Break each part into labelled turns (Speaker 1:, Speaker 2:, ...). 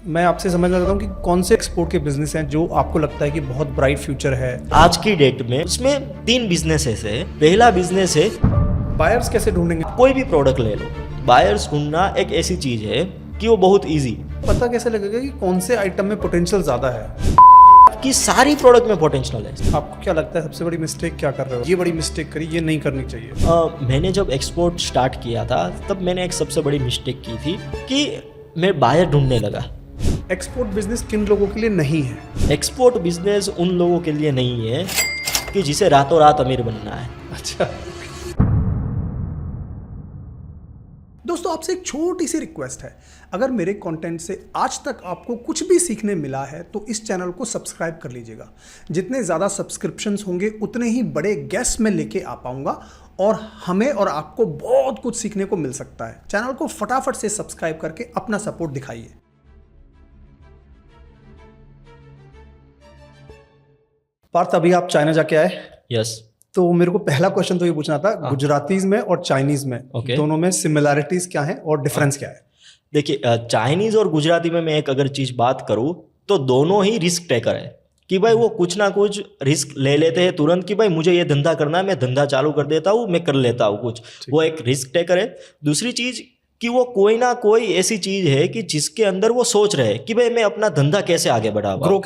Speaker 1: मैं आपसे समझना चाहता हूँ कि कौन से एक्सपोर्ट के बिजनेस हैं जो आपको लगता है कि बहुत ब्राइट फ्यूचर है।
Speaker 2: आज की डेट में उसमें 3 बिजनेस है। पहला बिजनेस है
Speaker 1: बायर्स कैसे ढूंढेंगे?
Speaker 2: कोई भी प्रोडक्ट ले लो, बायर्स ढूंढना एक ऐसी चीज है कि वो बहुत इजी है।
Speaker 1: पता कैसे लगेगा कि कौन से आइटम में पोटेंशियल ज्यादा है?
Speaker 2: कि सारी प्रोडक्ट में पोटेंशियल है।
Speaker 1: आपको क्या लगता है सबसे बड़ी मिस्टेक क्या कर रहे हो? ये बड़ी मिस्टेक करी, ये नहीं करनी चाहिए।
Speaker 2: मैंने जब एक्सपोर्ट स्टार्ट किया था तब मैंने एक सबसे बड़ी मिस्टेक की थी कि मैं बायर ढूंढने लगा।
Speaker 1: एक्सपोर्ट बिजनेस किन लोगों के लिए नहीं है?
Speaker 2: एक्सपोर्ट बिजनेस उन लोगों के लिए नहीं है कि जिसे रातों रात अमीर बनना है।
Speaker 1: अच्छा दोस्तों, आपसे एक छोटी सी रिक्वेस्ट है। अगर मेरे कंटेंट से आज तक आपको कुछ भी सीखने मिला है तो इस चैनल को सब्सक्राइब कर लीजिएगा। जितने ज़्यादा सब्सक्रिप्शंस होंगे उतने ही बड़े गेस्ट मैं लेके आ पाऊंगा और हमें और आपको बहुत कुछ सीखने को मिल सकता है। चैनल को फटाफट से सब्सक्राइब करके अपना सपोर्ट दिखाइए। पार्थ, अभी आप चाइना जाके आए?
Speaker 2: यस।
Speaker 1: तो मेरे को पहला क्वेश्चन तो ये पूछना था, गुजरातीज में और चाइनीज में दोनों में सिमिलैरिटीज क्या है और डिफरेंस क्या है?
Speaker 2: देखिए, चाइनीज और गुजराती में मैं एक अगर चीज बात करूं तो दोनों ही रिस्क टेकर है कि भाई वो कुछ ना कुछ रिस्क ले लेते हैं तुरंत कि भाई मुझे ये धंधा करना है, मैं धंधा चालू कर देता हूँ, मैं कर लेता हूँ कुछ। वो एक रिस्क टेकर है। दूसरी चीज कि वो कोई ना कोई ऐसी चीज है कि जिसके अंदर वो सोच रहे हैं कि भाई मैं अपना धंधा कैसे आगे बढ़ाऊं, ग्रो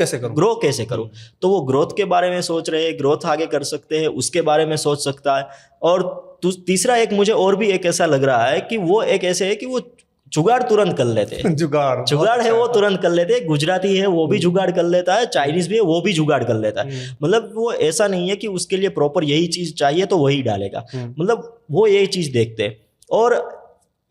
Speaker 2: कैसे करूं। तो वो ग्रोथ के बारे में सोच रहे हैं, ग्रोथ आगे कर सकते हैं उसके बारे में सोच सकता है। और तीसरा एक मुझे और भी एक ऐसा लग रहा है कि वो एक ऐसे है कि वो जुगाड़ तुरंत कर लेते हैं। जुगाड़ है वो तुरंत कर लेते हैं। गुजराती है वो भी जुगाड़ कर लेता है, चाइनीज भी है वो भी जुगाड़ कर लेता है। मतलब वो ऐसा नहीं है कि उसके लिए प्रॉपर यही चीज चाहिए तो वही डालेगा, मतलब वो यही चीज देखते हैं। और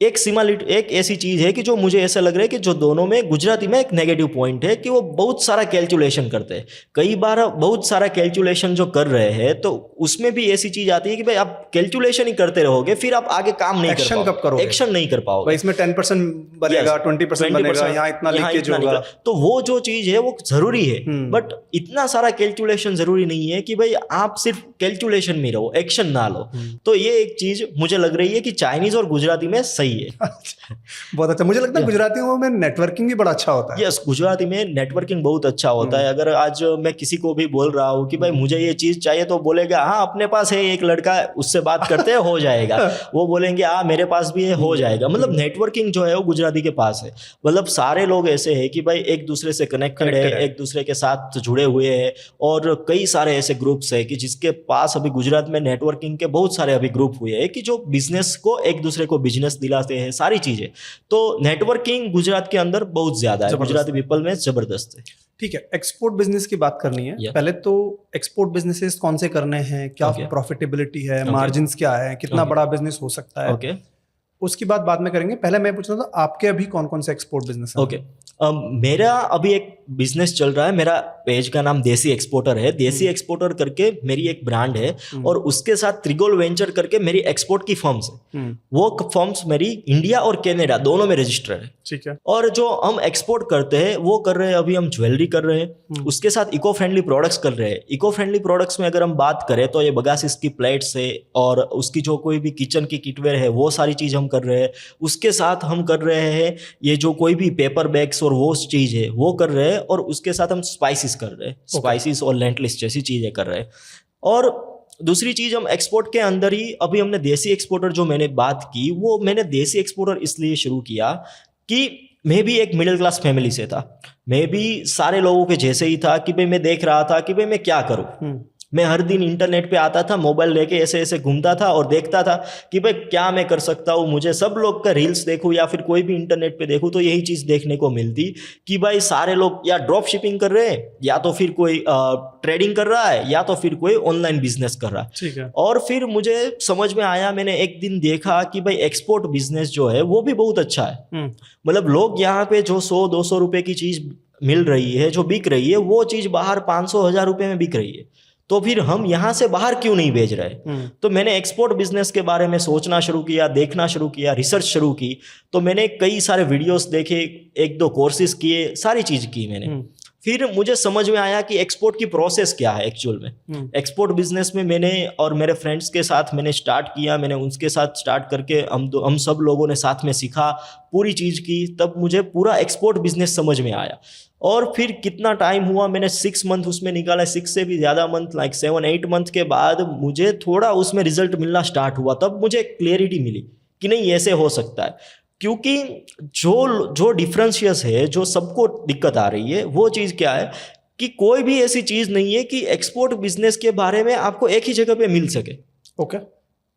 Speaker 2: एक ऐसी चीज है कि जो मुझे ऐसा लग रहा है कि जो दोनों में, गुजराती में एक नेगेटिव पॉइंट है कि वो बहुत सारा कैलकुलेशन करते हैं। कई बार बहुत सारा कैलकुलेशन जो कर रहे हैं तो उसमें भी ऐसी चीज आती है कि भाई आप कैलकुलेशन ही करते रहोगे, फिर आप आगे काम नहीं कर पाओगे,
Speaker 1: कब करोगे?
Speaker 2: एक्शन नहीं कर पाओगे।
Speaker 1: इसमें 10% बनेगा, 20% बनेगा, यहाँ इतना लीकेज होगा।
Speaker 2: तो वो जो चीज है वो जरूरी है, बट इतना सारा कैलकुलेशन जरूरी नहीं है कि भाई आप सिर्फ कैलकुलेशन में रहो, एक्शन ना लो। तो ये एक चीज मुझे लग रही है कि चाइनीज और गुजराती में सही है।
Speaker 1: बहुत अच्छा। मुझे लगता है गुजरातियों में नेटवर्किंग भी बड़ा अच्छा होता है।
Speaker 2: यस, गुजराती में नेटवर्किंग बहुत अच्छा होता है। अगर आज मैं किसी को भी बोल रहा हूँ कि भाई मुझे ये चीज चाहिए तो बोलेगा हाँ अपने पास है एक लड़का, उससे बात करते हैं हो जाएगा। वो बोलेंगे हाँ मेरे पास भी है, हो जाएगा। मतलब नेटवर्किंग जो है वो गुजराती के पास है। मतलब सारे लोग ऐसे हैं कि भाई एक दूसरे से कनेक्टेड है, एक दूसरे के साथ जुड़े हुए हैं। और कई सारे ऐसे ग्रुप्स है कि जिसके पास अभी गुजरात में नेटवर्किंग के बहुत सारे अभी ग्रुप हुए हैं कि जो बिजनेस को, एक दूसरे को बिजनेस दिलाते हैं, सारी चीजें। तो नेटवर्किंग गुजरात के अंदर बहुत ज्यादा है, गुजराती पीपल में जबरदस्त है।
Speaker 1: ठीक है, एक्सपोर्ट बिजनेस की बात करनी है। पहले तो एक्सपोर्ट बिजनेसेस कौन से करने हैं, क्या प्रॉफिटेबिलिटी है, मार्जिन्स क्या है, कितना बड़ा बिजनेस हो सकता है, उसकी बात बाद में करेंगे। पहले मैं पूछना था आपके अभी कौन कौन से एक्सपोर्ट बिजनेस है?
Speaker 2: मेरा अभी एक बिजनेस चल रहा है। मेरा पेज का नाम देसी एक्सपोर्टर है। देसी एक्सपोर्टर करके मेरी एक ब्रांड है और उसके साथ त्रिगोल वेंचर करके मेरी एक्सपोर्ट की फर्म्स है। वो फर्म्स मेरी इंडिया और कनाडा दोनों में रजिस्टर है।
Speaker 1: ठीक है।
Speaker 2: और जो हम एक्सपोर्ट करते हैं वो कर रहे हैं, अभी हम ज्वेलरी कर रहे हैं, उसके साथ इको फ्रेंडली प्रोडक्ट्स कर रहे हैं। इको फ्रेंडली प्रोडक्ट्स में अगर हम बात करें तो ये बगासिस की प्लेट्स है और उसकी जो कोई भी किचन की किटवेयर है वो सारी चीज हम कर रहे हैं। उसके साथ हम कर रहे हैं ये जो कोई भी पेपर बैग्स और वो चीज है वो कर रहे हैं। और उसके साथ हम स्पाइसेस कर रहे हैं, स्पाइसेस और लेंटल्स जैसी चीजें कर रहे हैं। और दूसरी चीज हम एक्सपोर्ट के अंदर ही अभी हमने देसी एक्सपोर्टर जो मैंने बात की, वो मैंने देसी एक्सपोर्टर इसलिए शुरू किया कि मैं भी एक मिडिल क्लास फैमिली से था। मैं भी सारे लोगों के जैसे ही था कि भाई मैं देख रहा था कि भाई मैं क्या करूं। मैं हर दिन इंटरनेट पे आता था, मोबाइल लेके ऐसे ऐसे घूमता था और देखता था कि भाई क्या मैं कर सकता हूँ। मुझे सब लोग का रील्स देखूँ या फिर कोई भी इंटरनेट पे देखूँ तो यही चीज़ देखने को मिलती कि भाई सारे लोग या ड्रॉप शिपिंग कर रहे हैं, या तो फिर कोई ट्रेडिंग कर रहा है, या तो फिर कोई ऑनलाइन बिजनेस कर रहा है।
Speaker 1: ठीक है।
Speaker 2: और फिर मुझे समझ में आया, मैंने एक दिन देखा कि भाई एक्सपोर्ट बिजनेस जो है वो भी बहुत अच्छा है। मतलब लोग यहाँ पे जो 100-200 रुपए की चीज़ मिल रही है, जो बिक रही है, वो चीज़ बाहर 500-1000 रुपए में बिक रही है। तो फिर हम यहाँ से बाहर क्यों नहीं भेज रहे? तो मैंने एक्सपोर्ट बिजनेस के बारे में सोचना शुरू किया, देखना शुरू किया, रिसर्च शुरू की। तो मैंने कई सारे वीडियोस देखे, 1-2 कोर्सेज किए, सारी चीज की मैंने। फिर मुझे समझ में आया कि एक्सपोर्ट की प्रोसेस क्या है एक्चुअल में। एक्सपोर्ट बिजनेस में मैंने और मेरे फ्रेंड्स के साथ मैंने स्टार्ट किया, मैंने उनके साथ स्टार्ट करके हम सब लोगों ने साथ में सीखा पूरी चीज़ की, तब मुझे पूरा एक्सपोर्ट बिजनेस समझ में आया। और फिर कितना टाइम हुआ, मैंने 6 मंथ उसमें निकाला, 6 से भी ज़्यादा मंथ, लाइक 7-8 मंथ के बाद मुझे थोड़ा उसमें रिजल्ट मिलना स्टार्ट हुआ। तब मुझे क्लियरिटी मिली कि नहीं ऐसे हो सकता है, क्योंकि जो डिफरेंशियस है, जो सबको दिक्कत आ रही है, वो चीज़ क्या है कि कोई भी ऐसी चीज़ नहीं है कि एक्सपोर्ट बिजनेस के बारे में आपको एक ही जगह पे मिल सके।
Speaker 1: ओके।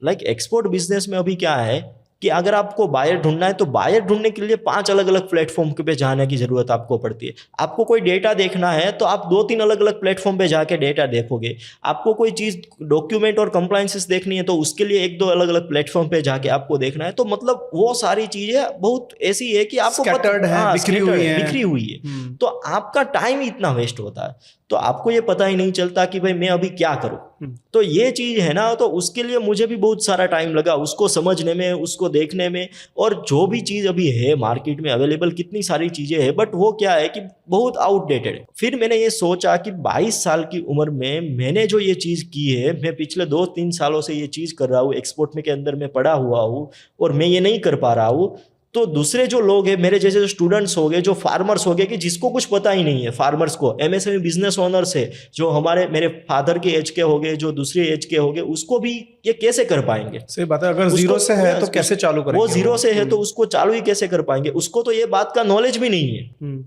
Speaker 2: लाइक एक्सपोर्ट बिजनेस में अभी क्या है कि अगर आपको बायर ढूंढना है तो बायर ढूंढने के लिए 5 अलग अलग प्लेटफॉर्म पे जाने की जरूरत आपको पड़ती है। आपको कोई डेटा देखना है तो आप 2-3 अलग अलग प्लेटफॉर्म पे जाके डेटा देखोगे। आपको कोई चीज़ डॉक्यूमेंट और कंप्लायंसेस देखनी है तो उसके लिए 1-2 अलग अलग प्लेटफॉर्म पे जाके आपको देखना है। तो मतलब वो सारी चीज़ें बहुत ऐसी है कि आपको बिखरी हुई है, तो आपका टाइम इतना वेस्ट होता है, तो आपको ये पता ही नहीं चलता कि भाई मैं अभी क्या करूं। तो ये चीज है ना, तो उसके लिए मुझे भी बहुत सारा टाइम लगा उसको समझने में, उसको देखने में। और जो भी चीज अभी है मार्केट में अवेलेबल, कितनी सारी चीजें हैं, बट वो क्या है कि बहुत आउटडेटेड है। फिर मैंने ये सोचा कि 22 साल की उम्र में मैंने जो ये चीज की है, मैं पिछले 2-3 सालों से ये चीज कर रहा हूँ, एक्सपोर्ट में के अंदर मैं पड़ा हुआ हूँ और मैं ये नहीं कर पा रहा हूँ, तो दूसरे जो लोग हैं मेरे जैसे जो स्टूडेंट्स हो गए, जो फार्मर्स हो गए कि जिसको कुछ पता ही नहीं है, फार्मर्स को, एमएसएमई बिजनेस ओनर्स है जो मेरे फादर के एज के हो गए, जो दूसरे एज के हो गए, उसको भी ये कैसे कर पाएंगे।
Speaker 1: सही बात है, अगर जीरो से है तो कैसे चालू करेंगे।
Speaker 2: वो जीरो से है तो उसको चालू ही कैसे कर पाएंगे, उसको तो ये बात का नॉलेज भी नहीं है।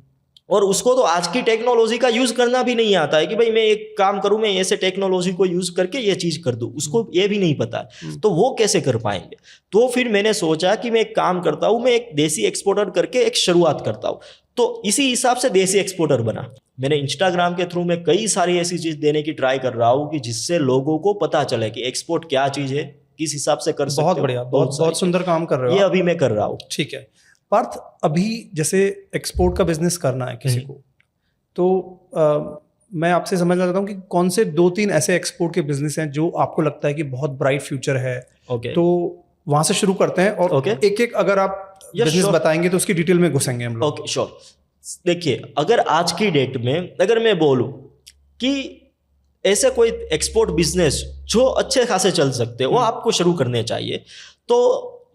Speaker 2: और उसको तो आज की टेक्नोलॉजी का यूज करना भी नहीं आता है कि भाई मैं एक काम करूं, मैं ऐसे टेक्नोलॉजी को यूज करके ये चीज कर दूं, उसको ये भी नहीं पता है, तो वो कैसे कर पाएंगे। तो फिर मैंने सोचा कि मैं एक काम करता हूं, मैं एक देसी एक्सपोर्टर करके एक शुरुआत करता हूं। तो इसी हिसाब से देसी एक्सपोर्टर बना। मैंने इंस्टाग्राम के थ्रू में कई सारी ऐसी चीज देने की ट्राई कर रहा हूं कि जिससे लोगों को पता चले कि एक्सपोर्ट क्या चीज है, किस हिसाब से कर सकते हो।
Speaker 1: बहुत बढ़िया, बहुत सुंदर काम कर रहे हो,
Speaker 2: ये अभी मैं कर रहा हूँ।
Speaker 1: ठीक है पार्थ, अभी जैसे एक्सपोर्ट का बिजनेस करना है किसी को, तो मैं आपसे समझना चाहता हूँ कि कौन से 2-3 ऐसे एक्सपोर्ट के बिजनेस हैं जो आपको लगता है कि बहुत ब्राइट फ्यूचर है। तो वहां से शुरू करते हैं और एक अगर आप बिजनेस बताएंगे तो उसकी डिटेल में घुसेंगे हम लोग।
Speaker 2: Okay, sure. देखिए, अगर आज की डेट में अगर मैं बोलूं कि ऐसे कोई एक्सपोर्ट बिजनेस जो अच्छे खासे चल सकते हैं वो आपको शुरू करने चाहिए, तो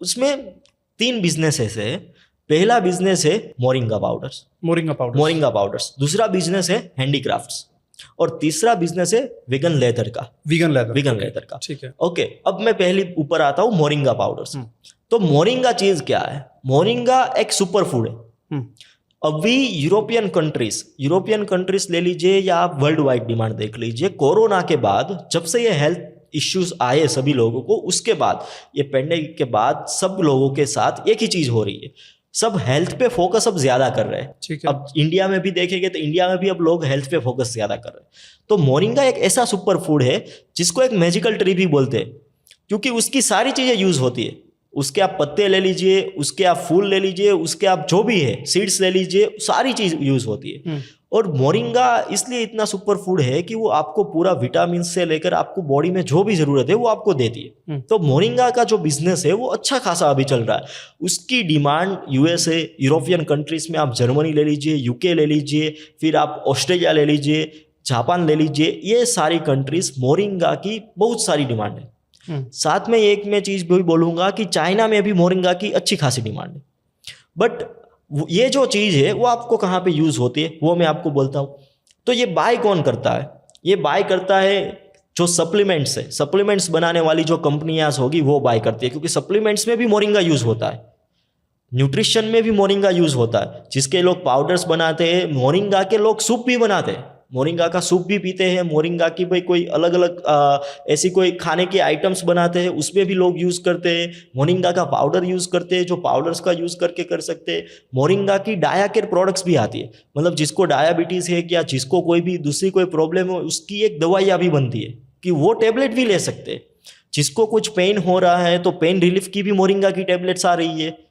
Speaker 2: उसमें 3 बिजनेस ऐसे हैं। पहला बिजनेस है मोरिंगा पाउडर्स, दूसरा बिजनेस है हैंडीक्राफ्ट्स, और तीसरा बिजनेस है वीगन लेदर का।
Speaker 1: ठीक है,
Speaker 2: ओके। अब मैं पहले ऊपर आता हूँ मोरिंगा पाउडर्स। तो मोरिंगा चीज क्या है? मोरिंगा एक सुपर फूड है। अभी यूरोपियन कंट्रीज ले लीजिए या आप वर्ल्ड वाइड डिमांड देख लीजिए, कोरोना के बाद जब से ये हेल्थ इश्यूज आए सभी लोगों को, उसके बाद ये पेंडेमिक के बाद सब लोगों के साथ एक ही चीज हो रही है, सब हेल्थ पे फोकस अब ज्यादा कर रहे हैं।
Speaker 1: ठीक है।
Speaker 2: अब इंडिया में भी देखेंगे तो इंडिया में भी अब लोग हेल्थ पे फोकस ज्यादा कर रहे हैं। तो मोरिंगा एक ऐसा सुपर फूड है जिसको एक मैजिकल ट्री भी बोलते हैं, क्योंकि उसकी सारी चीजें यूज होती है। उसके आप पत्ते ले लीजिए, उसके आप फूल ले लीजिए, उसके आप जो भी है सीड्स ले लीजिए, सारी चीज यूज होती है। और मोरिंगा इसलिए इतना सुपर फूड है कि वो आपको पूरा विटामिन से लेकर आपको बॉडी में जो भी जरूरत है वो आपको देती है। तो मोरिंगा का जो बिजनेस है वो अच्छा खासा अभी चल रहा है। उसकी डिमांड यूएसए, यूरोपियन कंट्रीज में आप जर्मनी ले लीजिए, यूके ले लीजिए, फिर आप ऑस्ट्रेलिया ले लीजिए, जापान ले लीजिए, ये सारी कंट्रीज मोरिंगा की बहुत सारी डिमांड है। साथ में एक मैं चीज भी बोलूंगा कि चाइना में भी मोरिंगा की अच्छी खासी डिमांड है। बट ये जो चीज है वो आपको कहाँ पे यूज होती है वो मैं आपको बोलता हूँ। तो ये बाय कौन करता है? ये बाय करता है जो सप्लीमेंट्स है, सप्लीमेंट्स बनाने वाली जो कंपनियां होगी वो बाय करती है, क्योंकि सप्लीमेंट्स में भी मोरिंगा यूज होता है, न्यूट्रिशन में भी मोरिंगा यूज होता है। जिसके लोग पाउडर्स बनाते हैं, मोरिंगा के लोग सूप भी बनाते हैं, मोरिंगा का सूप भी पीते हैं, मोरिंगा की भाई कोई अलग अलग ऐसी कोई खाने के आइटम्स बनाते हैं उसमें भी लोग यूज करते हैं। मोरिंगा का पाउडर यूज करते हैं जो पाउडर्स का यूज करके कर सकते हैं। मोरिंगा की डाया केयर प्रोडक्ट्स भी आती है, मतलब जिसको डायबिटीज है या जिसको कोई भी दूसरी कोई प्रॉब्लम हो उसकी एक दवाइयाँ भी बनती है कि वो टेबलेट भी ले सकते हैं। जिसको कुछ पेन हो रहा है तो पेन रिलीफ की भी मोरिंगा की टेबलेट्स आ रही है।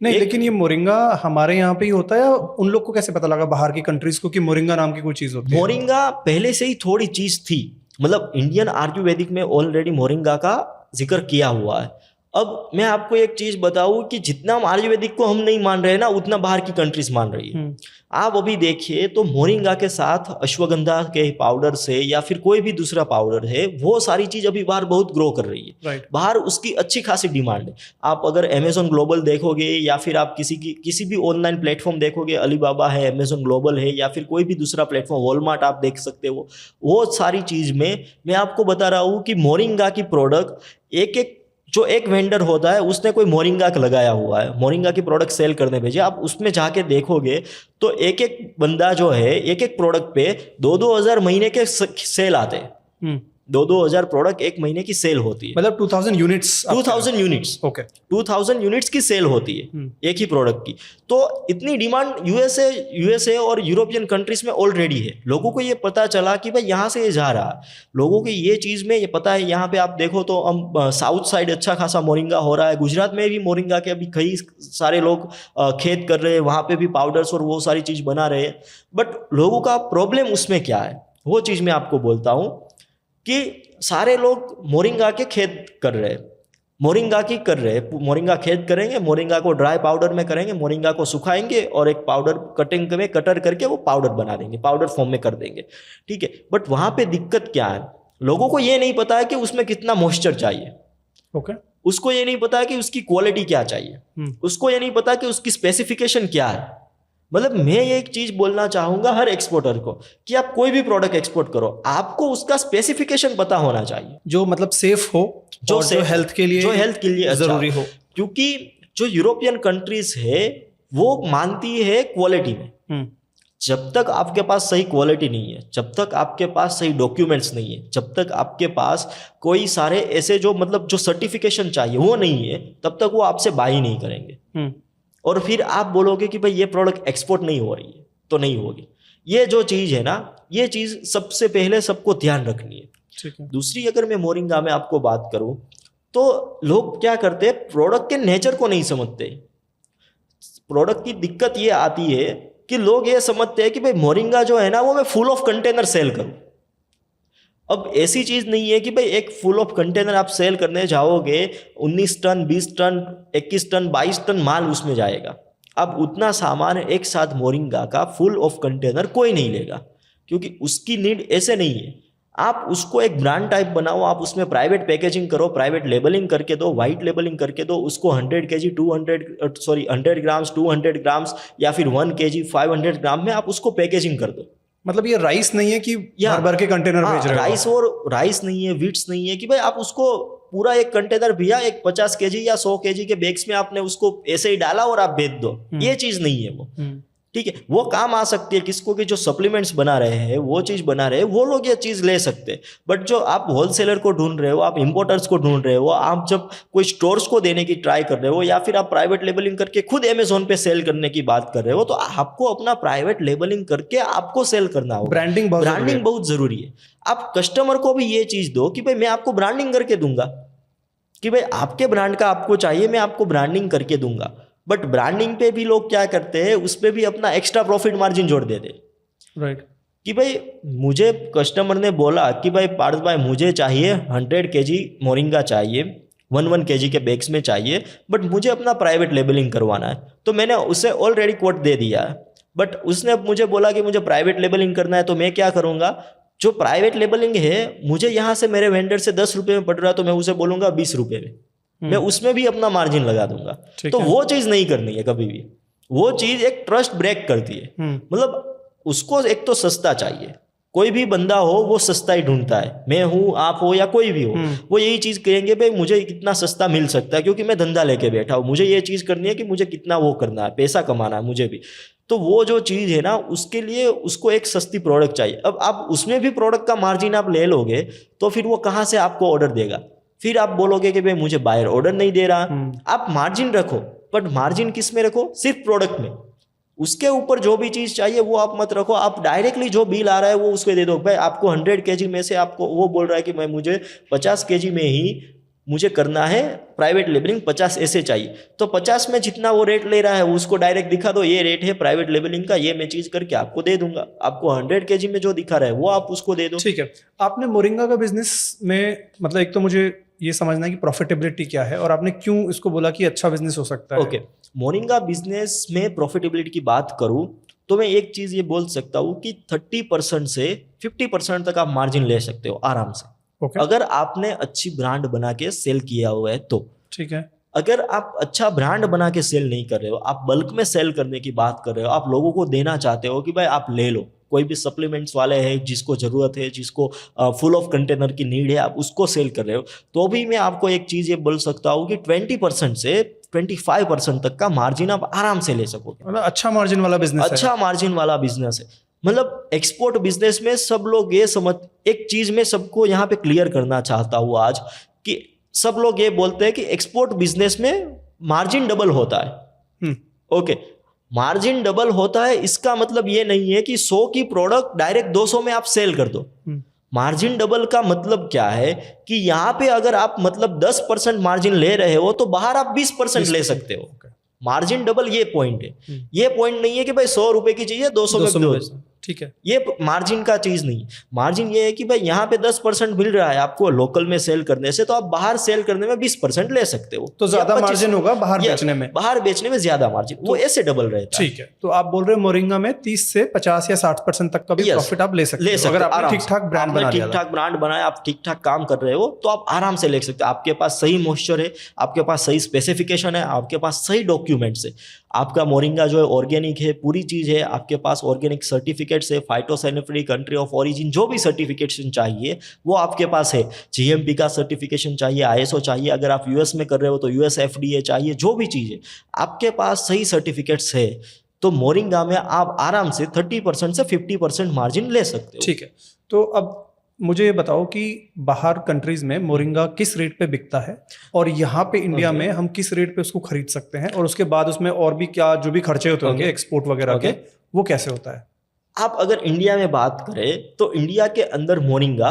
Speaker 1: नहीं, लेकिन ये मोरिंगा हमारे यहाँ पे ही होता है या उन लोग को कैसे पता लगा बाहर की कंट्रीज को कि मोरिंगा नाम की कोई चीज होती है?
Speaker 2: मोरिंगा पहले से ही थोड़ी चीज थी, मतलब इंडियन आयुर्वेदिक में ऑलरेडी मोरिंगा का जिक्र किया हुआ है। अब मैं आपको एक चीज बताऊं कि जितना हम आयुर्वेदिक को हम नहीं मान रहे ना, उतना बाहर की कंट्रीज मान रही है। आप अभी देखिए तो मोरिंगा के साथ अश्वगंधा के पाउडर से या फिर कोई भी दूसरा पाउडर है, वो सारी चीज अभी बाहर बहुत ग्रो कर रही है।
Speaker 1: राइट।
Speaker 2: बाहर उसकी अच्छी खासी डिमांड है। आप अगर अमेजोन ग्लोबल देखोगे या फिर आप किसी भी ऑनलाइन प्लेटफॉर्म देखोगे, अलीबाबा है, अमेजोन ग्लोबल है, या फिर कोई भी दूसरा प्लेटफॉर्म, वॉलमार्ट आप देख सकते हो, वो सारी चीज में मैं आपको बता रहा हूँ कि मोरिंगा की प्रोडक्ट जो एक वेंडर होता है उसने कोई मोरिंगा का लगाया हुआ है, मोरिंगा की प्रोडक्ट सेल करने भेजे, आप उसमें जाके देखोगे तो एक एक बंदा जो है एक एक प्रोडक्ट पे 2-2 हज़ार महीने के सेल आते हैं। 2-2 हज़ार प्रोडक्ट एक महीने की सेल होती है,
Speaker 1: मतलब 2000 यूनिट्स।
Speaker 2: 2000 यूनिट्स।
Speaker 1: ओके।
Speaker 2: 2000 यूनिट्स की सेल होती है एक ही प्रोडक्ट की। तो इतनी डिमांड यूएसए और यूरोपियन कंट्रीज में ऑलरेडी है। लोगों को ये पता चला कि भाई यहाँ से ये जा रहा है, लोगों को ये चीज़ में ये पता है। यहाँ पे आप देखो तो हम साउथ साइड अच्छा खासा मोरिंगा हो रहा है, गुजरात में भी मोरिंगा के अभी कई सारे लोग खेत कर रहे हैं, वहाँ पे भी पाउडर्स और वो सारी चीज़ बना रहे हैं। बट लोगों का प्रॉब्लम उसमें क्या है, वो चीज़ मैं आपको बोलता हूँ कि सारे लोग मोरिंगा के खेत कर रहे हैं, मोरिंगा की कर रहे हैं, मोरिंगा खेत करेंगे, मोरिंगा को ड्राई पाउडर में करेंगे, मोरिंगा को सुखाएंगे और एक पाउडर कटिंग में कटर करके वो पाउडर बना देंगे, पाउडर फॉर्म में कर देंगे। ठीक है, बट वहाँ पे दिक्कत क्या है, लोगों को ये नहीं पता है कि उसमें कितना मॉइस्चर चाहिए।
Speaker 1: ओके।
Speaker 2: उसको ये नहीं पता है कि उसकी क्वालिटी क्या चाहिए, उसको ये नहीं पता कि उसकी स्पेसिफिकेशन क्या है। मतलब मैं ये एक चीज बोलना चाहूंगा हर एक्सपोर्टर को कि आप कोई भी प्रोडक्ट एक्सपोर्ट करो, आपको उसका स्पेसिफिकेशन पता होना चाहिए,
Speaker 1: जो मतलब सेफ हो, जो हेल्थ के लिए
Speaker 2: अच्छा
Speaker 1: जरूरी हो।
Speaker 2: क्योंकि जो यूरोपियन कंट्रीज है वो मानती है क्वालिटी में। जब तक आपके पास सही क्वालिटी नहीं है, जब तक आपके पास सही डॉक्यूमेंट्स नहीं है, जब तक आपके पास कोई सारे ऐसे जो मतलब जो सर्टिफिकेशन चाहिए वो नहीं है, तब तक वो आपसे बाय ही नहीं करेंगे। और फिर आप बोलोगे कि भाई ये प्रोडक्ट एक्सपोर्ट नहीं हो रही है, तो नहीं होगी। ये जो चीज़ है ना, ये चीज़ सबसे पहले सबको ध्यान रखनी है।
Speaker 1: ठीक है।
Speaker 2: दूसरी अगर मैं मोरिंगा में आपको बात करूं तो लोग क्या करते हैं, प्रोडक्ट के नेचर को नहीं समझते। प्रोडक्ट की दिक्कत ये आती है कि लोग ये समझते हैं कि भाई मोरिंगा जो है ना वो मैं फुल ऑफ कंटेनर सेल करूं। अब ऐसी चीज नहीं है कि भाई एक फुल ऑफ कंटेनर आप सेल करने जाओगे, 19 टन 20 टन 21 टन 22 टन माल उसमें जाएगा। अब उतना सामान एक साथ मोरिंगा का फुल ऑफ कंटेनर कोई नहीं लेगा, क्योंकि उसकी नीड ऐसे नहीं है। आप उसको एक ब्रांड टाइप बनाओ, आप उसमें प्राइवेट पैकेजिंग करो, प्राइवेट लेबलिंग करके दो, वाइट लेबलिंग करके दो, उसको 100 ग्राम्स 200 ग्राम्स या फिर 1 kg 500 ग्राम में आप उसको पैकेजिंग कर दो।
Speaker 1: मतलब ये राइस नहीं है कि भर भर के कंटेनर भेज रहे हो।
Speaker 2: राइस नहीं है, वीट्स नहीं है कि भाई आप उसको पूरा एक कंटेनर भैया एक 50 kg या 100 kg के बैग्स में आपने उसको ऐसे ही डाला और आप बेच दो। ये चीज नहीं है वो। ठीक है, वो काम आ सकती है किसको कि जो सप्लीमेंट्स बना रहे हैं, वो चीज बना रहे हैं, वो लोग ये चीज ले सकते हैं। बट जो आप होलसेलर को ढूंढ रहे हो, आप इंपोर्टर्स को ढूंढ रहे हो, आप जब कोई स्टोर्स को देने की ट्राई कर रहे हो, या फिर आप प्राइवेट लेबलिंग करके खुद अमेजोन पे सेल करने की बात कर रहे हो, तो आपको अपना प्राइवेट लेबलिंग करके आपको सेल करना होगा।
Speaker 1: ब्रांडिंग
Speaker 2: बहुत जरूरी है। आप कस्टमर को भी ये चीज दो कि भाई मैं आपको ब्रांडिंग करके दूंगा, कि भाई आपके ब्रांड का आपको चाहिए, मैं आपको ब्रांडिंग करके दूंगा। बट ब्रांडिंग पे भी लोग क्या करते हैं, उस पे भी अपना एक्स्ट्रा प्रॉफिट मार्जिन जोड़ देते।
Speaker 1: राइट।
Speaker 2: कि भाई मुझे कस्टमर ने बोला कि भाई पार्थ भाई मुझे चाहिए 100 kg मोरिंगा चाहिए, 1 kg के बैग्स में चाहिए, बट मुझे अपना प्राइवेट लेबलिंग करवाना है। तो मैंने उसे ऑलरेडी कोट दे दिया है, बट उसने मुझे बोला कि मुझे प्राइवेट लेबलिंग करना है। तो मैं क्या करूँगा, जो प्राइवेट लेबलिंग है मुझे यहाँ से मेरे वेंडर से 10 रुपये में पड़ रहा है, तो मैं उसे बोलूँगा 20 रुपये में, मैं उसमें भी अपना मार्जिन लगा दूंगा। तो वो चीज नहीं करनी है कभी भी। वो चीज एक ट्रस्ट ब्रेक करती है। मतलब उसको एक तो सस्ता चाहिए, कोई भी बंदा हो वो सस्ता ही ढूंढता है। मैं हूं, आप हो या कोई भी हो, वो यही चीज कहेंगे भाई मुझे कितना सस्ता मिल सकता है, क्योंकि मैं धंधा लेके बैठा हूं, मुझे ये चीज करनी है कि मुझे कितना वो करना है, पैसा कमाना है मुझे भी। तो वो जो चीज है ना, उसके लिए उसको एक सस्ती प्रोडक्ट चाहिए। अब आप उसमें भी प्रोडक्ट का मार्जिन आप ले लोगे तो फिर वो कहाँ से आपको ऑर्डर देगा। फिर आप बोलोगे कि भाई मुझे बायर ऑर्डर नहीं दे रहा। आप मार्जिन रखो, बट मार्जिन किस में रखो, सिर्फ प्रोडक्ट में। उसके ऊपर जो भी चीज चाहिए वो आप मत रखो। आप डायरेक्टली जो बिल आ रहा है वो उसको दे दो। भाई आपको 100 kg में से आपको वो बोल रहा है कि मैं मुझे 50 kg में ही मुझे करना है प्राइवेट लेबलिंग, 50 ऐसे चाहिए, तो 50 में जितना वो रेट ले रहा है उसको डायरेक्ट दिखा दो, ये रेट है प्राइवेट लेबलिंग का, ये मैं चीज करके आपको दे दूंगा। आपको 100 kg में जो दिखा रहा है वो आप उसको दे दो।
Speaker 1: ठीक है। आपने मोरिंगा का बिजनेस में मतलब एक तो मुझे ये समझना है कि प्रॉफिटेबिलिटी क्या है और आपने क्यों इसको बोला कि अच्छा बिजनेस हो सकता है।
Speaker 2: ओके, मोरिंगा बिजनेस में प्रॉफिटेबिलिटी की बात करूं तो मैं एक चीज ये बोल सकता हूं कि 30% से 50% तक आप मार्जिन ले सकते हो आराम से,
Speaker 1: ओके,
Speaker 2: अगर आपने अच्छी ब्रांड बना के सेल किया हुआ है तो।
Speaker 1: ठीक है।
Speaker 2: अगर आप अच्छा ब्रांड बना के सेल नहीं कर रहे हो, आप बल्क में सेल करने की बात कर रहे हो, आप लोगों को देना चाहते हो कि भाई आप ले लो, कोई भी सप्लीमेंट्स वाले हैं जिसको जरूरत है, जिसको फुल ऑफ कंटेनर की नीड है, आप उसको सेल कर रहे हो, तो भी मैं आपको एक चीज ये बोल सकता हूँ कि 20% से 25% तक का मार्जिन आप आराम से ले सकोगे।
Speaker 1: मतलब अच्छा मार्जिन वाला बिजनेस है।
Speaker 2: अच्छा मार्जिन वाला बिजनेस है। मतलब एक्सपोर्ट बिजनेस में सब लोग ये समझ, एक चीज में सबको यहाँ पे क्लियर करना चाहता हूँ आज, कि सब लोग ये बोलते हैं कि एक्सपोर्ट बिजनेस में मार्जिन डबल होता है। ओके, मार्जिन डबल होता है इसका मतलब ये नहीं है कि 100 की प्रोडक्ट डायरेक्ट 200 में आप सेल कर दो। मार्जिन डबल का मतलब क्या है कि यहाँ पे अगर आप मतलब 10% मार्जिन ले रहे हो तो बाहर आप 20% ले सकते हो। मार्जिन डबल ये पॉइंट है, ये पॉइंट नहीं है कि भाई 100 रुपए की चाहिए 200 में दो,
Speaker 1: ठीक है,
Speaker 2: ये मार्जिन का चीज नहीं। मार्जिन ये है कि भाई यहाँ पे 10% मिल रहा है आपको लोकल में सेल करने से, तो आप बाहर सेल करने में 20% ले सकते हो,
Speaker 1: तो ज्यादा मार्जिन होगा बाहर बेचने में।
Speaker 2: बाहर बेचने में ज्यादा मार्जिन, वो ऐसे डबल रहता है।
Speaker 1: ठीक है, तो आप बोल रहे हो मोरिंगा में 30 से 50 या 60% तक का भी प्रॉफिट आप ले सकते हो अगर आपने ठीक ठाक ब्रांड बना लिया,
Speaker 2: ठीक ठाक ब्रांड बनाया, आप ठीक ठाक काम कर रहे हो तो आप आराम से ले सकते हो। आपके पास सही मॉइस्चर है, आपके पास सही स्पेसिफिकेशन है, आपके पास सही डॉक्यूमेंट्स है, आपका मोरिंगा जो है ऑर्गेनिक है, पूरी चीज है, आपके पास ऑर्गेनिक सर्टिफिकेट्स है, फाइटोसैनिटरी, कंट्री ऑफ ओरिजिन, जो भी सर्टिफिकेशन चाहिए वो आपके पास है। जीएमपी का सर्टिफिकेशन चाहिए, आईएसओ चाहिए, अगर आप यूएस में कर रहे हो तो यूएस एफडीए चाहिए, जो भी चीज है आपके पास सही सर्टिफिकेट्स है, तो मोरिंगा में आप आराम से 30% से 50% मार्जिन ले सकते हो।
Speaker 1: ठीक है, तो अब मुझे ये बताओ कि बाहर कंट्रीज में मोरिंगा किस रेट पे बिकता है और यहाँ पे इंडिया में हम किस रेट पे उसको खरीद सकते हैं, और उसके बाद उसमें और भी क्या जो भी खर्चे होते होंगे एक्सपोर्ट वगैरह के, वो कैसे होता है।
Speaker 2: आप अगर इंडिया में बात करें तो इंडिया के अंदर मोरिंगा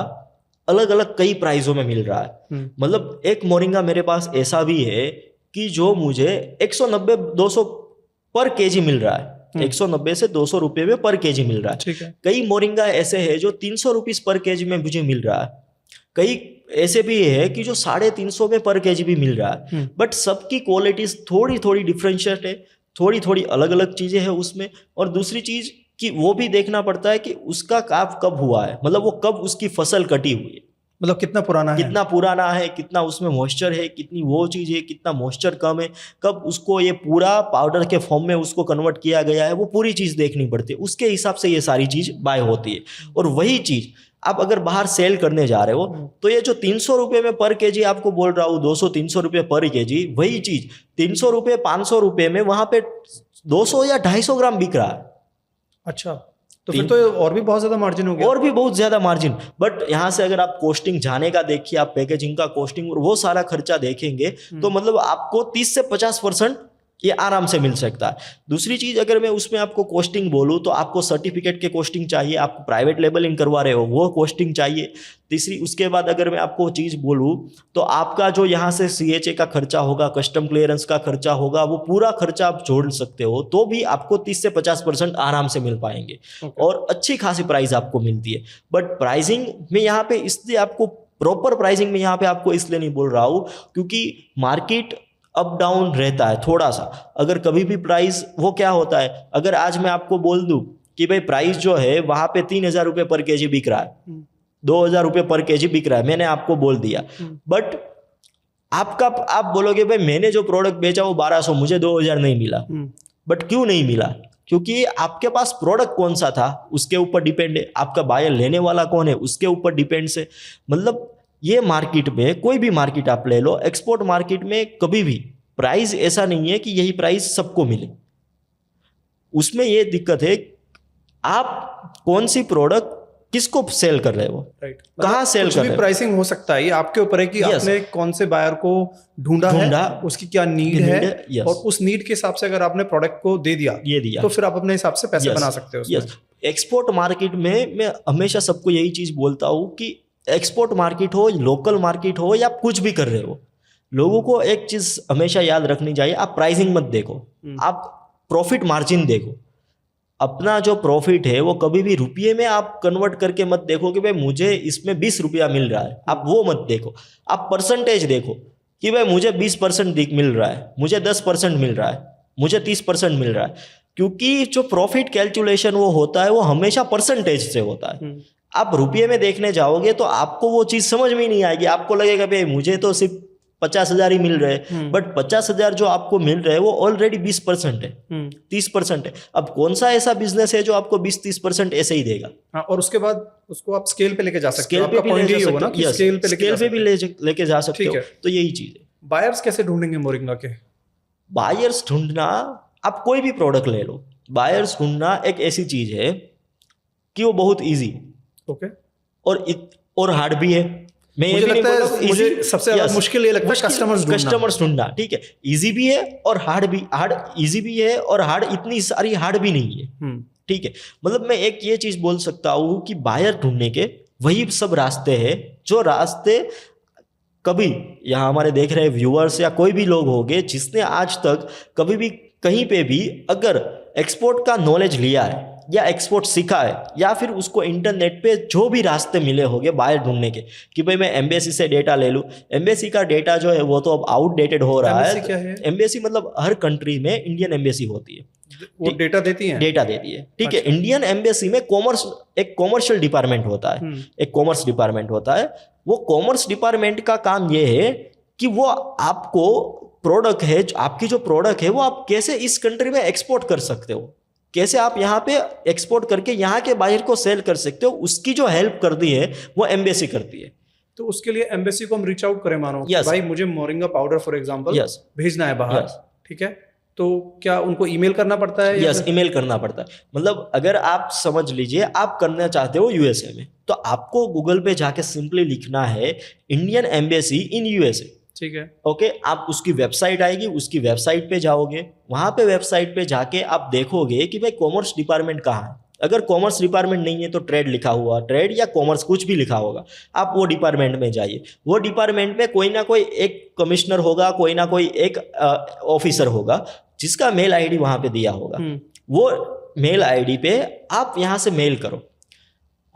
Speaker 2: अलग अलग कई प्राइसों में मिल रहा है। मतलब एक मोरिंगा मेरे पास ऐसा भी है कि जो मुझे 190-200 पर केजी मिल रहा है, 190 से 200 रुपए में पर केजी मिल रहा है।
Speaker 1: ठीक है,
Speaker 2: कई मोरिंगा ऐसे है जो 300 रुपीज पर केजी में मुझे मिल रहा है, कई ऐसे भी है कि जो 350 में पर केजी भी मिल रहा है। बट सबकी क्वालिटीज थोड़ी थोड़ी डिफरेंशिएट है, थोड़ी थोड़ी अलग अलग चीजें हैं उसमें। और दूसरी चीज कि वो भी देखना पड़ता है कि उसका काफ कब हुआ है, मतलब वो कब उसकी फसल कटी हुई है,
Speaker 1: मतलब कितना पुराना है,
Speaker 2: कितना उसमें मॉइस्चर है, कितनी वो चीज है, कितना मॉइस्चर कम है, कब उसको ये पूरा पाउडर के फॉर्म में उसको कन्वर्ट किया गया है, वो पूरी चीज देखनी पड़ती है। उसके हिसाब से ये सारी चीज बाय होती है। और वही चीज आप अगर बाहर सेल करने जा रहे हो तो ये जो 300 रुपए में पर केजी आपको बोल रहा हूँ, 200-300 रुपए पर केजी, वही चीज 300 रुपए 500 रुपए में वहां पे 200 या 250 ग्राम बिक रहा है।
Speaker 1: अच्छा, तो फिर तो और भी बहुत ज्यादा मार्जिन हो गया।
Speaker 2: और भी बहुत ज्यादा मार्जिन। बट यहाँ से अगर आप कॉस्टिंग जाने का देखिए, आप पैकेजिंग का कॉस्टिंग और वो सारा खर्चा देखेंगे तो मतलब आपको 30 से 50% ये आराम से मिल सकता है। दूसरी चीज अगर मैं उसमें आपको कॉस्टिंग बोलूँ तो आपको सर्टिफिकेट के कॉस्टिंग चाहिए, आपको प्राइवेट लेबलिंग करवा रहे हो वो कॉस्टिंग चाहिए। तीसरी उसके बाद अगर मैं आपको चीज बोलूँ तो आपका जो यहाँ से CHA का खर्चा होगा, कस्टम क्लियरेंस का खर्चा होगा, वो पूरा खर्चा आप जोड़ सकते हो तो भी आपको 30 से 50% आराम से मिल पाएंगे। और अच्छी खासी प्राइस आपको मिलती है। बट प्राइसिंग में यहाँ पे इसलिए आपको प्रॉपर प्राइसिंग में यहाँ पे आपको इसलिए नहीं बोल रहा हूँ क्योंकि मार्केट अप डाउन रहता है थोड़ा सा। अगर कभी भी प्राइस वो क्या होता है, अगर आज मैं आपको बोल दूं कि भाई प्राइस जो है वहां पे 3000 रुपये पर केजी बिक रहा है, 2000 रुपये पर केजी बिक रहा है, मैंने आपको बोल दिया। बट आप बोलोगे भाई मैंने जो प्रोडक्ट बेचा वो 1200, मुझे 2000 नहीं मिला। बट क्यों नहीं मिला? क्योंकि आपके पास प्रोडक्ट कौन सा था उसके ऊपर डिपेंड है, आपका बायर लेने वाला कौन है उसके ऊपर डिपेंड है। मतलब ये मार्केट में कोई भी मार्केट आप ले लो, एक्सपोर्ट मार्केट में कभी भी प्राइस ऐसा नहीं है कि यही प्राइस सबको मिले। उसमें ये दिक्कत है आप कौन सी प्रोडक्ट किसको सेल कर रहे हो,
Speaker 1: राइट,
Speaker 2: कहाँ सेल कर रहे हो।
Speaker 1: प्राइसिंग हो सकता है, ये आपके ऊपर है कि आपने कौन से बायर को ढूंढा है, उसकी क्या नीड है, और उस नीड के हिसाब से अगर आपने प्रोडक्ट को दे दिया तो फिर आप अपने हिसाब से पैसे बना सकते हो।
Speaker 2: एक्सपोर्ट मार्केट में मैं हमेशा सबको यही चीज बोलता हूँ कि एक्सपोर्ट मार्केट हो, लोकल मार्केट हो, या कुछ भी कर रहे हो, लोगों को एक चीज हमेशा याद रखनी चाहिए, आप प्राइसिंग मत देखो, आप प्रॉफिट मार्जिन देखो। अपना जो प्रॉफिट है वो कभी भी रुपये में आप कन्वर्ट करके मत देखो कि भाई मुझे इसमें 20 रुपया मिल रहा है, आप वो मत देखो। आप परसेंटेज देखो कि भाई मुझे 20% मिल रहा है, मुझे 10% मिल रहा है, मुझे 30% मिल रहा है। क्योंकि जो प्रॉफिट कैलकुलेशन वो होता है वो हमेशा परसेंटेज से होता है। आप रुपये में देखने जाओगे तो आपको वो चीज़ समझ में ही नहीं आएगी। आपको लगेगा भाई मुझे तो सिर्फ 50,000 ही मिल रहे हैं, बट 50,000 जो आपको मिल रहे हैं वो ऑलरेडी 20% है, 30% है। अब कौन सा ऐसा बिजनेस है जो आपको 20-30% ऐसे ही देगा?
Speaker 1: हाँ, और उसके बाद उसको आप स्केल पे लेके जा सकते
Speaker 2: स्केल
Speaker 1: हो।
Speaker 2: पे
Speaker 1: आपका
Speaker 2: भी
Speaker 1: पॉइंट
Speaker 2: ले
Speaker 1: यही
Speaker 2: जा
Speaker 1: होगा ना
Speaker 2: सकते
Speaker 1: कि
Speaker 2: हो,
Speaker 1: स्केल पे
Speaker 2: स्केल पे भी लेके जा सकते
Speaker 1: ठीक
Speaker 2: हो।
Speaker 1: है।
Speaker 2: तो यही चीज़ है।
Speaker 1: बायर्स कैसे ढूंढेंगे मोरिंगा के?
Speaker 2: बायर्स ढूंढना, आप कोई भी प्रोडक्ट ले लो, बायर्स ढूंढना एक ऐसी चीज है कि वो बहुत इजी
Speaker 1: ओके।
Speaker 2: और हार्ड भी है। मैं ये
Speaker 1: मुझे
Speaker 2: भी नहीं
Speaker 1: लगता है
Speaker 2: बोल रहा हूँ
Speaker 1: मुझे
Speaker 2: easy-
Speaker 1: सबसे ज्यादा
Speaker 2: yes,
Speaker 1: मुश्किल ये लगता है कस्टमर्स
Speaker 2: ढूंढना, ठीक है। इजी भी है और हार्ड इजी भी है और हार्ड, इतनी सारी हार्ड भी नहीं है, ठीक है। मतलब मैं एक ये चीज बोल सकता हूँ कि बायर ढूंढने के वही सब रास्ते हैं जो रास्ते कभी यहाँ हमारे देख रहे व्यूअर्स या कोई भी लोग होंगे जिसने आज तक कभी भी कहीं पे भी अगर एक्सपोर्ट का नॉलेज लिया है या एक्सपोर्ट सीखा है, या फिर उसको इंटरनेट पे जो भी रास्ते मिले होंगे बायर ढूंढने के कि भाई मैं एम्बेसी से डेटा ले लूँ। एम्बेसी का डेटा जो है वो तो अब आउटडेटेड हो रहा है।
Speaker 1: क्या है?
Speaker 2: एम्बेसी मतलब हर कंट्री में इंडियन एम्बेसी होती है,
Speaker 1: वो डेटा देती है,
Speaker 2: डेटा देती है, ठीक है। इंडियन एम्बेसी में एक कॉमर्शियल डिपार्टमेंट होता है, एक कॉमर्स डिपार्टमेंट होता है। वो कॉमर्स डिपार्टमेंट का काम ये है कि वो आपको प्रोडक्ट है, आपकी जो प्रोडक्ट है वो आप कैसे इस कंट्री में एक्सपोर्ट कर सकते हो, कैसे आप यहाँ पे एक्सपोर्ट करके यहाँ के बाहर को सेल कर सकते हो, उसकी जो हेल्प करती है वो एम्बेसी करती है।
Speaker 1: तो उसके लिए एम्बेसी को हम रीच आउट करें, मानो
Speaker 2: Yes.
Speaker 1: भाई मुझे moringa powder for example
Speaker 2: Yes.
Speaker 1: भेजना है बाहर,
Speaker 2: Yes.
Speaker 1: ठीक है, तो क्या उनको ईमेल करना पड़ता है?
Speaker 2: यस, ईमेल करना पड़ता है। मतलब अगर आप समझ लीजिए आप करना चाहते हो यूएसए में, तो आपको गूगल पे जाके सिंपली लिखना है इंडियन एम्बेसी इन यूएसए,
Speaker 1: ठीक है।
Speaker 2: ओके। आप उसकी वेबसाइट आएगी, उसकी वेबसाइट पे जाओगे, वहां पे वेबसाइट पे जाके आप देखोगे कि भाई कॉमर्स डिपार्टमेंट कहाँ है। अगर कॉमर्स डिपार्टमेंट नहीं है तो ट्रेड लिखा हुआ, ट्रेड या कॉमर्स कुछ भी लिखा होगा, आप वो डिपार्टमेंट में जाइए। वो डिपार्टमेंट में कोई ना कोई एक कमिश्नर होगा, कोई ना कोई एक ऑफिसर होगा जिसका मेल आईडी वहां पे दिया होगा। वो मेल आईडी पे आप यहाँ से मेल करो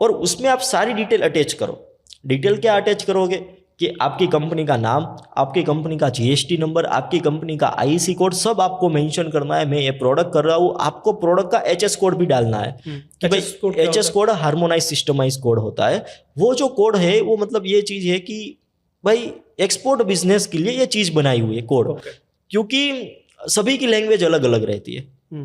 Speaker 2: और उसमें आप सारी डिटेल अटैच करो। डिटेल क्या अटैच करोगे कि आपकी कंपनी का नाम, आपकी कंपनी का जीएसटी नंबर, आपकी कंपनी का आईसी कोड, सब आपको मेंशन करना है। मैं ये प्रोडक्ट कर रहा हूँ, आपको प्रोडक्ट का एचएस कोड भी डालना है कि भाई HS code harmonise systemise code होता है। वो जो कोड है वो मतलब ये चीज़ है कि भाई एक्सपोर्ट बिजनेस के लिए ये चीज़ बनाई हुई है कोड, क्योंकि सभी की लैंग्वेज अलग अलग रहती है।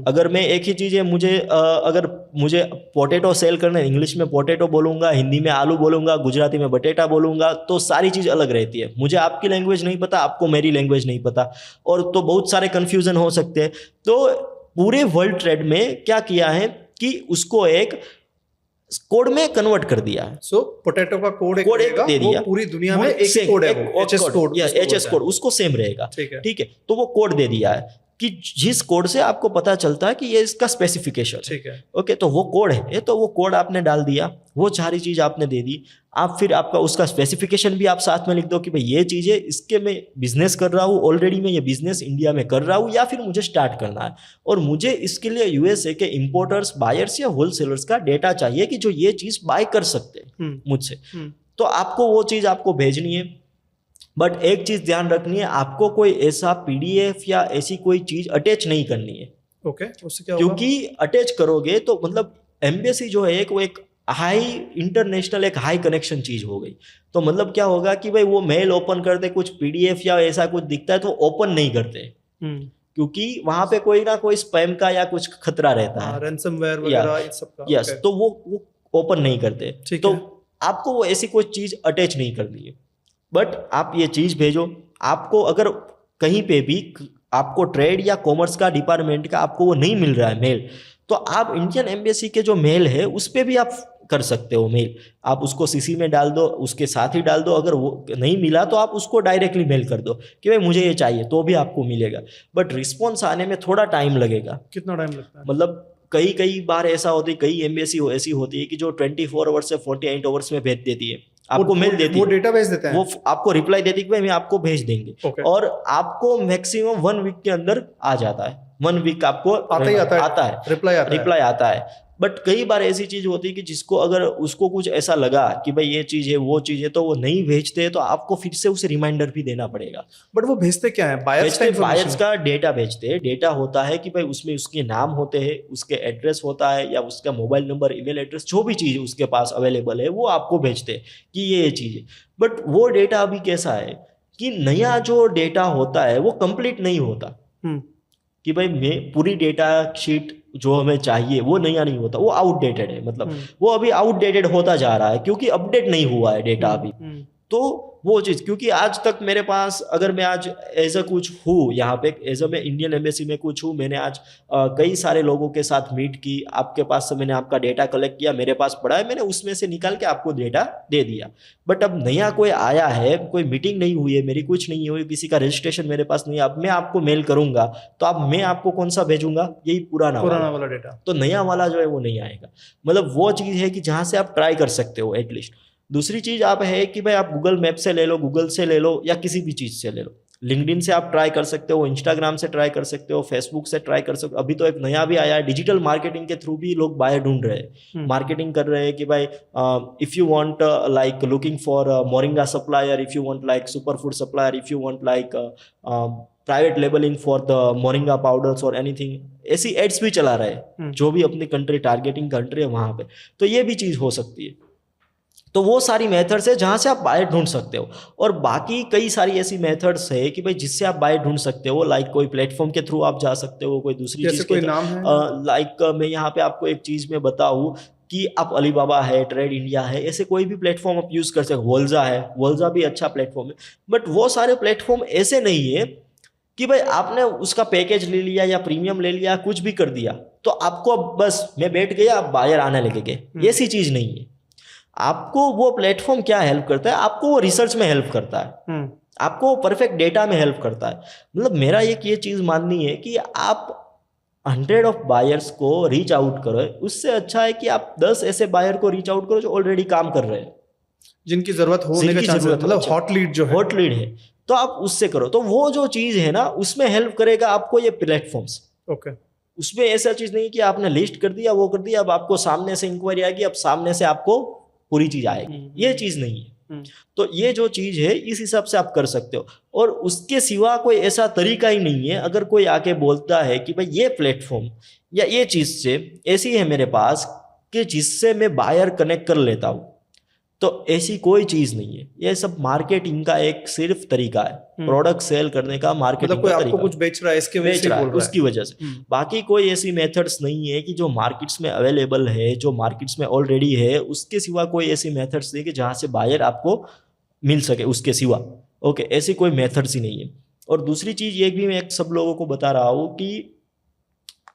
Speaker 2: अगर मैं एक ही चीज़ है, अगर मुझे पोटैटो सेल करना है, इंग्लिश में पोटैटो बोलूँगा, हिंदी में आलू बोलूँगा, गुजराती में बटेटा बोलूँगा, तो सारी चीज़ अलग रहती है। मुझे आपकी लैंग्वेज नहीं पता, आपको मेरी लैंग्वेज नहीं पता, और तो बहुत सारे कन्फ्यूज़न हो सकते हैं। तो पूरे वर्ल्ड ट्रेड में क्या किया है कि उसको एक कोड में कन्वर्ट कर दिया है।
Speaker 1: सो पोटैटो का कोड एक
Speaker 2: दे दिया,
Speaker 1: पूरी दुनिया में एक कोड है,
Speaker 2: एचएस कोड उसको सेम रहेगा, ठीक है। तो वो कोड दे दिया है कि जिस कोड से आपको पता चलता है कि ये इसका स्पेसिफिकेशन,
Speaker 1: ठीक है,
Speaker 2: ओके। तो वो कोड है, तो वो कोड आपने डाल दिया, वो सारी चीज आपने दे दी। आप फिर आपका उसका स्पेसिफिकेशन भी आप साथ में लिख दो कि भाई ये चीज़ है, इसके मैं बिजनेस कर रहा हूँ, ऑलरेडी मैं ये बिजनेस इंडिया में कर रहा हूँ या फिर मुझे स्टार्ट करना है, और मुझे इसके लिए यूएसए के इंपोर्टर्स, बायर्स या होलसेलर्स का डेटा चाहिए कि जो ये चीज़ बाय कर सकते हैं मुझसे। तो आपको वो चीज़ आपको भेजनी है। बट एक चीज़ ध्यान रखनी है, आपको कोई ऐसा पीडीएफ या ऐसी कोई चीज़ अटैच नहीं करनी है,
Speaker 1: ओके। उससे क्या होगा?
Speaker 2: क्योंकि अटैच करोगे तो मतलब एम्बेसी जो है वो एक हाई इंटरनेशनल, एक हाई कनेक्शन चीज हो गई। तो मतलब क्या होगा कि भाई वो मेल ओपन करते, कुछ पीडीएफ या ऐसा कुछ दिखता है तो ओपन नहीं करते, क्योंकि वहां पे कोई ना कोई स्पैम का या कुछ खतरा रहता है,
Speaker 1: रैंसमवेयर वगैरह इस सब का।
Speaker 2: यस, तो वो ओपन नहीं करते। तो आपको वो ऐसी कोई चीज अटैच नहीं करनी है। बट आप ये चीज भेजो। आपको अगर कहीं पे भी आपको ट्रेड या कॉमर्स का डिपार्टमेंट का आपको वो नहीं मिल रहा है मेल, तो आप इंडियन एम्बेसी के जो मेल है उस पर भी आप कर सकते हो मेल। आप उसको सीसी में डाल दो, उसके साथ ही डाल दो। अगर वो नहीं मिला तो आप उसको डायरेक्टली मेल कर दो कि भाई मुझे ये चाहिए, तो भी आपको मिलेगा। बट रिस्पॉन्स आने में थोड़ा टाइम लगेगा।
Speaker 1: कितना टाइम लगता है?
Speaker 2: मतलब कई बार ऐसा होती है, कई एम्बेसी ऐसी होती है कि जो 24 आवर्स से 48 आवर्स में भेज देती है, आपको मेल देती है,
Speaker 1: वो डेटा भेज देते हैं,
Speaker 2: वो आपको रिप्लाई देती है कि भाई मैं आपको भेज देंगे, और आपको मैक्सिमम 1 वीक के अंदर आ जाता है। 1 वीक आपको
Speaker 3: आता ही आता है, रिप्लाई आता
Speaker 2: है। बट कई बार ऐसी चीज होती है कि जिसको अगर उसको कुछ ऐसा लगा कि भाई ये चीज है वो चीज है तो वो नहीं भेजते, तो आपको फिर से उसे रिमाइंडर भी देना पड़ेगा।
Speaker 3: बट वो भेजते क्या है?
Speaker 2: बायर्स का डेटा भेजते हैं। डेटा होता है कि भाई उसमें उसके नाम होते हैं, उसके एड्रेस होता है, या उसका मोबाइल नंबर, ईमेल एड्रेस, जो भी चीज उसके पास अवेलेबल है वो आपको भेजते हैं कि ये चीज है। बट वो डेटा अभी कैसा है कि नया जो डेटा होता है वो कंप्लीट नहीं होता। कि भाई मैं पूरी डेटा शीट जो हमें चाहिए वो नया नहीं होता, वो आउटडेटेड है। मतलब वो अभी आउटडेटेड होता जा रहा है क्योंकि अपडेट नहीं हुआ है डेटा अभी। तो वो चीज़, क्योंकि आज तक मेरे पास, अगर मैं आज एज अ कुछ हूँ यहाँ पे, एज अ मैं इंडियन एम्बेसी में कुछ हूँ, मैंने आज कई सारे लोगों के साथ मीट की, आपके पास से मैंने आपका डेटा कलेक्ट किया, मेरे पास पड़ा है, मैंने उसमें से निकाल के आपको डेटा दे दिया। बट अब नया कोई आया है, कोई मीटिंग नहीं हुई है मेरी, कुछ नहीं हुई, किसी का रजिस्ट्रेशन मेरे पास नहीं है, अब मैं आपको मेल करूंगा तो अब मैं आपको कौन सा भेजूंगा? यही पुराना
Speaker 3: वाला डेटा।
Speaker 2: तो नया वाला जो है वो नहीं आएगा। मतलब वो चीज़ है कि जहाँ से आप ट्राई कर सकते हो एटलीस्ट। दूसरी चीज आप है कि भाई आप गूगल मैप से ले लो, गूगल से ले लो, या किसी भी चीज से ले लो। लिंक्डइन से आप ट्राई कर सकते हो, इंस्टाग्राम से ट्राई कर सकते हो, फेसबुक से ट्राई कर सकते हो। अभी तो एक नया भी आया है, डिजिटल मार्केटिंग के थ्रू भी लोग बायर ढूंढ रहे हैं, मार्केटिंग कर रहे हैं कि भाई if you want like looking for moringa supplier, if you want like super food supplier, if you want like private labelling for the moringa powders और एनीथिंग, ऐसी एड्स भी चला रहे हैं जो भी अपनी कंट्री, टारगेटिंग कंट्री है वहां पे। तो ये भी चीज हो सकती है। तो वो सारी मेथड्स है जहां से आप बायर ढूंढ सकते हो। और बाकी कई सारी ऐसी मेथड्स है कि भाई जिससे आप बायर ढूंढ सकते हो, लाइक कोई प्लेटफॉर्म के थ्रू आप जा सकते हो, कोई दूसरी चीज
Speaker 3: कोई नाम है?
Speaker 2: लाइक मैं यहाँ पे आपको एक चीज में बताऊं कि आप अलीबाबा है, ट्रेड इंडिया है, ऐसे कोई भी प्लेटफॉर्म आप यूज कर सकते हो। वोल्जा है, वोल्जा भी अच्छा प्लेटफॉर्म है। बट वो सारे प्लेटफॉर्म ऐसे नहीं है कि भाई आपने उसका पैकेज ले लिया या प्रीमियम ले लिया, कुछ भी कर दिया तो आपको अब बस मैं बैठ गया, अब बायर आने लगेंगे, ऐसी चीज नहीं है। आपको वो प्लेटफॉर्म क्या हेल्प करता है? आपको वो रिसर्च में हेल्प करता है, आपको परफेक्ट डेटा में हेल्प करता है। मतलब मेरा एक ये चीज माननी है कि आप 100 ऑफ बायर्स को रीच आउट करो, उससे अच्छा है कि आप 10 ऐसे बायर को रीच आउट करो जो ऑलरेडी काम कर रहे हैं,
Speaker 3: जिनकी जरूरत होने का चांस है, मतलब हॉट लीड जो है,
Speaker 2: हॉट लीड है, तो आप उससे करो। तो वो जो चीज है ना, उसमें हेल्प करेगा आपको ये प्लेटफॉर्म्स।
Speaker 3: ओके।
Speaker 2: उसमें ऐसा चीज नहीं कि आपने लिस्ट कर दिया, वो कर दिया, अब आपको सामने से इंक्वायरी आएगी, अब सामने से आपको पूरी चीज आएगी, ये चीज नहीं है। तो ये जो चीज है इस हिसाब से आप कर सकते हो। और उसके सिवा कोई ऐसा तरीका ही नहीं है। अगर कोई आके बोलता है कि भाई ये प्लेटफॉर्म या ये चीज से ऐसी है मेरे पास कि जिससे मैं बायर कनेक्ट कर लेता हूं, तो ऐसी कोई चीज नहीं है। ये सब मार्केटिंग का एक सिर्फ तरीका है, प्रोडक्ट सेल करने का, मार्केटिंग
Speaker 3: मतलब कोई
Speaker 2: का
Speaker 3: आपको कुछ बेच रहा है इसके वजह से बोल रहा है,
Speaker 2: उसकी वजह से। बाकी कोई ऐसी मेथड्स नहीं है कि जो मार्केट्स में अवेलेबल है, जो मार्केट्स में ऑलरेडी है, उसके सिवा कोई ऐसी मेथड्स नहीं कि जहां से बायर आपको मिल सके उसके सिवा। ओके, ऐसी कोई मेथड्स ही नहीं है। और दूसरी चीज ये भी मैं सब लोगों को बता रहा हूँ कि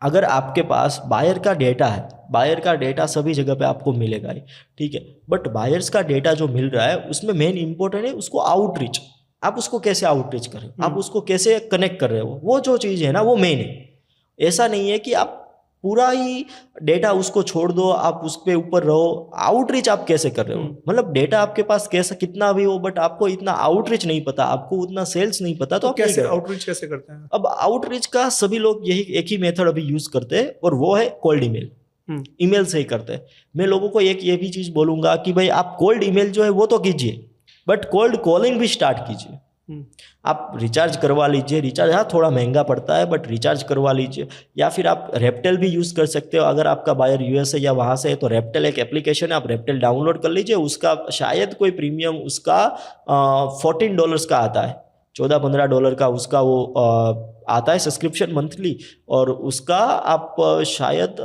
Speaker 2: अगर आपके पास बायर का डेटा है, बायर का डेटा सभी जगह पे आपको मिलेगा ही, ठीक है, बट बायर्स का डेटा जो मिल रहा है उसमें मेन इंपॉर्टेंट है उसको आउटरीच। आप उसको कैसे आउटरीच करें, आप उसको कैसे कनेक्ट कर रहे हो, वो जो चीज़ है ना वो मेन है। ऐसा नहीं है कि आप पूरा ही डेटा उसको छोड़ दो, आप उस पे ऊपर रहो। आउटरीच आप कैसे कर रहे हो? मतलब डेटा आपके पास कैसा कितना भी हो, बट आपको इतना आउटरीच नहीं पता, आपको उतना सेल्स नहीं पता, तो आप
Speaker 3: कैसे आउटरीच कैसे करते हैं?
Speaker 2: अब आउटरीच का सभी लोग यही एक ही मेथड अभी यूज करते हैं, और वो है कोल्ड ईमेल। ईमेल से ही करते हैं। मैं लोगों को एक ये भी चीज बोलूंगा कि भाई आप कोल्ड ईमेल जो है वो तो कीजिए, बट कोल्ड कॉलिंग भी स्टार्ट कीजिए। आप रिचार्ज करवा लीजिए, रिचार्ज हाँ थोड़ा महंगा पड़ता है, बट रिचार्ज करवा लीजिए। या फिर आप रेप्टेल भी यूज़ कर सकते हो, अगर आपका बायर यूएस है या वहाँ से है तो रेप्टेल एक एप्लीकेशन है, आप रेप्टेल डाउनलोड कर लीजिए। उसका शायद कोई प्रीमियम उसका $14 का आता है, $14-15 का उसका वो आता है सब्सक्रिप्शन मंथली, और उसका आप शायद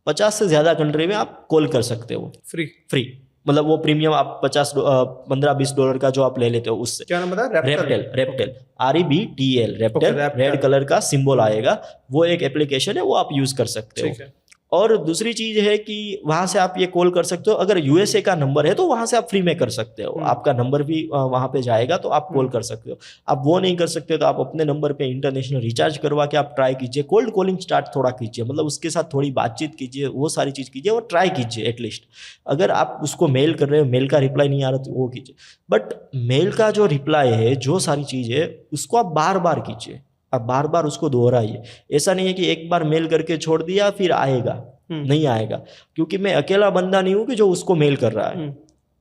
Speaker 2: 50 से ज़्यादा कंट्री में आप कॉल कर सकते हो फ्री। मतलब वो प्रीमियम आप $15-20 का जो आप ले लेते हो उससे।
Speaker 3: क्या नाम बताया?
Speaker 2: रेप्टेल REBTL रेप्टेल, रेड कलर का सिंबल आएगा, वो एक एप्लीकेशन है, वो आप यूज कर सकते हो। और दूसरी चीज है कि वहां से आप ये कॉल कर सकते हो। अगर यूएसए का नंबर है तो वहां से आप फ्री में कर सकते हो, आपका नंबर भी वहां पे जाएगा तो आप कॉल कर सकते हो। आप वो नहीं कर सकते तो आप अपने नंबर पे इंटरनेशनल रिचार्ज करवा के आप ट्राई कीजिए, कोल्ड कॉलिंग स्टार्ट थोड़ा कीजिए, मतलब उसके साथ थोड़ी बातचीत कीजिए, वो सारी चीज कीजिए और ट्राई कीजिए एटलीस्ट। अगर आप उसको मेल कर रहे हो, मेल का रिप्लाई नहीं आ रहा तो वो कीजिए, बट मेल का जो रिप्लाई है, जो सारी चीज है, उसको आप बार बार कीजिए। आप बार बार उसको दोहराइए। ऐसा नहीं है कि एक बार मेल करके छोड़ दिया फिर आएगा, नहीं आएगा, क्योंकि मैं अकेला बंदा नहीं हूँ कि जो उसको मेल कर रहा है,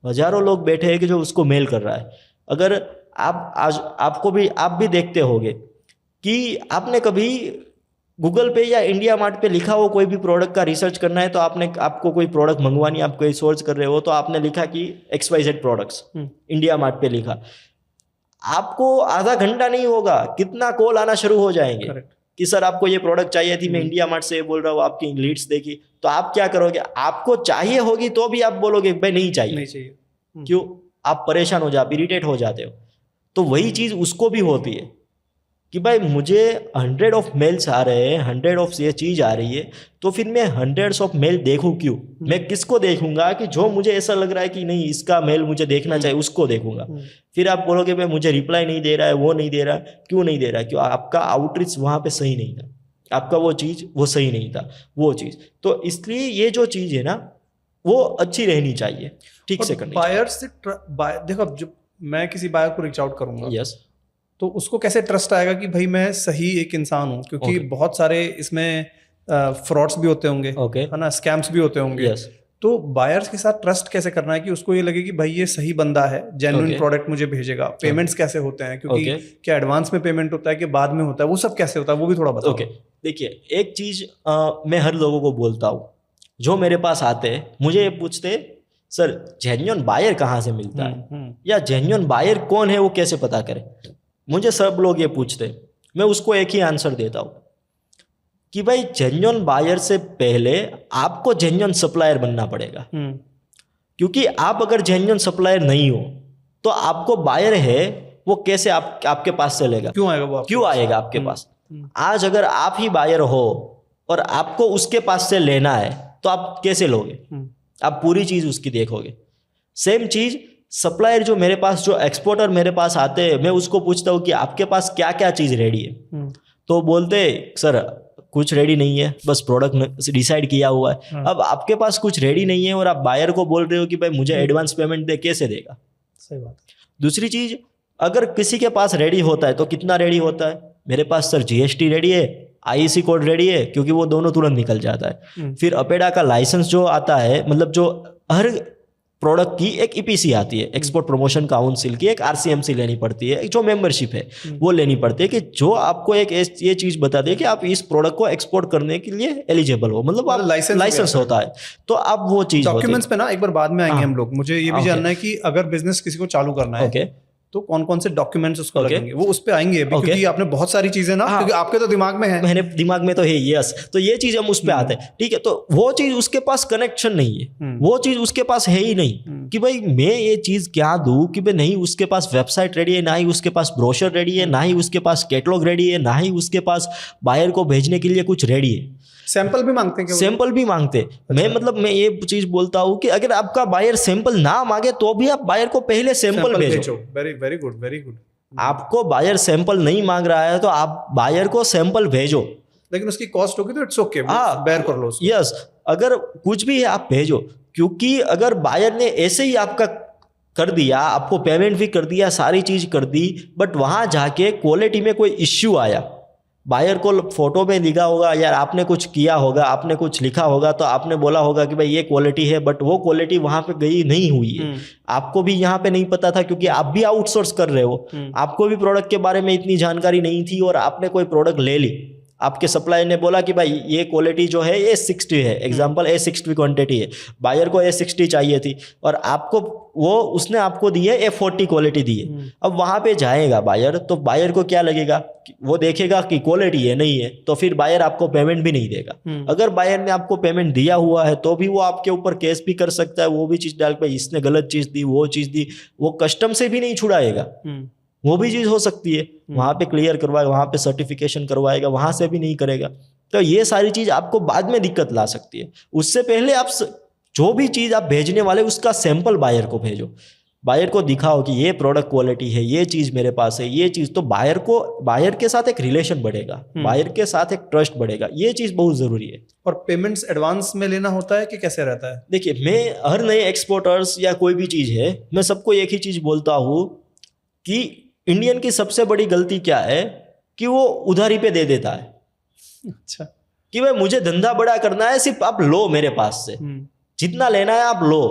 Speaker 2: हजारों लोग बैठे हैं कि जो उसको मेल कर रहा है। अगर आप आज आप भी देखते होंगे कि आपने कभी गूगल पे या इंडिया मार्ट पे लिखा हो कोई भी प्रोडक्ट का रिसर्च करना है, तो आपको कोई प्रोडक्ट मंगवानी, आप कोई सर्च कर रहे हो तो आपने लिखा कि XYZ प्रोडक्ट्स, इंडिया मार्ट पे लिखा, आपको आधा घंटा नहीं होगा कितना कॉल आना शुरू हो जाएंगे कि सर आपको ये प्रोडक्ट चाहिए थी, मैं इंडिया मार्ट से बोल रहा हूँ, आपकी लीड्स देखी। तो आप क्या करोगे, आपको चाहिए होगी तो भी आप बोलोगे भाई नहीं चाहिए। क्यों? आप परेशान हो जाते, इरिटेट हो जाते हो। तो वही चीज उसको भी होती है कि भाई मुझे 100 ऑफ मेल्स आ रहे हैं, 100 ऑफ ये चीज आ रही है, तो फिर मैं 100 ऑफ मेल देखूं क्यों? मैं किसको देखूंगा कि जो मुझे ऐसा लग रहा है कि नहीं इसका मेल मुझे देखना चाहिए, उसको देखूंगा। फिर आप बोलोगे भाई मुझे रिप्लाई नहीं दे रहा है, वो नहीं दे रहा, क्यों नहीं दे रहा है? क्यों? आपका आउटरीच वहां पे सही नहीं था, आपका वो सही नहीं था वो चीज। तो इसलिए ये जो चीज है ना वो अच्छी रहनी चाहिए, ठीक से करनी
Speaker 3: बायर से देखो, जब मैं किसी बायर को रीच आउट करूंगा,
Speaker 2: यस,
Speaker 3: तो उसको कैसे ट्रस्ट आएगा कि भाई मैं सही एक इंसान हूँ? क्योंकि बहुत सारे इसमें फ्रॉड्स भी होते होंगे, है ना, स्कैम्स भी होते होंगे।
Speaker 2: यस।
Speaker 3: तो बायर्स के साथ ट्रस्ट कैसे करना है कि उसको ये लगे कि भाई ये सही बंदा है, जेन्युइन प्रोडक्ट मुझे भेजेगा? पेमेंट्स कैसे होते हैं? क्योंकि क्या एडवांस में पेमेंट होता है कि बाद में होता है? वो सब कैसे होता है, वो भी थोड़ा बताओ।
Speaker 2: देखिए, एक चीज मैं हर लोगों को बोलता हूँ, जो मेरे पास आते हैं मुझे ये पूछते सर जेन्युइन बायर कहाँ से मिलता है, या जेन्युइन बायर कौन है वो कैसे पता करें? मुझे सब लोग ये पूछते, मैं उसको एक ही आंसर देता हूँ कि भाई जेन्युइन बायर से पहले आपको जेन्युइन सप्लायर बनना पड़ेगा। क्योंकि आप अगर जेन्युइन सप्लायर नहीं हो तो आपको बायर है वो कैसे आपके पास चलेगा?
Speaker 3: क्यों आएगा वो?
Speaker 2: क्यों आएगा आपके पास? आज अगर आप ही बायर हो और आपको उसके पास से लेना है तो आप कैसे लोगे? आप पूरी चीज उसकी देखोगे। सेम चीज सप्लायर जो मेरे पास, जो एक्सपोर्टर मेरे पास आते हैं, मैं उसको पूछता हूँ कि आपके पास क्या क्या चीज रेडी है, तो बोलते सर कुछ रेडी नहीं है, बस प्रोडक्ट डिसाइड किया हुआ है। अब आपके पास कुछ रेडी नहीं है और आप बायर को बोल रहे हो कि भाई मुझे एडवांस पेमेंट दे, कैसे देगा?
Speaker 3: सही बात।
Speaker 2: दूसरी चीज, अगर किसी के पास रेडी होता है तो कितना रेडी होता है? मेरे पास सर GST रेडी है, IEC कोड रेडी है, क्योंकि वो दोनों तुरंत निकल जाता है। फिर अपेडा का लाइसेंस जो आता है, मतलब जो हर प्रोडक्ट की एक EPC आती है, एक्सपोर्ट प्रमोशन काउंसिल की एक RCMC लेनी पड़ती है, जो मेंबरशिप है वो लेनी पड़ती है, कि जो आपको एक ये चीज बता दे कि आप इस प्रोडक्ट को एक्सपोर्ट करने के लिए एलिजिबल हो, मतलब आप लाइसेंस होता है। तो आप वो चीज
Speaker 3: डॉक्यूमेंट्स पे ना एक बार बाद में आएंगे हम लोग। मुझे ये भी जानना है कि अगर बिजनेस किसी को चालू करना है तो कौन कौन से डॉक्यूमेंट्स उसको लगेंगे, वो उस पे आएंगे अभी, क्योंकि आपने बहुत सारी चीजें ना, क्योंकि आपके तो दिमाग में है,
Speaker 2: मेरे दिमाग में तो है, यस। तो ये चीज हम उस पे आते हैं, ठीक है। तो वो चीज उसके पास कनेक्शन नहीं है, वो चीज उसके पास है ही नहीं कि भाई मैं ये चीज क्या दूं, कि भाई नहीं उसके पास वेबसाइट रेडी है, ना ही उसके पास ब्रोशर रेडी है, ना ही उसके पास कैटलॉग रेडी है, ना ही उसके पास बायर को भेजने के लिए कुछ रेडी है।
Speaker 3: सैंपल भी मांगते हैं?
Speaker 2: सैंपल भी मांगते हैं। अच्छा। मैं ये चीज बोलता हूँ कि अगर आपका बायर सैंपल ना मांगे तो भी आप बायर को पहले सैंपल भेजो।
Speaker 3: Very good, very good.
Speaker 2: आपको बायर सैंपल नहीं मांग रहा है तो आप बायर को सैंपल भेजो,
Speaker 3: लेकिन उसकी कॉस्ट होगी तो इट्स ओके, बेयर कर लो।
Speaker 2: यस, अगर कुछ भी है आप भेजो, क्योंकि अगर बायर ने ऐसे ही आपका कर दिया, आपको पेमेंट भी कर दिया, सारी चीज कर दी, बट वहां जाके क्वालिटी में कोई इश्यू आया, बायर को फोटो में दिखा होगा, यार आपने कुछ किया होगा, आपने कुछ लिखा होगा, तो आपने बोला होगा कि भाई ये क्वालिटी है, बट वो क्वालिटी वहां पे गई नहीं हुई है, आपको भी यहाँ पे नहीं पता था, क्योंकि आप भी आउटसोर्स कर रहे हो, आपको भी प्रोडक्ट के बारे में इतनी जानकारी नहीं थी, और आपने कोई प्रोडक्ट ले ली, आपके सप्लायर ने बोला कि भाई ये क्वालिटी जो है A60 है, एग्जांपल A60 क्वांटिटी है, बायर को A60 चाहिए थी, और आपको उसने आपको दी है A40 क्वालिटी दी है। अब वहां पे जाएगा बायर, तो बायर को क्या लगेगा, वो देखेगा कि क्वालिटी है नहीं है, तो फिर बायर आपको पेमेंट भी नहीं देगा। अगर बायर ने आपको पेमेंट दिया हुआ है तो भी वो आपके ऊपर केस भी कर सकता है, वो भी चीज डाल के इसने गलत चीज दी, वो चीज दी, वो कस्टम से भी नहीं छुड़ाएगा, वो भी चीज हो सकती है, वहां पे क्लियर करवाएगा, वहां पे सर्टिफिकेशन करवाएगा, वहां से भी नहीं करेगा। तो ये सारी चीज आपको बाद में दिक्कत ला सकती है। उससे पहले आप जो भी चीज आप भेजने वाले उसका सैंपल बायर को भेजो, बायर को दिखाओ कि ये प्रोडक्ट क्वालिटी है, ये चीज मेरे पास है, ये चीज, तो बायर के साथ एक रिलेशन बढ़ेगा, बायर के साथ एक ट्रस्ट बढ़ेगा, ये चीज बहुत जरूरी है।
Speaker 3: और पेमेंट्स एडवांस में लेना होता है कि कैसे रहता है?
Speaker 2: देखिए, मैं हर नए एक्सपोर्टर्स या कोई भी चीज है, मैं सबको एक ही चीज बोलता हूँ कि इंडियन की सबसे बड़ी गलती क्या है कि वो उधारी पे दे देता है
Speaker 3: अच्छा।
Speaker 2: कि भाई मुझे धंधा बड़ा करना है, सिर्फ आप लो मेरे पास से, जितना लेना है आप लो,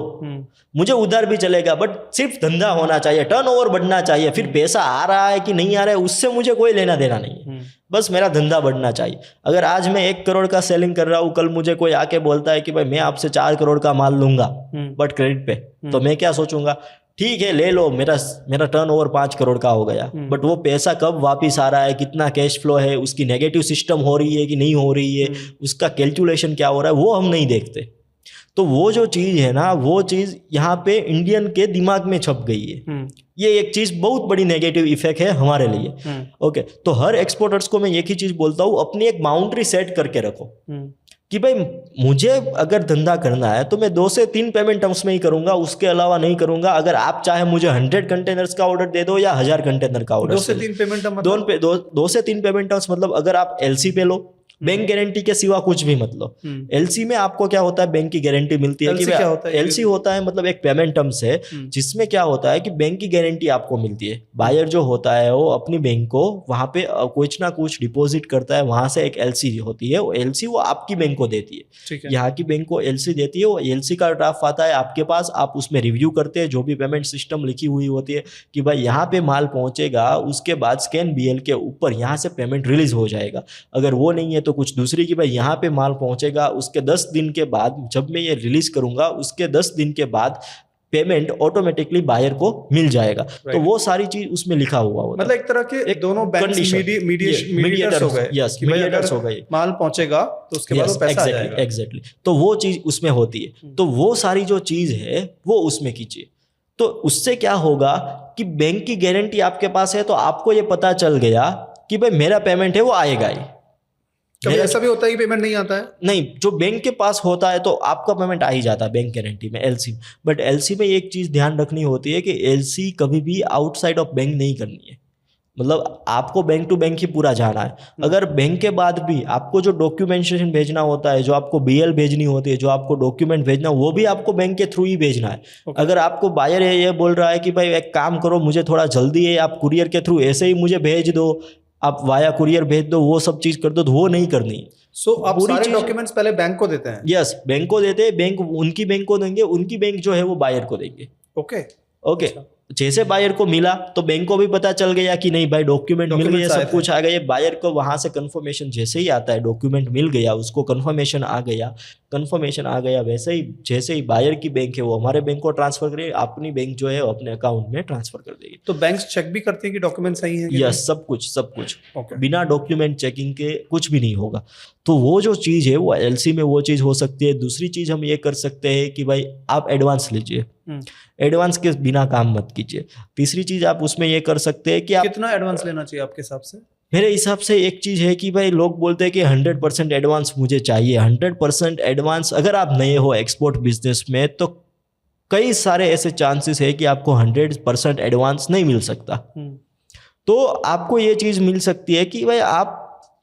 Speaker 2: मुझे उधार भी चलेगा, बट सिर्फ धंधा होना चाहिए, टर्नओवर बढ़ना चाहिए, फिर पैसा आ रहा है कि नहीं आ रहा है उससे मुझे कोई लेना देना नहीं है, बस मेरा धंधा बढ़ना चाहिए। अगर आज मैं 1 करोड़ का सेलिंग कर रहा हूँ, कल मुझे कोई आके बोलता है कि भाई मैं आपसे 4 करोड़ का माल लूंगा बट क्रेडिट पे, तो मैं क्या सोचूंगा, ठीक है ले लो, मेरा टर्नओवर 5 करोड़ का हो गया, बट वो पैसा कब वापिस आ रहा है, कितना कैश फ्लो है, उसकी नेगेटिव सिस्टम हो रही है कि नहीं हो रही है, उसका कैलकुलेशन क्या हो रहा है, वो हम नहीं देखते। तो वो जो चीज़ है ना, वो चीज़ यहाँ पे इंडियन के दिमाग में छप गई है। ये एक चीज़ बहुत बड़ी नेगेटिव इफेक्ट है हमारे लिए। ओके, तो हर एक्सपोर्टर्स को मैं एक ही चीज़ बोलता हूँ, अपनी एक बाउंड्री सेट करके रखो कि भाई मुझे अगर धंधा करना है तो मैं 2 से 3 पेमेंट टर्म्स में ही करूंगा, उसके अलावा नहीं करूंगा। अगर आप चाहे मुझे 100 कंटेनर्स का ऑर्डर दे दो या 1000 कंटेनर का ऑर्डर,
Speaker 3: 2 से 3 पेमेंट टर्म,
Speaker 2: 2 से 3 पेमेंट टर्म्स मतलब अगर आप एलसी पे लो, बैंक गारंटी के सिवा कुछ भी मत लो। एलसी में आपको क्या होता है, बैंक की गारंटी मिलती है।
Speaker 3: क्या होता है?
Speaker 2: एलसी होता है मतलब एक पेमेंट टर्म्स है जिसमें क्या होता है कि बैंक की गारंटी आपको मिलती है। बायर जो होता है वो अपनी बैंक को वहां पे कुछ ना कुछ डिपॉजिट करता है, वहां से एक एलसी होती है, वो एलसी वो आपकी बैंक को देती है, यहाँ की बैंक को एलसी देती है। वो एलसी का ड्राफ्ट आता है आपके पास, आप उसमें रिव्यू करते हैं, जो भी पेमेंट सिस्टम लिखी हुई होती है कि भाई यहाँ पे माल पहुंचेगा, उसके बाद स्कैन बीएल के ऊपर यहाँ से पेमेंट रिलीज हो जाएगा। अगर वो नहीं है तो कुछ दूसरी कि भाई यहाँ पे माल पहुंचेगा, उसके 10 दिन के बाद जब मैं ये रिलीज करूंगा, उसके 10 दिन के बाद पेमेंट ऑटोमेटिकली बायर को मिल जाएगा। तो वो सारी चीज उसमें लिखा हुआ होता है।
Speaker 3: मतलब एक तरह के दोनों बैंक मीडिएटर्स हो गए।
Speaker 2: यस, मीडिएटर्स हो गए।
Speaker 3: माल पहुंचेगा तो उसके बाद वो पैसा आ जाएगा।
Speaker 2: एग्जैक्टली। तो वो चीज उसमें होती है। तो वो सारी जो चीज है वो उसमें कीजिए। तो उससे क्या होगा कि बैंक की गारंटी आपके पास है, तो आपको ये पता चल गया कि भाई मेरा पेमेंट है वो आएगा ही।
Speaker 3: कभी ऐसा भी होता है कि पेमेंट नहीं आता है?
Speaker 2: नहीं, जो बैंक के पास होता है तो आपका पेमेंट आ ही जाता है बैंक गारंटी में, एलसी। बट एलसी में एक चीज ध्यान रखनी होती है कि एलसी कभी भी आउटसाइड ऑफ बैंक नहीं करनी है। मतलब आपको बैंक टू बैंक ही पूरा जाना है। अगर बैंक के बाद भी आपको जो डॉक्यूमेंटेशन भेजना होता है, जो आपको बीएल भेजनी होती है, जो आपको डॉक्यूमेंट भेजना, वो भी आपको बैंक के थ्रू ही भेजना है। अगर आपको बायर ये बोल रहा है कि भाई एक काम करो, मुझे थोड़ा जल्दी है, आप कुरियर के थ्रू ऐसे ही मुझे भेज दो, आप वाया कुरियर भेज दो, वो सब चीज कर दो, तो वो नहीं करनी।
Speaker 3: आप सारे डॉक्यूमेंट्स पहले बैंक को देते हैं?
Speaker 2: यस, बैंक को देते हैं। बैंक उनकी बैंक को देंगे, उनकी बैंक जो है वो बायर को देंगे। ओके। जैसे बायर को मिला तो बैंक को भी पता चल गया कि नहीं भाई डॉक्यूमेंट मिल गया, सब कुछ आ गया। बायर को वहां से कंफर्मेशन जैसे ही आता है, डॉक्यूमेंट मिल गया, उसको कंफर्मेशन आ गया, वैसे ही जैसे ही बायर की बैंक है वो हमारे बैंक को ट्रांसफर करेगी, अपनी बैंक जो है अपने अकाउंट में ट्रांसफर कर देगी।
Speaker 3: तो बैंक चेक भी करते हैं कि डॉक्यूमेंट सही है?
Speaker 2: यस, सब कुछ बिना डॉक्यूमेंट चेकिंग के कुछ भी नहीं होगा। तो वो जो चीज है वो एलसी में वो चीज हो सकती है। दूसरी चीज हम ये कर सकते हैं कि भाई आप एडवांस लीजिए, एडवांस के बिना काम मत कीजिए। तीसरी चीज आप उसमें ये कर सकते हैं कि आप
Speaker 3: कितना एडवांस लेना चाहिए आपके हिसाब से?
Speaker 2: मेरे हिसाब से एक चीज है कि भाई लोग बोलते हैं कि 100% एडवांस मुझे चाहिए। 100% एडवांस अगर आप नए हो एक्सपोर्ट बिजनेस में तो कई सारे ऐसे चांसेस है कि आपको 100% एडवांस नहीं मिल सकता। तो आपको ये चीज मिल सकती है कि भाई आप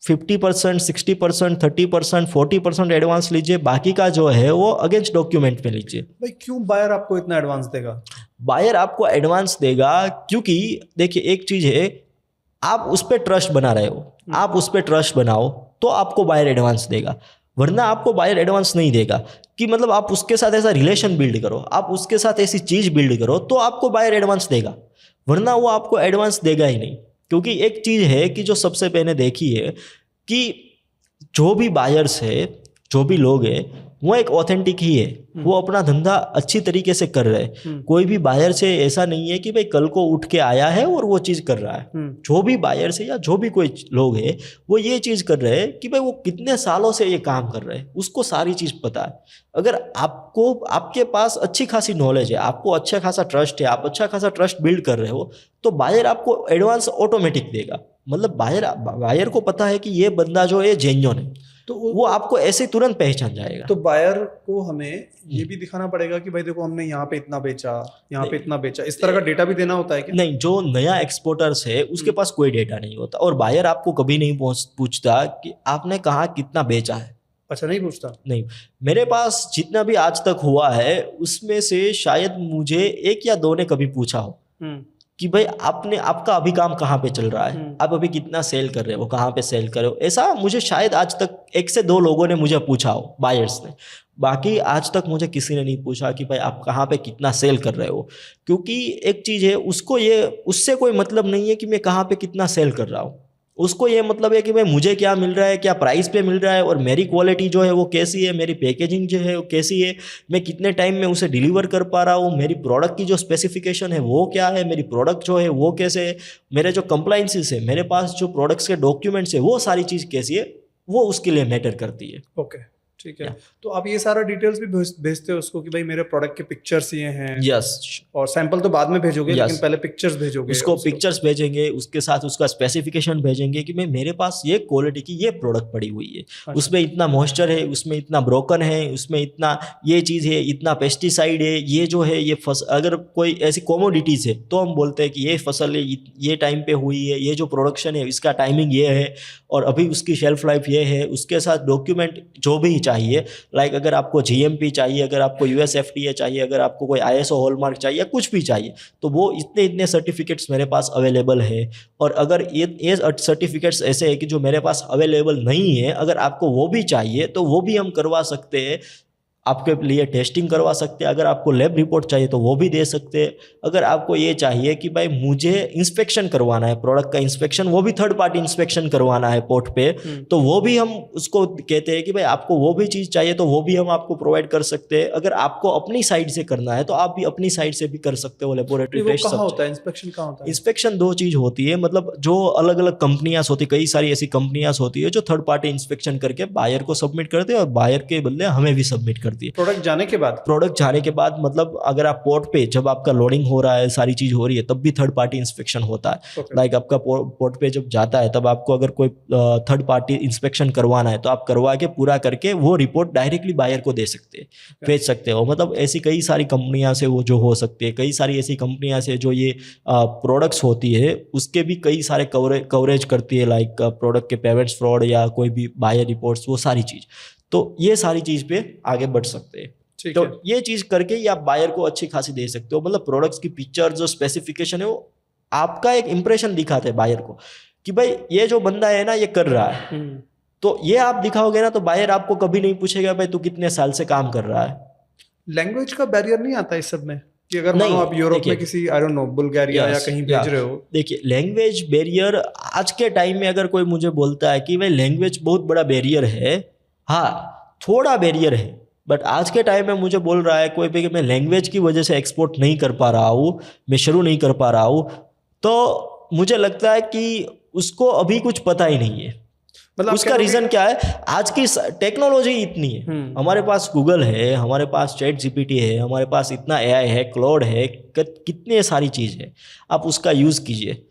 Speaker 2: 50%, 60%, 30%, 40% एडवांस लीजिए, बाकी का जो है वो अगेंस्ट डॉक्यूमेंट में लीजिए।
Speaker 3: भाई क्यों बायर आपको इतना एडवांस देगा?
Speaker 2: बायर आपको एडवांस देगा क्योंकि देखिए एक चीज है, आप उस पर ट्रस्ट बना रहे हो, आप उस पर ट्रस्ट बनाओ तो आपको बायर एडवांस देगा, वरना आपको बायर एडवांस नहीं देगा। कि मतलब आप उसके साथ ऐसा रिलेशन बिल्ड करो, आप उसके साथ ऐसी चीज बिल्ड करो तो आपको बायर एडवांस देगा, वरना वो आपको एडवांस देगा ही नहीं। क्योंकि एक चीज है कि जो सबसे पहले देखी है कि जो भी बायर्स है, जो भी लोग हैं, वो एक ऑथेंटिक ही है, वो अपना धंधा अच्छी तरीके से कर रहे हैं। कोई भी बायर से ऐसा नहीं है कि भाई कल को उठ के आया है और वो चीज कर रहा है। जो भी बायर से या जो भी कोई लोग है वो ये चीज कर रहे हैं कि भाई वो कितने सालों से ये काम कर रहे हैं, उसको सारी चीज पता है। अगर आपको आपके पास अच्छी खासी नॉलेज है, आपको अच्छा खासा ट्रस्ट है, आप अच्छा खासा ट्रस्ट बिल्ड कर रहे हो, तो बायर आपको एडवांस ऑटोमेटिक देगा। मतलब बायर को पता है कि ये बंदा जो है जेन्युइन है, तो वो आपको ऐसे तुरंत पहचान जाएगा।
Speaker 3: तो बायर को हमें ये भी दिखाना पड़ेगा कि भाई देखो हमने यहाँ पे इतना बेचा, यहाँ पे इतना बेचा, इस तरह का डेटा भी देना होता है क्या?
Speaker 2: नहीं, जो नया एक्सपोर्टर्स है उसके पास कोई डेटा नहीं होता, और बायर आपको कभी नहीं पूछता कि आपने कहाँ कितना बेचा है।
Speaker 3: अच्छा, नहीं पूछता?
Speaker 2: नहीं, मेरे पास जितना भी आज तक हुआ है उसमें से शायद मुझे 1 या 2 ने कभी पूछा हो कि भाई आपका अभी काम कहाँ पे चल रहा है, आप अभी कितना सेल कर रहे हो, कहाँ पे सेल कर रहे हो। ऐसा मुझे शायद आज तक 1 से 2 लोगों ने मुझे पूछा हो, बायर्स ने, बाकी आज तक मुझे किसी ने नहीं पूछा कि भाई आप कहाँ पे कितना सेल कर रहे हो। क्योंकि एक चीज़ है, उससे कोई मतलब नहीं है कि मैं कहाँ पे कितना सेल कर रहा हूँ। उसको ये मतलब है कि भाई मुझे क्या मिल रहा है, क्या प्राइस पे मिल रहा है, और मेरी क्वालिटी जो है वो कैसी है, मेरी पैकेजिंग जो है वो कैसी है, मैं कितने टाइम में उसे डिलीवर कर पा रहा हूँ, मेरी प्रोडक्ट की जो स्पेसिफिकेशन है वो क्या है, मेरी प्रोडक्ट जो है वो कैसे है, मेरे जो कंप्लाइंसेस है, मेरे पास जो प्रोडक्ट्स के डॉक्यूमेंट्स है, वो सारी चीज़ कैसी है, वो उसके लिए मैटर करती है।
Speaker 3: ओके, ठीक है। तो आप ये सारा डिटेल्स भी भेजते हो उसको कि भाई मेरे प्रोडक्ट के पिक्चर्स ये हैं?
Speaker 2: यस।
Speaker 3: और सैंपल तो बाद में भेजोगे, लेकिन पहले पिक्चर्स भेजोगे
Speaker 2: उसको पिक्चर्स भेजेंगे, उसके साथ उसका स्पेसिफिकेशन भेजेंगे कि मैं मेरे पास ये क्वालिटी की ये प्रोडक्ट पड़ी हुई है। अच्छा। उसमें इतना मॉइस्चर है, उसमें इतना ब्रोकन है, उसमें इतना ये चीज़ है, इतना पेस्टिसाइड है, ये जो है ये अगर कोई ऐसी कॉमोडिटीज़ है तो हम बोलते हैं कि ये फसल है, ये टाइम पे हुई है, ये जो प्रोडक्शन है इसका टाइमिंग ये है, और अभी उसकी शेल्फ लाइफ ये है। उसके साथ डॉक्यूमेंट जो भी चाहिए, लाइक अगर आपको GMP चाहिए, अगर आपको USFDA चाहिए, अगर आपको कोई ISO हॉलमार्क चाहिए, कुछ भी चाहिए, तो वो इतने सर्टिफिकेट्स मेरे पास अवेलेबल है। और अगर ये सर्टिफिकेट्स ऐसे हैं कि जो मेरे पास अवेलेबल नहीं है, अगर आपको वो भी चाहिए तो वो भी हम करवा सकते हैं, आपके लिए टेस्टिंग करवा सकते हैं। अगर आपको लैब रिपोर्ट चाहिए तो वो भी दे सकते हैं। अगर आपको ये चाहिए कि भाई मुझे इंस्पेक्शन करवाना है, प्रोडक्ट का इंस्पेक्शन, वो भी थर्ड पार्टी इंस्पेक्शन करवाना है पोर्ट पे, तो वो भी हम उसको कहते हैं कि भाई आपको वो भी चीज़ चाहिए तो वो भी हम आपको प्रोवाइड कर सकते हैं। अगर आपको अपनी साइड से करना है तो आप भी अपनी साइड से भी कर सकते हो लेबोरेटरी टेस्ट।
Speaker 3: कहाँ होता है इंस्पेक्शन? कहाँ होता है
Speaker 2: इंस्पेक्शन? 2 चीज़ होती है, मतलब जो अलग अलग कंपनियां होती है, कई सारी ऐसी कंपनियां होती है जो थर्ड पार्टी इंस्पेक्शन करके बायर को सबमिट करते हैं और बायर के बदले हमें भी सबमिट करती है।
Speaker 3: प्रोडक्ट जाने के बाद
Speaker 2: मतलब अगर आप पोर्ट पे जब आपका लोडिंग हो रहा है, सारी चीज हो रही है, तब भी थर्ड पार्टी इंस्पेक्शन होता है। लाइक आपका पोर्ट पे जब जाता है तब आपको अगर कोई थर्ड पार्टी इंस्पेक्शन करवाना है तो आप करवा के पूरा करके वो रिपोर्ट डायरेक्टली बायर को दे सकते हैं, भेज सकते हो। मतलब ऐसी कई सारी कंपनियां से वो जो हो सकती है, कई सारी ऐसी कंपनियां से जो ये प्रोडक्ट्स होती है उसके भी कई सारे कवरेज करती है, लाइक प्रोडक्ट के पेमेंट्स फ्रॉड या कोई भी बायर रिपोर्ट्स, वो सारी चीज। तो ये सारी चीज पे आगे बढ़ सकते हैं। तो ये चीज करके ही आप बायर को अच्छी खासी दे सकते हो। मतलब प्रोडक्ट्स की पिक्चर जो स्पेसिफिकेशन है वो आपका एक इंप्रेशन दिखाते हैं बायर को कि भाई ये जो बंदा है ना ये कर रहा है। तो ये आप दिखाओगे ना तो बायर आपको कभी नहीं पूछेगा भाई तू कितने साल से काम कर रहा है।
Speaker 3: लैंग्वेज का बैरियर नहीं आता इस सब में कि अगर मानो आप यूरोप में किसी आई डोंट नो बुल्गारिया या कहीं भेज रहे हो? देखिए
Speaker 2: लैंग्वेज बैरियर आज के टाइम में अगर कोई मुझे बोलता है कि भाई लैंग्वेज बहुत बड़ा बैरियर है, हाँ थोड़ा बैरियर है, बट आज के टाइम में मुझे बोल रहा है कोई भी कि मैं लैंग्वेज की वजह से एक्सपोर्ट नहीं कर पा रहा हूँ, मैं शुरू नहीं कर पा रहा हूँ, तो मुझे लगता है कि उसको अभी कुछ पता ही नहीं है। मतलब उसका रीजन क्या है, आज की टेक्नोलॉजी इतनी है, हमारे पास गूगल है, हमारे पास चैट GPT है, हमारे पास इतना AI है, क्लाउड है, कितने सारी चीज़ है, आप उसका यूज़ कीजिए।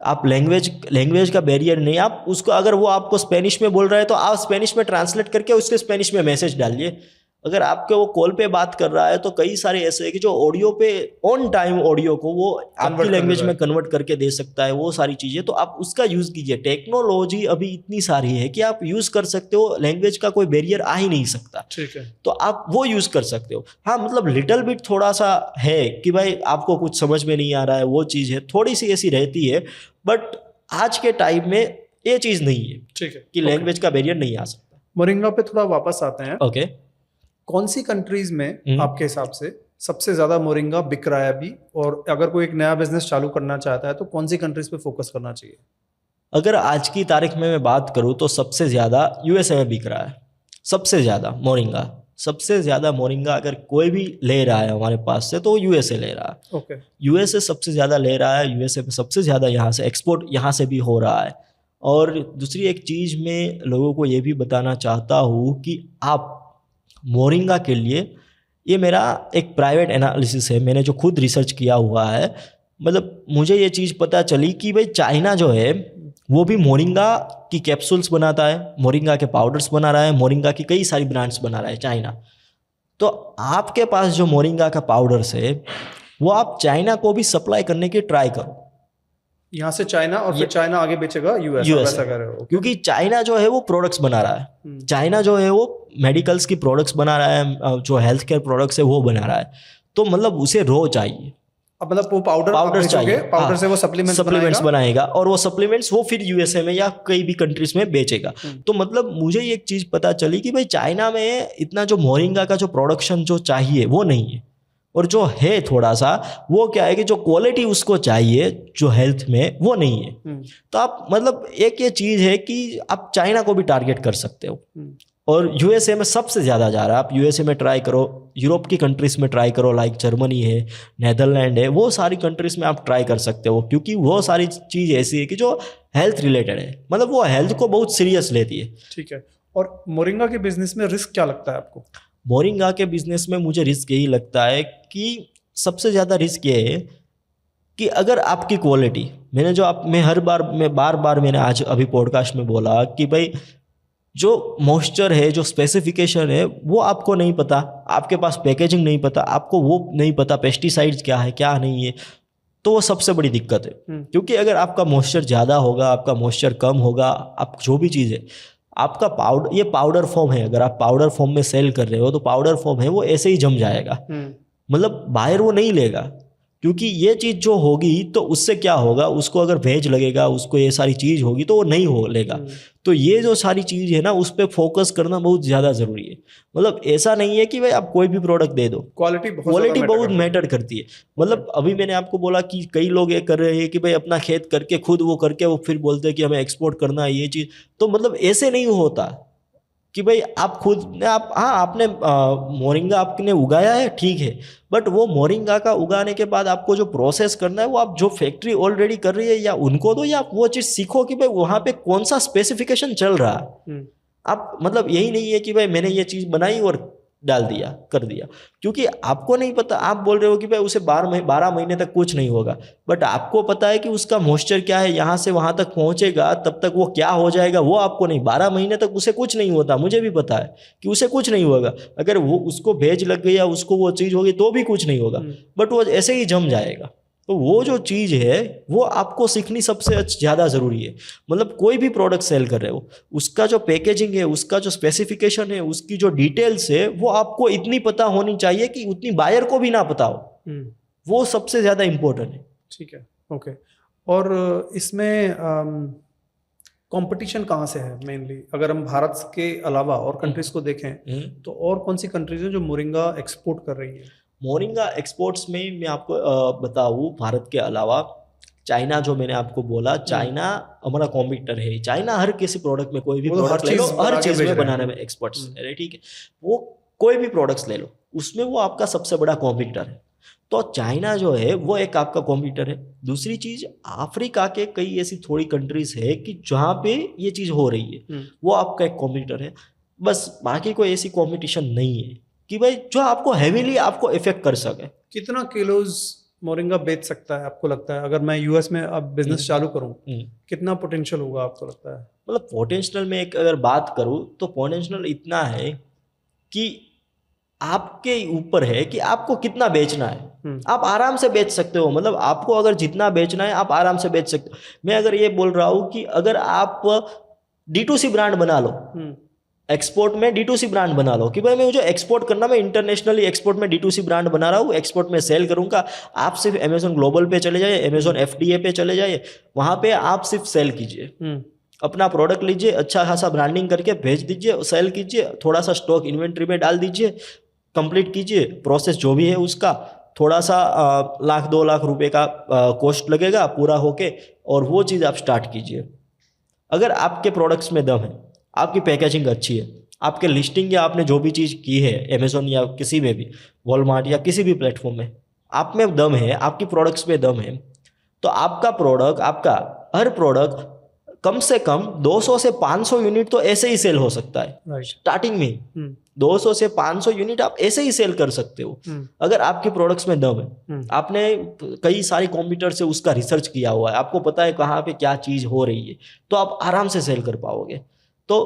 Speaker 2: आप लैंग्वेज का बैरियर नहीं, आप उसको अगर वो आपको स्पेनिश में बोल रहा है तो आप स्पेनिश में ट्रांसलेट करके उसके स्पेनिश में मैसेज डालिए। अगर आपके वो कॉल पे बात कर रहा है तो कई सारे ऐसे है कि जो ऑडियो पे ऑन टाइम ऑडियो को वो आपकी लैंग्वेज में कन्वर्ट करके दे सकता है, वो सारी चीज़ें। तो आप उसका यूज़ कीजिए। टेक्नोलॉजी अभी इतनी सारी है कि आप यूज़ कर सकते हो, लैंग्वेज का कोई बैरियर आ ही नहीं सकता।
Speaker 3: ठीक है,
Speaker 2: तो आप वो यूज़ कर सकते हो। हाँ मतलब लिटिल बिट थोड़ा सा है कि भाई आपको कुछ समझ में नहीं आ रहा है, वो चीज़ है थोड़ी सी ऐसी रहती है, बट आज के टाइम में ये चीज़ नहीं है।
Speaker 3: ठीक है
Speaker 2: कि लैंग्वेज का बैरियर नहीं आ सकता।
Speaker 3: मोरिंगा पे थोड़ा वापस आते हैं।
Speaker 2: ओके,
Speaker 3: कौन सी कंट्रीज में आपके हिसाब से सबसे ज्यादा मोरिंगा बिक रहा है अभी, और अगर कोई एक नया बिजनेस चालू करना चाहता है तो कौन सी कंट्रीज पे फोकस करना चाहिए?
Speaker 2: अगर आज की तारीख में मैं बात करूं तो सबसे ज़्यादा USA में बिक रहा है, सबसे ज़्यादा मोरिंगा। सबसे ज़्यादा मोरिंगा अगर कोई भी ले रहा है हमारे पास से तो USA ले रहा है।
Speaker 3: ओके,
Speaker 2: USA सबसे ज़्यादा ले रहा है, USA पे सबसे ज़्यादा यहाँ से एक्सपोर्ट यहाँ से भी हो रहा है। और दूसरी एक चीज़ मैं लोगों को ये भी बताना चाहता हूँ कि आप मोरिंगा के लिए, ये मेरा एक प्राइवेट एनालिसिस है, मैंने जो खुद रिसर्च किया हुआ है, मतलब मुझे ये चीज़ पता चली कि भाई चाइना जो है वो भी मोरिंगा की कैप्सूल्स बनाता है, मोरिंगा के पाउडर्स बना रहा है, मोरिंगा की कई सारी ब्रांड्स बना रहा है चाइना। तो आपके पास जो मोरिंगा का पाउडर्स है वो आप चाइना को भी सप्लाई करने की ट्राई करो। यहाँ से चाइना, और फिर चाइना आगे बेचेगा यूएस, ऐसा कर रहे हो? क्योंकि चाइना जो है वो प्रोडक्ट्स बना रहा है, चाइना जो है वो मेडिकल्स की प्रोडक्ट्स बना रहा है, जो हेल्थ केयर प्रोडक्ट्स है वो बना रहा है। तो मतलब उसे रो चाहिए,
Speaker 3: अब मतलब वो पाउडर
Speaker 2: चाहिए,
Speaker 3: पाउडर से वो सप्लीमेंट्स
Speaker 2: बनाएगा और वो सप्लीमेंट्स वो फिर यूएसए में या कई भी कंट्रीज में बेचेगा। तो मतलब मुझे एक चीज पता चली कि भाई चाइना में इतना जो मोरिंगा का जो प्रोडक्शन जो चाहिए वो नहीं है, और जो है थोड़ा सा वो क्या है कि जो क्वालिटी उसको चाहिए जो हेल्थ में वो नहीं है। तो आप मतलब एक ये चीज है कि आप चाइना को भी टारगेट कर सकते हो, और यूएसए में सबसे ज़्यादा जा रहा है। आप यूएसए में ट्राई करो, यूरोप की कंट्रीज में ट्राई करो, लाइक जर्मनी है, नेदरलैंड है, वो सारी कंट्रीज में आप ट्राई कर सकते हो, क्योंकि वो सारी चीज़ ऐसी है कि जो हेल्थ रिलेटेड है, मतलब वो हेल्थ को बहुत सीरियस लेती है।
Speaker 3: ठीक है। और मोरिंगा के बिजनेस में रिस्क क्या लगता है आपको?
Speaker 2: मोरिंगा के बिजनेस में मुझे रिस्क यही लगता है कि सबसे ज़्यादा रिस्क ये है कि अगर आपकी क्वालिटी, मैं बार बार मैंने आज अभी पॉडकास्ट में बोला कि भाई जो मॉइस्चर है, जो स्पेसिफिकेशन है वो आपको नहीं पता, आपके पास पैकेजिंग नहीं पता, आपको वो नहीं पता पेस्टिसाइड्स क्या है क्या नहीं है, तो वो सबसे बड़ी दिक्कत है। क्योंकि अगर आपका मॉइस्चर ज़्यादा होगा, आपका मॉइस्चर कम होगा, आप जो भी चीज़ है आपका पाउडर, ये पाउडर फॉर्म है, अगर आप पाउडर फॉर्म में सेल कर रहे हो तो पाउडर फॉर्म है वो ऐसे ही जम जाएगा, मतलब बाहर वो नहीं लेगा। क्योंकि ये चीज़ जो होगी तो उससे क्या होगा, उसको अगर भेज लगेगा, उसको ये सारी चीज़ होगी तो वो नहीं हो लेगा। तो ये जो सारी चीज़ है ना, उस पर फोकस करना बहुत ज़्यादा ज़रूरी है। मतलब ऐसा नहीं है कि भाई आप कोई भी प्रोडक्ट दे दो, क्वालिटी बहुत मैटर करती है। मतलब अभी मैंने आपको बोला कि कई लोग ये कर रहे हैं कि भाई अपना खेत करके खुद वो करके वो फिर बोलते हैं कि हमें एक्सपोर्ट करना है ये चीज़, तो मतलब ऐसे नहीं होता कि भाई आप खुद आपने मोरिंगा आपने उगाया है ठीक है, बट वो मोरिंगा का उगाने के बाद आपको जो प्रोसेस करना है वो आप जो फैक्ट्री ऑलरेडी कर रही है या उनको दो, या आप वो चीज़ सीखो कि भाई वहाँ पे कौन सा स्पेसिफिकेशन चल रहा है। आप मतलब यही नहीं है कि भाई मैंने ये चीज़ बनाई और डाल दिया कर दिया, क्योंकि आपको नहीं पता। आप बोल रहे हो कि भाई उसे 12 महीने तक कुछ नहीं होगा, बट आपको पता है कि उसका मॉइस्चर क्या है, यहाँ से वहाँ तक पहुँचेगा तब तक वो क्या हो जाएगा वो आपको नहीं। 12 महीने तक उसे कुछ नहीं होता, मुझे भी पता है कि उसे कुछ नहीं होगा। अगर वो उसको भेज लग गई या उसको वो चीज़ होगी तो भी कुछ नहीं होगा, बट वो ऐसे ही जम जाएगा। तो वो जो चीज़ है वो आपको सीखनी सबसे ज़्यादा ज़रूरी है। मतलब कोई भी प्रोडक्ट सेल कर रहे हो, उसका जो पैकेजिंग है, उसका जो स्पेसिफिकेशन है, उसकी जो डिटेल्स है वो आपको इतनी पता होनी चाहिए कि उतनी बायर को भी ना पता हो। वो सबसे ज़्यादा इम्पोर्टेंट है।
Speaker 3: ठीक है, ओके। और इसमें कंपटीशन कहाँ से है मेनली? अगर हम भारत के अलावा और कंट्रीज को देखें तो और कौन सी कंट्रीज हैं जो मोरिंगा एक्सपोर्ट कर रही है?
Speaker 2: मोरिंगा एक्सपोर्ट्स में मैं आपको बताऊँ, भारत के अलावा चाइना, जो मैंने आपको बोला, चाइना हमारा कॉम्पिटिटर है। चाइना हर किसी प्रोडक्ट में, कोई भी प्रोडक्ट ले लो, हर चीज़ में बनाने में एक्सपर्ट्स है, ठीक है। वो कोई भी प्रोडक्ट्स ले लो उसमें वो आपका सबसे बड़ा कॉम्पिटिटर है। तो चाइना जो है वो एक आपका कॉम्पिटिटर है। दूसरी चीज़, अफ्रीका के कई ऐसी थोड़ी कंट्रीज है कि जहाँ पे ये चीज़ हो रही है, वो आपका एक कॉम्पिटिटर है। बस बाकी कोई ऐसी कॉम्पिटिशन नहीं है कि भाई जो आपको हेवीली आपको इफेक्ट कर सके।
Speaker 3: कितना किलोज मोरिंगा बेच सकता है आपको लगता है? अगर मैं यूएस में अब बिजनेस चालू करूं, कितना पोटेंशियल होगा आपको लगता है?
Speaker 2: मतलब पोटेंशियल में एक अगर बात करूं तो पोटेंशियल इतना है कि आपके ऊपर है कि आपको कितना बेचना है। आप आराम से बेच सकते हो, मतलब आपको अगर जितना बेचना है आप आराम से बेच सकते हो। मैं अगर ये बोल रहा हूँ कि अगर आप D2C ब्रांड बना लो, एक्सपोर्ट में D2C ब्रांड बना लो कि भाई मैं जो एक्सपोर्ट करना, मैं इंटरनेशनली एक्सपोर्ट में D2C ब्रांड बना रहा हूँ, एक्सपोर्ट में सेल करूँगा। आप सिर्फ अमेजोन ग्लोबल पे चले जाइए, अमेजोन FBA पे चले जाइए, वहाँ पे आप सिर्फ सेल कीजिए, अपना प्रोडक्ट लीजिए, अच्छा खासा ब्रांडिंग करके भेज दीजिए, सेल कीजिए, थोड़ा सा स्टॉक इन्वेंट्री में डाल दीजिए, कंप्लीट कीजिए प्रोसेस जो भी है उसका। थोड़ा सा 1-2 लाख रुपए का कॉस्ट लगेगा पूरा होके, और वो चीज़ आप स्टार्ट कीजिए। अगर आपके प्रोडक्ट्स में दम है, आपकी पैकेजिंग अच्छी है, आपके लिस्टिंग या आपने जो भी चीज़ की है अमेजोन या किसी में भी, वॉलमार्ट या किसी भी प्लेटफॉर्म में, आप में दम है, आपकी प्रोडक्ट्स में दम है, तो आपका प्रोडक्ट, आपका हर प्रोडक्ट कम से कम 200 से 500 यूनिट तो ऐसे ही सेल हो सकता है। स्टार्टिंग में 200 से 500 यूनिट आप ऐसे ही सेल कर सकते हो अगर आपके प्रोडक्ट्स में दम है। आपने कई सारी कंप्यूटर से उसका रिसर्च किया हुआ है, आपको पता है कहाँ पे क्या चीज़ हो रही है, तो आप आराम से सेल कर पाओगे। तो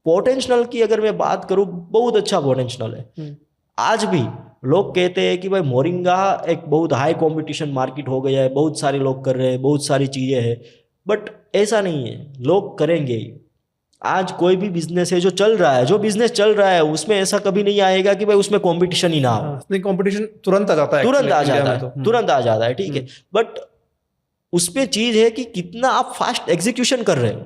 Speaker 2: पोटेंशियल की अगर मैं बात करूँ, बहुत अच्छा पोटेंशियल है। आज भी लोग कहते हैं कि भाई मोरिंगा एक बहुत हाई कंपटीशन मार्केट हो गया है, बहुत सारे लोग कर रहे हैं, बहुत सारी चीज़ें हैं, बट ऐसा नहीं है, लोग करेंगे ही। आज कोई भी बिजनेस है जो चल रहा है, जो बिजनेस चल रहा है उसमें ऐसा कभी नहीं आएगा कि भाई उसमें कंपटीशन ही ना हो।
Speaker 3: नहीं, कंपटीशन तुरंत आ जाता है,
Speaker 2: तुरंत आ
Speaker 3: इंडिया
Speaker 2: जाता
Speaker 3: में
Speaker 2: है,
Speaker 3: तो।
Speaker 2: तुरंत आ जाता है, ठीक है। बट उसमें चीज है कि कितना आप फास्ट एग्जीक्यूशन कर रहे हो,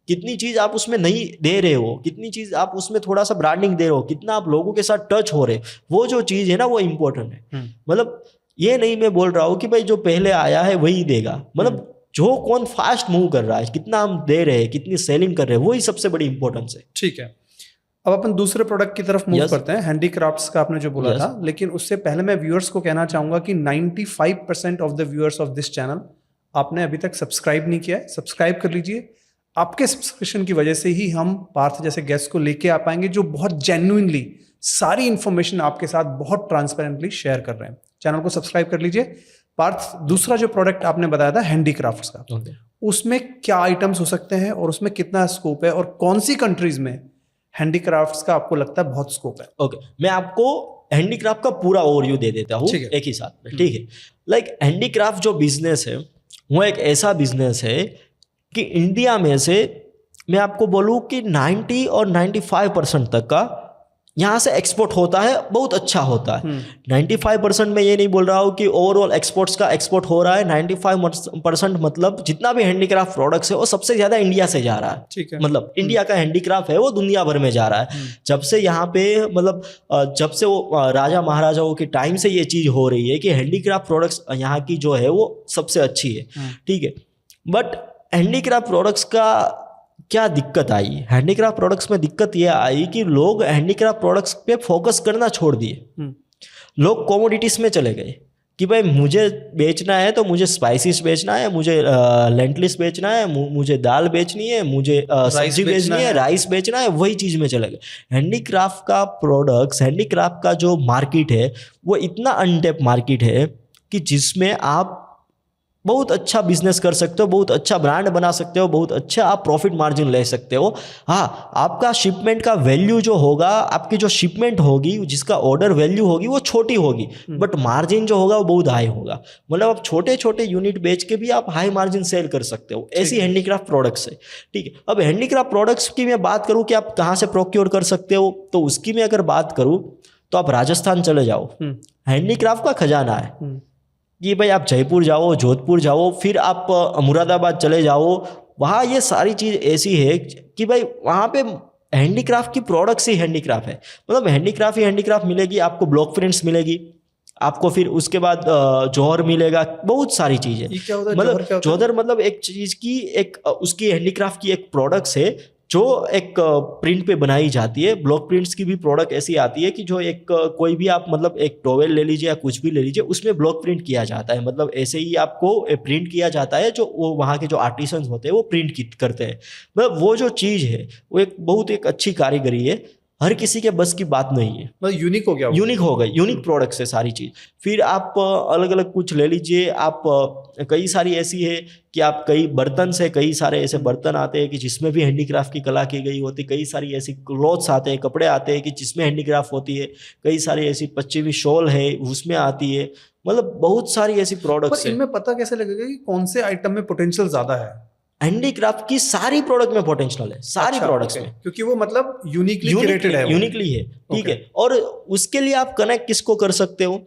Speaker 2: कितनी चीज आप उसमें नहीं दे रहे हो, कितनी चीज आप उसमें थोड़ा सा ब्रांडिंग दे रहे हो, कितना आप लोगों के साथ टच हो रहे, वो जो चीज है ना वो इंपॉर्टेंट है। मतलब ये नहीं मैं बोल रहा हूँ कि भाई जो पहले आया है वही देगा, मतलब जो कौन फास्ट मूव कर रहा है, कितना हम दे रहे हैं, कितनी सेलिंग कर रहे हैं, वही सबसे बड़ी इंपॉर्टेंस है।
Speaker 3: ठीक है, अब अपन दूसरे प्रोडक्ट की तरफ मूव करते हैं। हैंडीक्राफ्ट्स का आपने जो बोला था, लेकिन उससे पहले मैं व्यूअर्स को कहना चाहूंगा कि 95% of the viewers of this channel आपने अभी तक सब्सक्राइब नहीं किया है। सब्सक्राइब कर लीजिए। आपके सब्सक्रिप्शन की वजह से ही हम पार्थ जैसे गेस्ट को लेके आ पाएंगे जो बहुत जेन्युइनली सारी इंफॉर्मेशन आपके साथ बहुत ट्रांसपेरेंटली शेयर कर रहे हैं। चैनल को सब्सक्राइब कर लीजिए। पार्थ, दूसरा जो प्रोडक्ट आपने बताया था हैंडीक्राफ्ट्स का, उसमें क्या आइटम्स हो सकते हैं और उसमें कितना स्कोप है और कौन सी कंट्रीज में हैंडीक्राफ्ट्स का आपको लगता है बहुत स्कोप है?
Speaker 2: ओके, मैं आपको हैंडीक्राफ्ट का पूरा ओवरव्यू दे देता हूँ एक ही साथ में, ठीक है। लाइक हैंडीक्राफ्ट जो बिजनेस है वो एक ऐसा बिजनेस है कि इंडिया में से मैं आपको बोलूँ कि 90 और 95% तक का यहाँ से एक्सपोर्ट होता है, बहुत अच्छा होता है। 95% में ये नहीं बोल रहा हूँ कि ओवरऑल एक्सपोर्ट्स का एक्सपोर्ट हो रहा है, 95% मतलब जितना भी हैंडीक्राफ्ट प्रोडक्ट्स है वो सबसे ज़्यादा इंडिया से जा रहा है।
Speaker 3: ठीक है,
Speaker 2: मतलब इंडिया का हैंडीक्राफ्ट है वो दुनिया भर में जा रहा है। जब से यहाँ पे मतलब जब से वो राजा महाराजाओं के टाइम से ये चीज़ हो रही है कि हैंडीक्राफ्ट प्रोडक्ट्स यहाँ की जो है वो सबसे अच्छी है, ठीक है। बट हैंडीक्राफ्ट प्रोडक्ट्स का क्या दिक्कत आई? हैंडीक्राफ्ट प्रोडक्ट्स में दिक्कत ये आई कि लोग हैंडीक्राफ्ट प्रोडक्ट्स पे फोकस करना छोड़ दिए। लोग कमोडिटीज में चले गए कि भाई मुझे बेचना है तो मुझे स्पाइसेस बेचना है, मुझे लेंटलिस बेचना है, मुझे दाल बेचनी है, मुझे सब्जी बेचनी है, राइस बेचना है, वही चीज़ में चले गए। हैंडीक्राफ्ट का प्रोडक्ट्स, हैंडीक्राफ्ट का जो मार्केट है वो इतना अनटेप मार्केट है कि जिसमें आप बहुत अच्छा बिजनेस कर सकते हो, बहुत अच्छा ब्रांड बना सकते हो, बहुत अच्छा आप प्रॉफिट मार्जिन ले सकते हो। हाँ, आपका शिपमेंट का वैल्यू जो होगा, आपकी जो शिपमेंट होगी, जिसका ऑर्डर वैल्यू होगी वो छोटी होगी, बट मार्जिन जो होगा वो बहुत हाई होगा। मतलब आप छोटे छोटे यूनिट बेच के भी आप हाई मार्जिन सेल कर सकते हो। ऐसी हैंडीक्राफ्ट प्रोडक्ट्स है, ठीक है। अब हैंडीक्राफ्ट प्रोडक्ट्स की मैं बात करूँ कि आप कहाँ से प्रोक्योर कर सकते हो, तो उसकी मैं अगर बात करूँ तो आप राजस्थान चले जाओ, हैंडीक्राफ्ट का खजाना है कि भाई आप जयपुर जाओ, जोधपुर जाओ, फिर आप मुरादाबाद चले जाओ, वहाँ ये सारी चीज़ ऐसी है कि भाई वहाँ पे हैंडीक्राफ्ट की प्रोडक्ट्स ही हैंडीक्राफ्ट है। मतलब हैंडीक्राफ्ट ही हैंडीक्राफ्ट मिलेगी आपको, ब्लॉक प्रिंट्स मिलेगी आपको, फिर उसके बाद जौहर मिलेगा, बहुत सारी चीज़ें। मतलब जौहर मतलब एक चीज़ की एक उसकी हैंडीक्राफ्ट की एक प्रोडक्ट्स है जो एक प्रिंट पे बनाई जाती है। ब्लॉक प्रिंट्स की भी प्रोडक्ट ऐसी आती है कि जो एक कोई भी आप मतलब एक टॉवेल ले लीजिए या कुछ भी ले लीजिए, उसमें ब्लॉक प्रिंट किया जाता है। मतलब ऐसे ही आपको प्रिंट किया जाता है, जो वो वहाँ के जो आर्टिसंस होते हैं वो प्रिंट करते हैं। मतलब वो जो चीज़ है वो एक बहुत एक अच्छी कारीगरी है, हर किसी के बस की बात नहीं है।
Speaker 3: मतलब यूनिक हो गया,
Speaker 2: यूनिक हो गई, यूनिक प्रोडक्ट्स है सारी चीज़। फिर आप अलग अलग कुछ ले लीजिए, आप कई सारी ऐसी है कि आप कई बर्तन से, कई सारे ऐसे बर्तन आते हैं कि जिसमें भी हैंडीक्राफ्ट की कला की गई होती है। कई सारी ऐसी क्लॉथ्स आते हैं, कपड़े आते हैं कि जिसमें हैंडीक्राफ्ट होती है। कई सारी ऐसी पश्चिमी शॉल है उसमें आती है। मतलब बहुत सारी ऐसी प्रोडक्ट्स है।
Speaker 3: इनमें पता कैसे लगेगा कि कौन से आइटम में पोटेंशियल ज्यादा है?
Speaker 2: हैंडीक्राफ्ट की सारी प्रोडक्ट में पोटेंशियल है, सारी प्रोडक्ट्स में,
Speaker 3: क्योंकि वो मतलब यूनिकली क्रिएटेड है,
Speaker 2: यूनिकली है, ठीक है। और उसके लिए आप कनेक्ट किसको कर सकते हो,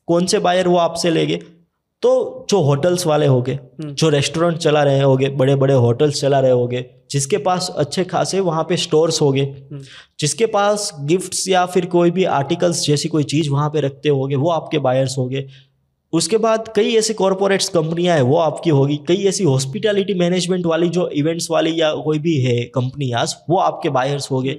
Speaker 2: कौन से बायर वो आपसे लेंगे? तो जो होटल्स वाले होंगे, जो रेस्टोरेंट चला रहे होंगे, बड़े बड़े होटल्स चला रहे होंगे, जिसके पास अच्छे खासे वहाँ पे स्टोर्स होंगे, जिसके पास गिफ्ट्स या फिर कोई भी आर्टिकल्स जैसी कोई चीज़ वहाँ पे रखते होंगे, वो आपके बायर्स होंगे। उसके बाद कई ऐसी कॉरपोरेट्स कंपनियां हैं वो आपकी होगी। कई ऐसी हॉस्पिटैलिटी मैनेजमेंट वाली जो इवेंट्स वाली या कोई भी है कंपनियां, वो आपके बायर्स होंगे।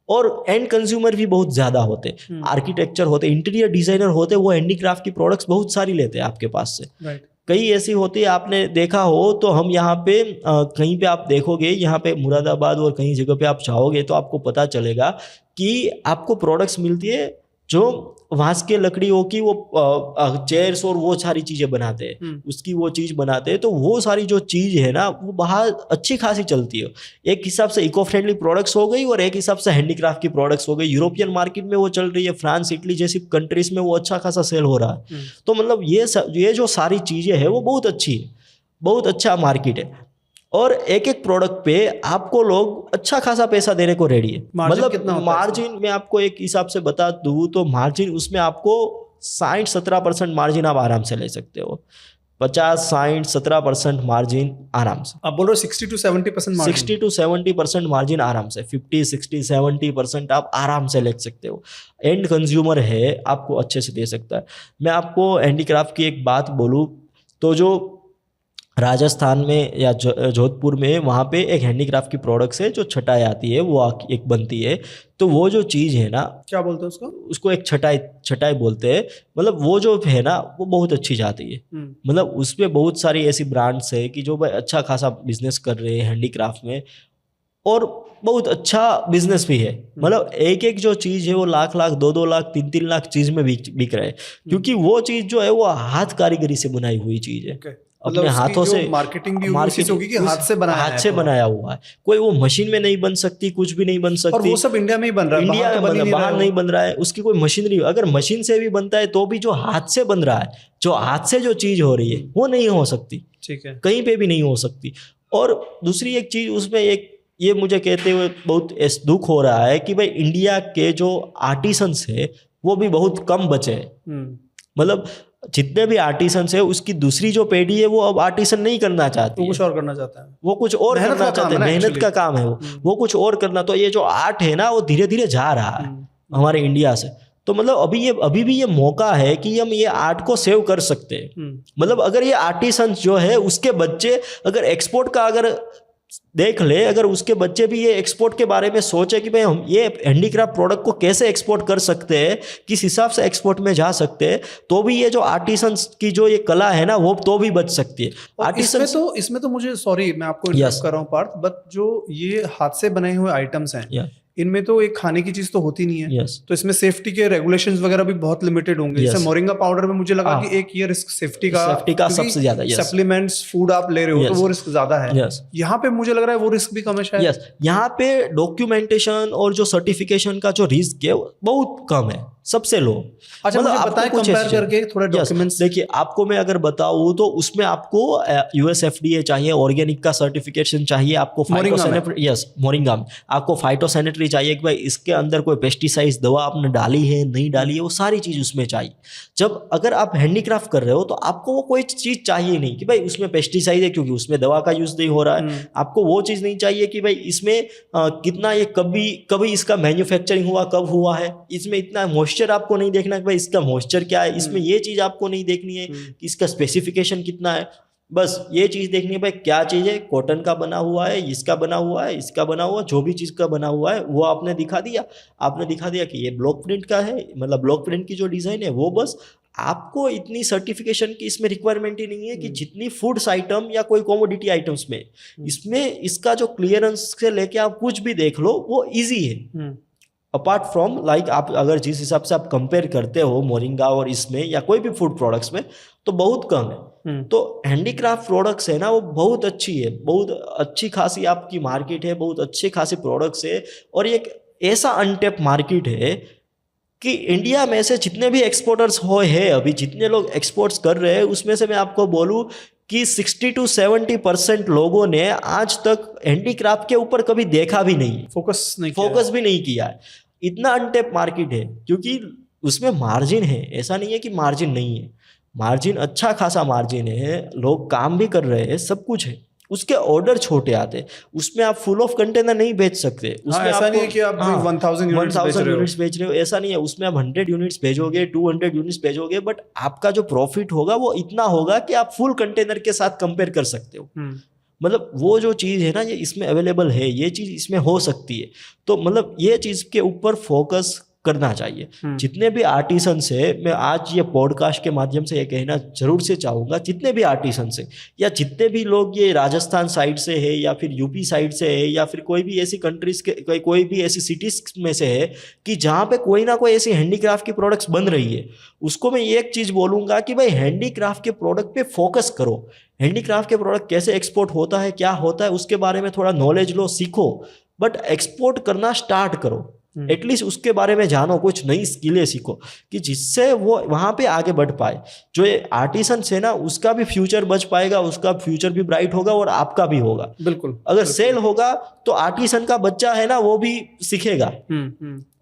Speaker 2: और एंड कंज्यूमर भी बहुत ज़्यादा होते, आर्किटेक्चर होते, इंटीरियर डिजाइनर होते, वो हैंडीक्राफ्ट की प्रोडक्ट्स बहुत सारी लेते हैं आपके पास से। कई ऐसी होती है, आपने देखा हो तो हम यहाँ पे कहीं पे आप देखोगे, यहाँ पे मुरादाबाद और कहीं जगह पे आप जाओगे तो आपको पता चलेगा कि आपको प्रोडक्ट्स मिलती है जो वांस के लकड़ियों की वो चेयर्स और वो सारी चीज़ें बनाते हैं, उसकी वो चीज़ बनाते हैं। तो वो सारी जो चीज़ है ना वो बाहर अच्छी खासी चलती है। एक हिसाब से इको फ्रेंडली प्रोडक्ट्स हो गई और एक हिसाब से हैंडीक्राफ्ट की प्रोडक्ट्स हो गई। यूरोपियन मार्केट में वो चल रही है, फ्रांस इटली जैसी कंट्रीज में वो अच्छा खासा सेल हो रहा है। तो मतलब ये जो सारी चीज़ें हैं वो बहुत अच्छी है, बहुत अच्छा मार्केट है। और एक एक प्रोडक्ट पे आपको लोग अच्छा खासा पैसा देने को रेडी है।
Speaker 3: Margin
Speaker 2: मतलब
Speaker 3: कितना होता है
Speaker 2: मार्जिन मैं आपको एक हिसाब से बता दूं तो मार्जिन उसमें आपको 60-17% मार्जिन आप आराम से ले सकते हो। 50-60-17% मार्जिन आराम से।
Speaker 3: आप बोल रहे हो 60 to 70% मार्जिन?
Speaker 2: 60 to 70% मार्जिन आराम से, 50-60-70% आप आराम से ले सकते हो। एंड कंज्यूमर है, आपको अच्छे से दे सकता है। मैं आपको हैंडीक्राफ्ट की एक बात बोलूँ तो जो राजस्थान में या जोधपुर में वहाँ पे एक हैंडीक्राफ्ट की प्रोडक्ट्स है जो छटाई आती है, वो एक बनती है। तो वो जो चीज़ है ना,
Speaker 3: क्या बोलते हैं उसको?
Speaker 2: उसको एक छटाई बोलते हैं। मतलब वो जो है ना वो बहुत अच्छी जाती है। मतलब उसमें बहुत सारी ऐसी ब्रांड्स है कि जो भाई अच्छा खासा बिजनेस कर रहे हैं हैंडीक्राफ्ट में, और बहुत अच्छा बिजनेस भी है। मतलब एक एक जो चीज़ है वो लाख लाख 2-2 लाख 3-3 लाख चीज़ में बिक रहा है, क्योंकि वो चीज़ जो है वो हाथ कारीगरी से बनाई हुई चीज़ है। अपने हाथों से
Speaker 3: मार्केटिंग भी उसी से होगी कि हाथ से बनाया
Speaker 2: हाथ से बनाया हुआ है। कोई वो मशीन में नहीं बन सकती, कुछ भी नहीं बन सकती।
Speaker 3: और वो सब इंडिया में ही बन रहा है,
Speaker 2: इंडिया में बन, बाहर नहीं बन रहा है। उसकी कोई मशीनरी, अगर मशीन से भी बनता है तो भी जो हाथ से बन रहा है, जो हाथ से जो चीज हो रही है वो नहीं हो सकती।
Speaker 3: ठीक है,
Speaker 2: कहीं पे भी नहीं हो सकती। और दूसरी एक चीज उसमें एक ये मुझे कहते हुए बहुत दुख हो रहा है कि भाई इंडिया के जो आर्टिसंस है वो भी बहुत कम बचे हैं। मतलब जितने भी आर्टिसंस है उसकी दूसरी जो पीढ़ी है वो अब आर्टिसन नहीं करना चाहती,
Speaker 3: वो कुछ और करना चाहता है,
Speaker 2: वो कुछ और करना चाहते हैं। मेहनत का काम है वो कुछ और करना। तो ये जो आर्ट है ना वो धीरे धीरे जा रहा है हमारे इंडिया से। तो मतलब अभी भी ये मौका है कि हम ये आर्ट को सेव कर सकते हैं। मतलब अगर ये आर्टिसंस जो है उसके बच्चे अगर एक्सपोर्ट का अगर देख ले, अगर उसके बच्चे भी ये एक्सपोर्ट के बारे में सोचे कि भाई हम ये हैंडीक्राफ्ट प्रोडक्ट को कैसे एक्सपोर्ट कर सकते हैं, किस हिसाब से एक्सपोर्ट में जा सकते हैं, तो भी ये जो आर्टिसंस की जो ये कला है ना वो तो भी बच सकती है।
Speaker 3: आर्टिसंस इसमें तो मुझे, सॉरी मैं आपको इंटरप्ट कर रहा हूँ पार्थ, बट जो ये हाथ से बने हुए आइटम्स हैं इनमें तो एक खाने की चीज तो होती नहीं है। तो इसमें सेफ्टी के रेगुलेशंस वगैरह भी बहुत लिमिटेड होंगे। जैसे मोरिंगा पाउडर में मुझे लगा कि एक ये रिस्क सेफ्टी का
Speaker 2: सबसे ज्यादा,
Speaker 3: सप्लीमेंट्स फूड आप ले रहे हो तो वो रिस्क ज्यादा है। यहाँ पे मुझे लग रहा है वो रिस्क भी कम है शायद।
Speaker 2: यहाँ पे डॉक्यूमेंटेशन और जो सर्टिफिकेशन का जो रिस्क है बहुत कम है, सबसे लो।
Speaker 3: अच्छा, मतलब मुझे बताएं कंपेयर करके थोड़े डॉक्यूमेंट्स।
Speaker 2: देखिए आपको मैं अगर बताऊं तो उसमें आपको USFDA चाहिए, ऑर्गेनिक का सर्टिफिकेशन चाहिए आपको, मोरिंगा में आपको फाइटोसैनिटरी चाहिए कि भाई इसके अंदर कोई पेस्टिसाइड दवा आपने डाली है नहीं डाली है, वो सारी चीज उसमें चाहिए। जब अगर आप हैंडीक्राफ्ट कर रहे हो तो आपको वो कोई चीज चाहिए नहीं कि भाई उसमें पेस्टिसाइड है क्योंकि उसमें दवा का यूज नहीं हो रहा है। आपको वो चीज नहीं चाहिए कि भाई इसमें कितना ये कभी इसका मैन्युफैक्चरिंग हुआ, कब हुआ है। इसमें इतना मॉइस्चर आपको नहीं देखना कि भाई इसका मॉइस्चर क्या है, इसमें ये चीज आपको नहीं देखनी है कि इसका स्पेसिफिकेशन कितना है। बस ये चीज देखनी है भाई क्या चीज है, कॉटन का बना हुआ है, इसका बना हुआ है, इसका बना हुआ, जो भी चीज का बना हुआ है वो आपने दिखा दिया कि ये ब्लॉक प्रिंट का है, मतलब ब्लॉक प्रिंट की जो डिजाइन है वो। बस आपको इतनी सर्टिफिकेशन की इसमें रिक्वायरमेंट ही नहीं है कि जितनी फूड्स आइटम या कोई कॉमोडिटी आइटम्स में इसमें इसका जो क्लियरेंस से लेके आप कुछ भी देख लो वो इजी है। अपार्ट फ्रॉम लाइक आप अगर जिस हिसाब से आप कंपेयर करते हो मोरिंगा और इसमें या कोई भी फूड प्रोडक्ट्स में तो बहुत कम है। तो हैंडीक्राफ्ट प्रोडक्ट्स है ना वो बहुत अच्छी है, बहुत अच्छी खासी आपकी मार्केट है, बहुत अच्छे खासे प्रोडक्ट्स है। और एक ऐसा अनटेप मार्केट है कि इंडिया में से जितने भी एक्सपोर्टर्स है अभी जितने लोग एक्सपोर्ट्स कर रहे हैं उसमें से मैं आपको बोलूँ कि 60 to 70% लोगों ने आज तक हैंडीक्राफ्ट के ऊपर कभी देखा भी नहीं, फोकस भी नहीं किया है। इतना अनटेप मार्केट है क्योंकि उसमें मार्जिन है, ऐसा नहीं है कि मार्जिन नहीं है, मार्जिन अच्छा खासा मार्जिन है, लोग काम भी कर रहे हैं, सब कुछ है। उसके ऑर्डर छोटे आते हैं, उसमें आप फुल ऑफ कंटेनर नहीं बेच सकते। उसमें
Speaker 3: ऐसा नहीं है कि आप 1000 यूनिट्स
Speaker 2: बेच रहे हो, ऐसा नहीं है। उसमें आप 100 यूनिट्स भेजोगे, 200 यूनिट्स भेजोगे, बट आपका जो प्रॉफिट होगा वो इतना होगा कि आप फुल कंटेनर के साथ कंपेयर कर सकते हो। मतलब वो जो चीज़ है ना ये इसमें अवेलेबल है, ये चीज़ इसमें हो सकती है। तो मतलब ये चीज़ के ऊपर फोकस करना चाहिए। जितने भी आर्टिसंस है, मैं आज ये पॉडकास्ट के माध्यम से ये कहना जरूर से चाहूँगा, जितने भी आर्टिसंस है या जितने भी लोग ये राजस्थान साइड से है या फिर यूपी साइड से है या फिर कोई भी ऐसी कंट्रीज के कोई भी ऐसी सिटीज में से है कि जहाँ पे कोई ना कोई ऐसी हैंडीक्राफ्ट की प्रोडक्ट्स बन रही है, उसको मैं एक चीज़ बोलूँगा कि भाई हैंडीक्राफ्ट के प्रोडक्ट पे फोकस करो। हैंडीक्राफ्ट के प्रोडक्ट कैसे एक्सपोर्ट होता है, क्या होता है, उसके बारे में थोड़ा नॉलेज लो, सीखो, बट एक्सपोर्ट करना स्टार्ट करो। एटलीस्ट उसके बारे में जानो, कुछ नई स्किलें सीखो कि जिससे वो वहां पे आगे बढ़ पाए। जो ये आर्टिसन है ना, उसका भी फ्यूचर बच पाएगा, उसका फ्यूचर भी ब्राइट होगा और आपका भी होगा।
Speaker 3: बिल्कुल।
Speaker 2: अगर सेल होगा तो आर्टिसन का बच्चा है ना, वो भी सीखेगा,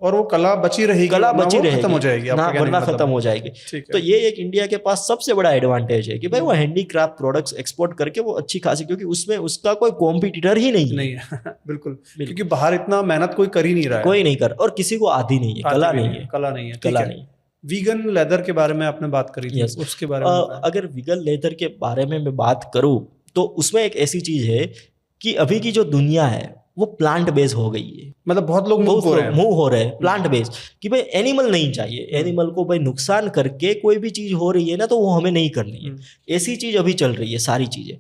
Speaker 3: और वो कला बची रहेगी,
Speaker 2: कला बची रहेगी,
Speaker 3: खत्म हो जाएगी,
Speaker 2: ना वरना खत्म हो जाएगी। तो ये एक इंडिया के पास सबसे बड़ा एडवांटेज है कि भाई वो हैंडीक्राफ्ट प्रोडक्ट्स एक्सपोर्ट करके वो अच्छी खासी, क्योंकि उसमें उसका कोई कॉम्पिटिटर ही नहीं
Speaker 3: है। बिल्कुल, क्योंकि बाहर इतना मेहनत कोई कर ही नहीं रहा है,
Speaker 2: कोई नहीं कर, और किसी को आती नहीं है, कला नहीं है,
Speaker 3: कला नहीं है,
Speaker 2: कला नहीं।
Speaker 3: वीगन लेदर के बारे में आपने बात करी थी, उसके बारे में
Speaker 2: अगर वीगन लेदर के बारे में मैं बात करूं तो उसमें एक ऐसी चीज है कि अभी की जो दुनिया है वो प्लांट बेस्ड हो गई है।
Speaker 3: मतलब बहुत लोग मूव
Speaker 2: हो रहे हैं प्लांट बेस्ड, कि भाई एनिमल नहीं चाहिए, एनिमल को भाई नुकसान करके कोई भी चीज हो रही है ना, तो वो हमें नहीं करनी है। ऐसी चीज अभी चल रही है सारी चीजें।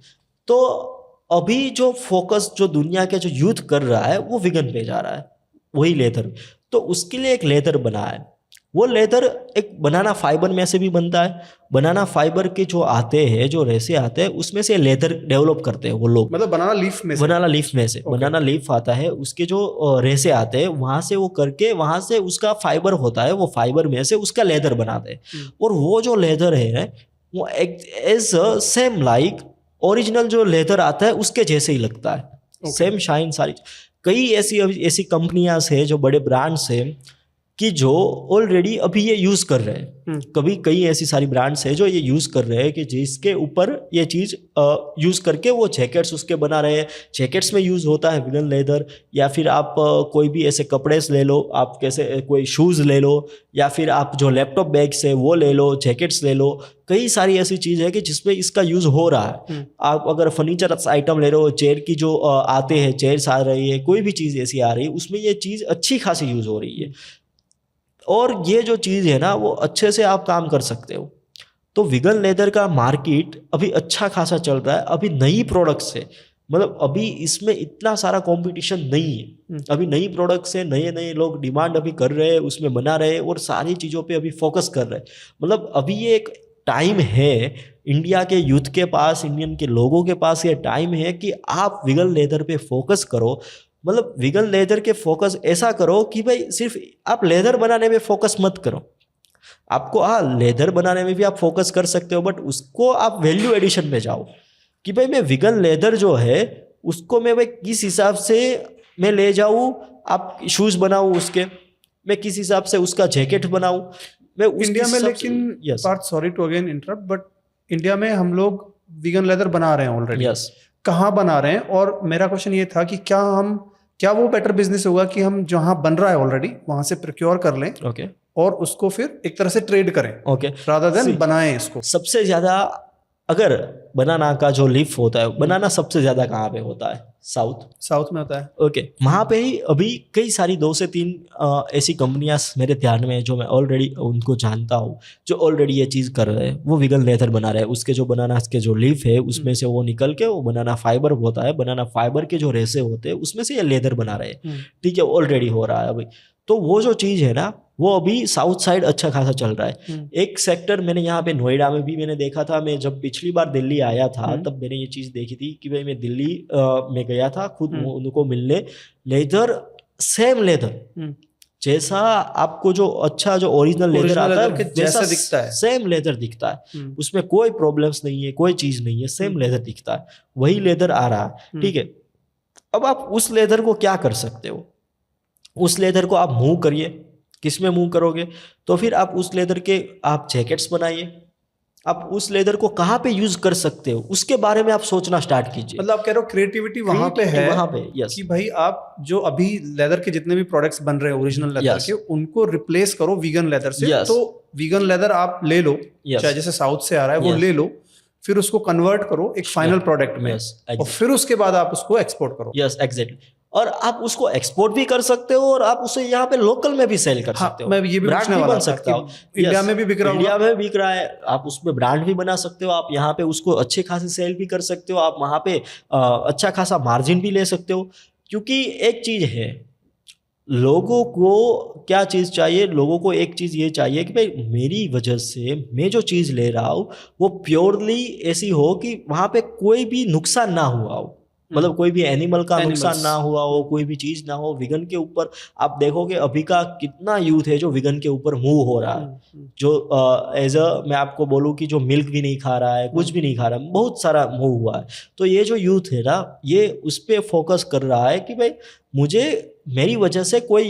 Speaker 2: तो अभी जो फोकस जो दुनिया के जो यूथ कर रहा है वो वीगन पे जा रहा है, वही लेदर। तो उसके लिए एक लेदर बना है, वो लेदर एक बनाना फाइबर में से भी बनता है। बनाना फाइबर के जो आते हैं, जो रेसे आते हैं, उसमें से लेदर डेवलप करते हैं वो लोग।
Speaker 3: मतलब बनाना लीफ में से,
Speaker 2: बनाना लीफ आता है, उसके जो रेसे आते हैं वहां से वो करके, वहां से उसका फाइबर होता है, वो फाइबर में से उसका लेदर बनाते हैं। और वो जो लेदर है वो एज सेम लाइक ओरिजिनल जो लेदर आता है उसके जैसे ही लगता है, सेम शाइन सारी। कई ऐसी कंपनियां है, जो बड़े ब्रांड्स हैं कि जो ऑलरेडी अभी ये यूज कर रहे हैं। कई ऐसी सारी ब्रांड्स है जो ये यूज कर रहे हैं कि जिसके ऊपर ये चीज यूज करके वो जैकेट्स उसके बना रहे हैं। जैकेट्स में यूज होता है वीगन लेदर, या फिर आप कोई भी ऐसे कपड़े ले लो, आप कैसे कोई शूज ले लो, या फिर आप जो लैपटॉप बैग्स है वो ले लो, जैकेट्स ले लो। कई सारी ऐसी चीज है कि जिसमें इसका यूज हो रहा है। आप अगर फर्नीचर आइटम ले रहे हो, चेयर की जो आते हैं, चेयर्स आ रही है, कोई भी चीज ऐसी आ रही है, उसमें ये चीज अच्छी खासी यूज हो रही है। और ये जो चीज़ है ना, वो अच्छे से आप काम कर सकते हो। तो वीगन लेदर का मार्केट अभी अच्छा खासा चल रहा है। अभी नई प्रोडक्ट्स है, मतलब अभी इसमें इतना सारा कंपटीशन नहीं है। अभी नई प्रोडक्ट्स है, नए नए लोग डिमांड अभी कर रहे हैं, उसमें बना रहे हैं और सारी चीज़ों पे अभी फोकस कर रहे हैं। मतलब अभी ये एक टाइम है इंडिया के यूथ के पास, इंडियन के लोगों के पास ये टाइम है कि आप वीगन लेदर पे फोकस करो। मतलब वीगन लेदर के फोकस ऐसा करो कि भाई सिर्फ आप लेदर बनाने में फोकस मत करो। आपको लेदर बनाने में भी आप फोकस कर सकते हो, बट उसको आप वैल्यू एडिशन में जाओ कि भाई मैं वीगन लेदर जो है उसको मैं भाई किस हिसाब से मैं ले जाऊँ, आप शूज बनाऊँ उसके, मैं किस हिसाब से उसका जैकेट बनाऊँ मैं
Speaker 3: इंडिया में। लेकिन Parth, sorry to again interrupt, but India में हम लोग वीगन लेदर बना रहे हैं ऑलरेडी। कहाँ बना रहे हैं? और मेरा क्वेश्चन ये था कि क्या वो बेटर बिजनेस होगा कि हम जहाँ बन रहा है ऑलरेडी वहां से प्रोक्योर कर लें, और उसको फिर एक तरह से ट्रेड करें, रादर देन बनाएं इसको।
Speaker 2: सबसे ज्यादा अगर बनाना का जो लीफ होता है, बनाना सबसे ज्यादा कहाँ पे होता है? साउथ में होता है। वहां पे ही अभी कई सारी 2 से 3 ऐसी कंपनियां मेरे ध्यान में है, जो मैं ऑलरेडी उनको जानता हूँ, जो ऑलरेडी ये चीज़ कर रहे हैं। वो वीगन लेदर बना रहे हैं, उसके जो बनाना के जो लीफ है उसमें से वो निकल के वो बनाना फाइबर होता है, बनाना फाइबर के जो रेसे होते हैं उसमें से ये लेदर बना रहे हैं। ठीक है, ऑलरेडी हो रहा है अभी। तो वो जो चीज़ है ना, वो अभी साउथ साइड अच्छा खासा चल रहा है। एक सेक्टर मैंने यहाँ पे नोएडा में भी मैंने देखा था। मैं जब पिछली बार दिल्ली आया था तब मैंने ये चीज़ देखी थी कि भाई मैं दिल्ली में गया था खुद उनको मिलने। लेदर, सेम लेदर जैसा आपको जो अच्छा जो ओरिजिनल लेदर आता है
Speaker 3: जैसा दिखता है,
Speaker 2: सेम लेदर दिखता है। उसमें कोई प्रॉब्लम्स नहीं है, कोई चीज़ नहीं है, सेम लेदर दिखता है, वही लेदर आ रहा है। ठीक है, अब आप उस लेदर को क्या कर सकते हो? उस लेदर को आप मूव करिए। किस में मूव करोगे? तो फिर आप उस लेदर के आप जैकेट्स बनाइए। आप उस लेदर को कहाँ पे यूज कर सकते हो उसके बारे में आप सोचना स्टार्ट कीजिए।
Speaker 3: मतलब आप कह रहे हो क्रिएटिविटी वहां पे है,
Speaker 2: वहां पे यस
Speaker 3: कि भाई आप जो अभी लेदर के जितने भी प्रोडक्ट्स बन रहे हैं ओरिजिनल लेदर के, उनको रिप्लेस करो वीगन लेदर से। तो वीगन लेदर आप ले लो, चाहे जैसे साउथ से आ रहा है वो ले लो, फिर उसको कन्वर्ट करो एक फाइनल प्रोडक्ट में, और फिर उसके बाद आप उसको एक्सपोर्ट करो।
Speaker 2: Yes exactly. और आप उसको एक्सपोर्ट भी कर सकते हो और आप उसे यहाँ पे लोकल में भी सेल कर सकते हो।
Speaker 3: मैं ये भी
Speaker 2: ब्रांड भी बन सकता हो।
Speaker 3: इंडिया में भी बिक रहा है,
Speaker 2: इंडिया में बिक रहा है, आप उसमें ब्रांड भी बना सकते हो। आप यहाँ पे उसको अच्छे खासे सेल भी कर सकते हो। आप वहाँ पे अच्छा खासा मार्जिन भी ले सकते हो। क्योंकि एक चीज है, लोगों को क्या चीज़ चाहिए? लोगों को एक चीज़ ये चाहिए कि भाई मेरी वजह से मैं जो चीज़ ले रहा हूँ वो प्योरली ऐसी हो कि वहाँ पे कोई भी नुकसान ना हुआ हो। मतलब कोई भी एनिमल का
Speaker 3: Animals.
Speaker 2: नुकसान ना हुआ हो, कोई भी चीज ना हो। विगन के ऊपर आप देखोगे अभी का कितना यूथ है जो विगन के ऊपर मूव हो रहा है, जो एज अ मैं आपको बोलूँ कि जो मिल्क भी नहीं खा रहा है, कुछ भी नहीं खा रहा है, बहुत सारा मूव हुआ है। तो ये जो यूथ है ना, ये उस पर फोकस कर रहा है कि भाई मुझे मेरी वजह से कोई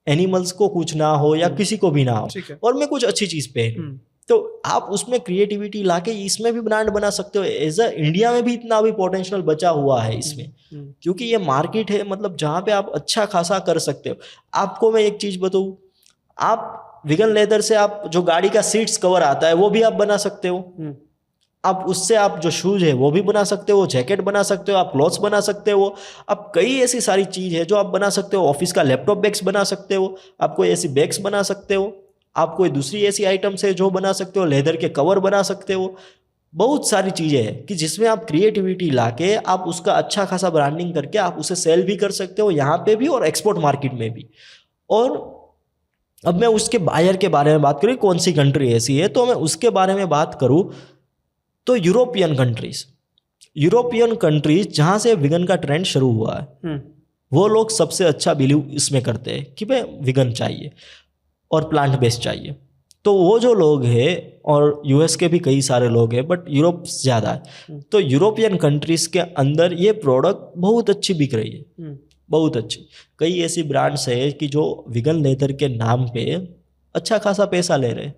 Speaker 2: एनिमल्स को कुछ ना हो या किसी को भी ना हो,
Speaker 3: ठीक है।
Speaker 2: और मैं कुछ अच्छी चीज पहनूं। तो आप उसमें क्रिएटिविटी लाके इसमें भी ब्रांड बना सकते हो। एज अ इंडिया में भी इतना अभी पोटेंशियल बचा हुआ है इसमें, क्योंकि ये मार्केट है मतलब जहाँ पे आप अच्छा खासा कर सकते हो। आपको मैं एक चीज बताऊँ, आप विगन लेदर से आप जो गाड़ी का सीट्स कवर आता है वो भी आप बना सकते हो। आप उससे आप जो शूज है वो भी बना सकते हो, जैकेट बना सकते हो, आप क्लॉथ्स बना सकते हो। आप कई ऐसी सारी चीज है जो आप बना सकते हो। ऑफिस का लैपटॉप बैग्स बना सकते हो, आप कोई ऐसी बैग्स बना सकते हो, आप कोई दूसरी ऐसी आइटम्स है जो बना सकते हो, लेदर के कवर बना सकते हो। बहुत सारी चीजें हैं कि जिसमें आप क्रिएटिविटी लाके आप उसका अच्छा खासा ब्रांडिंग करके आप उसे सेल भी कर सकते हो यहाँ पे भी और एक्सपोर्ट मार्केट में भी। और अब मैं उसके बायर के बारे में बात करूँ, कौन सी कंट्री ऐसी है, तो मैं उसके बारे में बात करूँ तो यूरोपियन कंट्रीज जहाँ से विगन का ट्रेंड शुरू हुआ है, वो लोग सबसे अच्छा बिलीव इसमें करते हैं कि भाई विगन चाहिए और प्लांट बेस्ड चाहिए। तो वो जो लोग हैं, और यूएस के भी कई सारे लोग हैं बट यूरोप ज़्यादा है, तो यूरोपियन कंट्रीज़ के अंदर ये प्रोडक्ट बहुत अच्छी बिक रही है, बहुत अच्छी। कई ऐसी ब्रांड्स है कि जो विगन लेदर के नाम पे अच्छा खासा पैसा ले रहे हैं।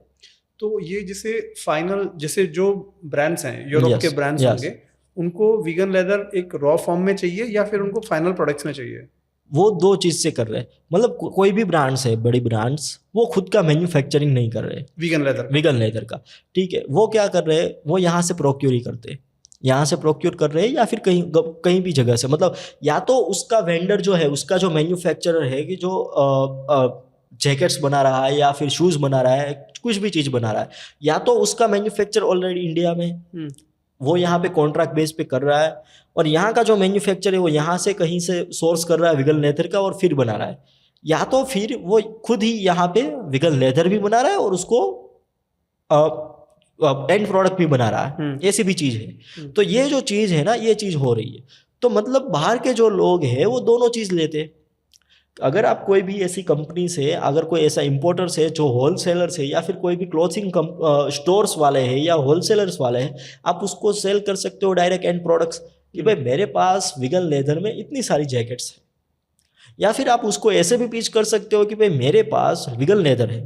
Speaker 3: तो ये जैसे फाइनल, जैसे जो ब्रांड्स हैं यूरोप के ब्रांड्स होंगे, उनको वीगन लेदर एक रॉ फॉर्म में चाहिए या फिर उनको फाइनल प्रोडक्ट्स में चाहिए?
Speaker 2: वो दो चीज से कर रहे हैं। मतलब कोई भी ब्रांड्स है, बड़ी ब्रांड्स, वो खुद का मैन्युफैक्चरिंग नहीं कर रहे विगन लेदर का, ठीक है। वो क्या कर रहे हैं, वो यहाँ से प्रोक्योर ही करते हैं, यहाँ से प्रोक्योर कर रहे हैं या फिर कहीं भी जगह से। मतलब या तो उसका वेंडर जो है, उसका जो मैन्युफैक्चरर है कि जो जैकेट्स बना रहा है या फिर शूज बना रहा है, कुछ भी चीज बना रहा है, या तो उसका मैन्युफैक्चर ऑलरेडी इंडिया में, वो यहाँ पे कॉन्ट्रैक्ट बेस पे कर रहा है, और यहाँ का जो मैन्युफैक्चर है वो यहाँ से कहीं से सोर्स कर रहा है विगन लेदर का और फिर बना रहा है, या तो फिर वो खुद ही यहाँ पे विगन लेदर भी बना रहा है और उसको एंड प्रोडक्ट भी बना रहा है। ऐसी भी चीज है। तो ये जो चीज है ना, ये चीज हो रही है। तो मतलब बाहर के जो लोग हैं वो दोनों चीज लेते हैं। अगर आप कोई भी ऐसी कंपनी से, अगर कोई ऐसा इंपोर्टर्स है जो होलसेलर्स है या फिर कोई भी क्लोथिंग स्टोर्स वाले हैं या होलसेलर्स वाले हैं, आप उसको सेल कर सकते हो डायरेक्ट एंड प्रोडक्ट्स कि भाई मेरे पास विगन लेदर में इतनी सारी जैकेट्स है। या फिर आप उसको ऐसे भी पिच कर सकते हो कि भाई मेरे पास विगन लेदर है,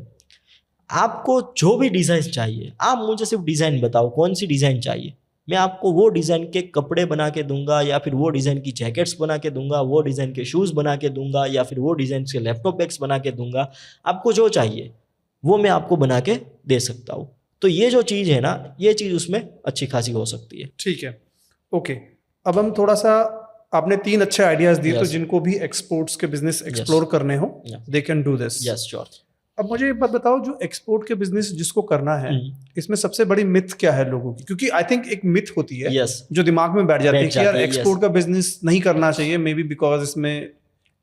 Speaker 2: आपको जो भी डिज़ाइन चाहिए आप मुझे सिर्फ डिज़ाइन बताओ, कौन सी डिज़ाइन चाहिए, मैं आपको वो डिज़ाइन के कपड़े बना के दूंगा, या फिर वो डिज़ाइन की जैकेट्स बना के दूंगा, वो डिज़ाइन के शूज़ बना के दूंगा, या फिर वो डिज़ाइन के लैपटॉप बैग्स बना के दूंगा। आपको जो चाहिए वो मैं आपको बना के दे सकता हूँ। तो ये जो चीज़ है ना, ये चीज़ उसमें अच्छी खासी हो सकती है।
Speaker 3: ठीक है, ओके। अब हम थोड़ा सा, आपने 3 अच्छे आइडियाज दिए, तो जिनको भी एक्सपोर्ट्स के बिजनेस एक्सप्लोर करने हो, they can do this.
Speaker 2: Yes, sure.
Speaker 3: अब मुझे एक बात बताओ, जो एक्सपोर्ट के बिजनेस जिसको करना है, इसमें सबसे बड़ी मिथ क्या है लोगों की? क्योंकि आई थिंक एक मिथ होती है जो दिमाग में बैठ जाती है कि यार एक्सपोर्ट का बिजनेस नहीं करना चाहिए, मे बी बिकॉज इसमें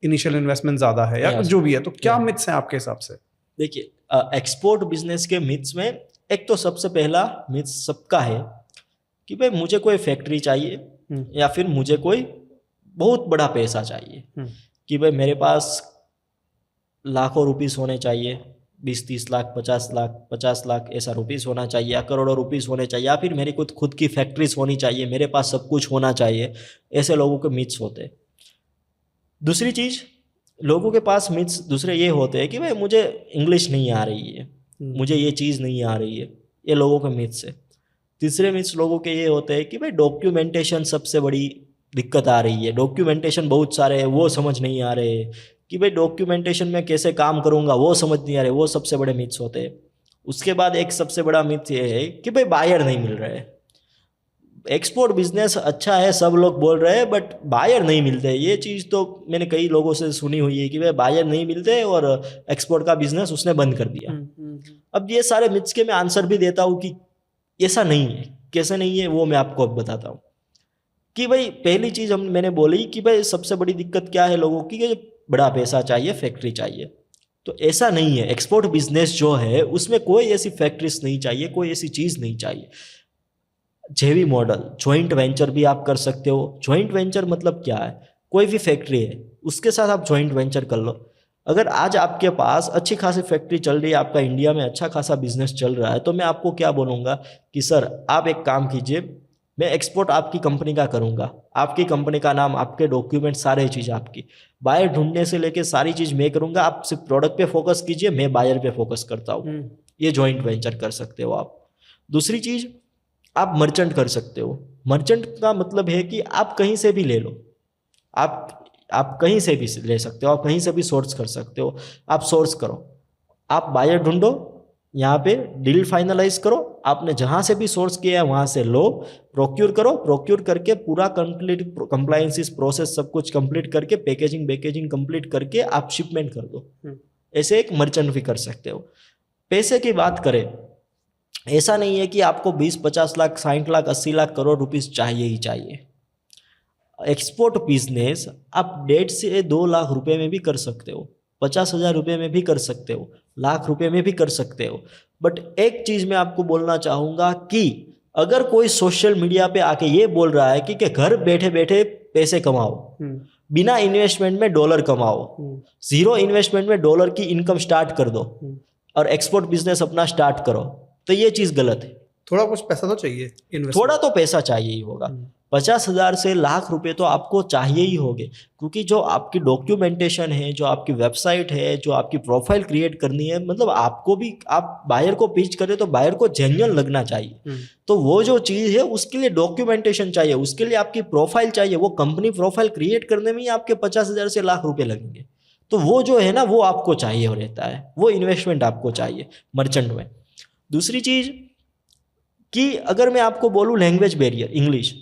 Speaker 3: इनिशियल इन्वेस्टमेंट ज्यादा है या जो भी है। तो क्या मिथ्स हैं आपके हिसाब से?
Speaker 2: देखिए, एक्सपोर्ट बिजनेस के मिथ्स में एक तो सबसे पहला मिथ सबका है कि भाई मुझे कोई फैक्ट्री चाहिए या फिर मुझे कोई बहुत बड़ा पैसा चाहिए, कि भाई मेरे पास लाखों रुपीस होने चाहिए, 20-30 लाख, 50 लाख ऐसा रुपीस होना चाहिए, या करोड़ों रुपीस होने चाहिए, या फिर मेरी खुद की फैक्ट्रीज होनी चाहिए, मेरे पास सब कुछ होना चाहिए। ऐसे लोगों के मिथ्स होते हैं। दूसरी चीज़, लोगों के पास मिथ्स दूसरे ये होते हैं कि भाई मुझे इंग्लिश नहीं आ रही है, मुझे ये चीज़ नहीं आ रही है। ये लोगों के मिथ्स है। तीसरे मिथ्स लोगों के ये होते हैं कि भाई डॉक्यूमेंटेशन सबसे बड़ी दिक्कत आ रही है, डॉक्यूमेंटेशन बहुत सारे हैं वो समझ नहीं आ रहे, कि भाई डॉक्यूमेंटेशन में कैसे काम करूंगा वो समझ नहीं आ रहे। वो सबसे बड़े मिथ्स होते हैं। उसके बाद एक सबसे बड़ा मिथ ये है कि भाई बायर नहीं मिल रहे। एक्सपोर्ट बिजनेस अच्छा है, सब लोग बोल रहे हैं, बट बायर नहीं मिलते। ये चीज़ तो मैंने कई लोगों से सुनी हुई है कि भाई बायर नहीं मिलते और एक्सपोर्ट का बिजनेस उसने बंद कर दिया। अब ये सारे मिथ्स के मैं आंसर भी देता हूँ कि ऐसा नहीं है। कैसे नहीं है वो मैं आपको अब बताता हूँ। कि भाई पहली चीज़ मैंने बोली कि भाई सबसे बड़ी दिक्कत क्या है लोगों की, कि बड़ा पैसा चाहिए, फैक्ट्री चाहिए। तो ऐसा नहीं है। एक्सपोर्ट बिजनेस जो है उसमें कोई ऐसी फैक्ट्रीज नहीं चाहिए, कोई ऐसी चीज़ नहीं चाहिए। जेवी मॉडल, जॉइंट वेंचर भी आप कर सकते हो। जॉइंट वेंचर मतलब क्या है, कोई भी फैक्ट्री है उसके साथ आप जॉइंट वेंचर कर लो। अगर आज आपके पास अच्छी खासी फैक्ट्री चल रही है, आपका इंडिया में अच्छा खासा बिजनेस चल रहा है, तो मैं आपको क्या बोलूँगा कि सर आप एक काम कीजिए, मैं एक्सपोर्ट आपकी कंपनी का करूँगा, आपकी कंपनी का नाम, आपके डॉक्यूमेंट, सारे चीज़ आपकी, बायर ढूंढने से लेके सारी चीज़ मैं करूँगा, आप सिर्फ प्रोडक्ट पे फोकस कीजिए, मैं बायर पे फोकस करता हूँ। ये जॉइंट वेंचर कर सकते हो आप। दूसरी चीज़, आप मर्चेंट कर सकते हो। मर्चेंट का मतलब है कि आप कहीं से भी ले लो, आप कहीं से भी ले सकते हो, आप कहीं से भी सोर्स कर सकते हो। आप सोर्स करो, आप बायर ढूंढो, यहाँ पे डील फाइनलाइज करो, आपने जहाँ से भी सोर्स किया है वहाँ से लो, प्रोक्यूर करो, प्रोक्यूर करके पूरा कंप्लीट कंप्लायंसिस प्रोसेस सब कुछ कंप्लीट करके पैकेजिंग कंप्लीट करके आप शिपमेंट कर दो। ऐसे एक मर्चेंट भी कर सकते हो। पैसे की बात करें, ऐसा नहीं है कि आपको 20-50 लाख 60 लाख 80 लाख करोड़ रुपीस चाहिए ही चाहिए। एक्सपोर्ट बिजनेस आप 1.5 से 2 लाख रुपए में भी कर सकते हो, 50,000 रुपये में भी कर सकते हो, लाख रुपए में भी कर सकते हो। बट एक चीज़ मैं आपको बोलना चाहूँगा कि अगर कोई सोशल मीडिया पे आके ये बोल रहा है कि घर बैठे बैठे पैसे कमाओ, बिना इन्वेस्टमेंट में डॉलर कमाओ, जीरो इन्वेस्टमेंट में डॉलर की इनकम स्टार्ट कर दो और एक्सपोर्ट बिजनेस अपना स्टार्ट करो, तो ये चीज़ गलत है।
Speaker 3: थोड़ा कुछ पैसा तो चाहिए,
Speaker 2: थोड़ा तो पैसा चाहिए ही होगा। 50,000 से लाख रुपए तो आपको चाहिए ही होंगे, क्योंकि जो आपकी डॉक्यूमेंटेशन है, जो आपकी वेबसाइट है, जो आपकी प्रोफाइल क्रिएट करनी है, मतलब आपको भी, आप बायर को पिच करें तो बायर को जेन्युइन लगना चाहिए। तो वो जो चीज़ है उसके लिए डॉक्यूमेंटेशन चाहिए, उसके लिए आपकी प्रोफाइल चाहिए। वो कंपनी प्रोफाइल क्रिएट करने में ही आपके 50,000 से लाख रुपये लगेंगे। तो वो जो है ना, वो आपको चाहिए हो रहता है, वो इन्वेस्टमेंट आपको चाहिए मर्चेंट में। दूसरी चीज़ कि अगर मैं आपको बोलूँ लैंग्वेज बैरियर, इंग्लिश,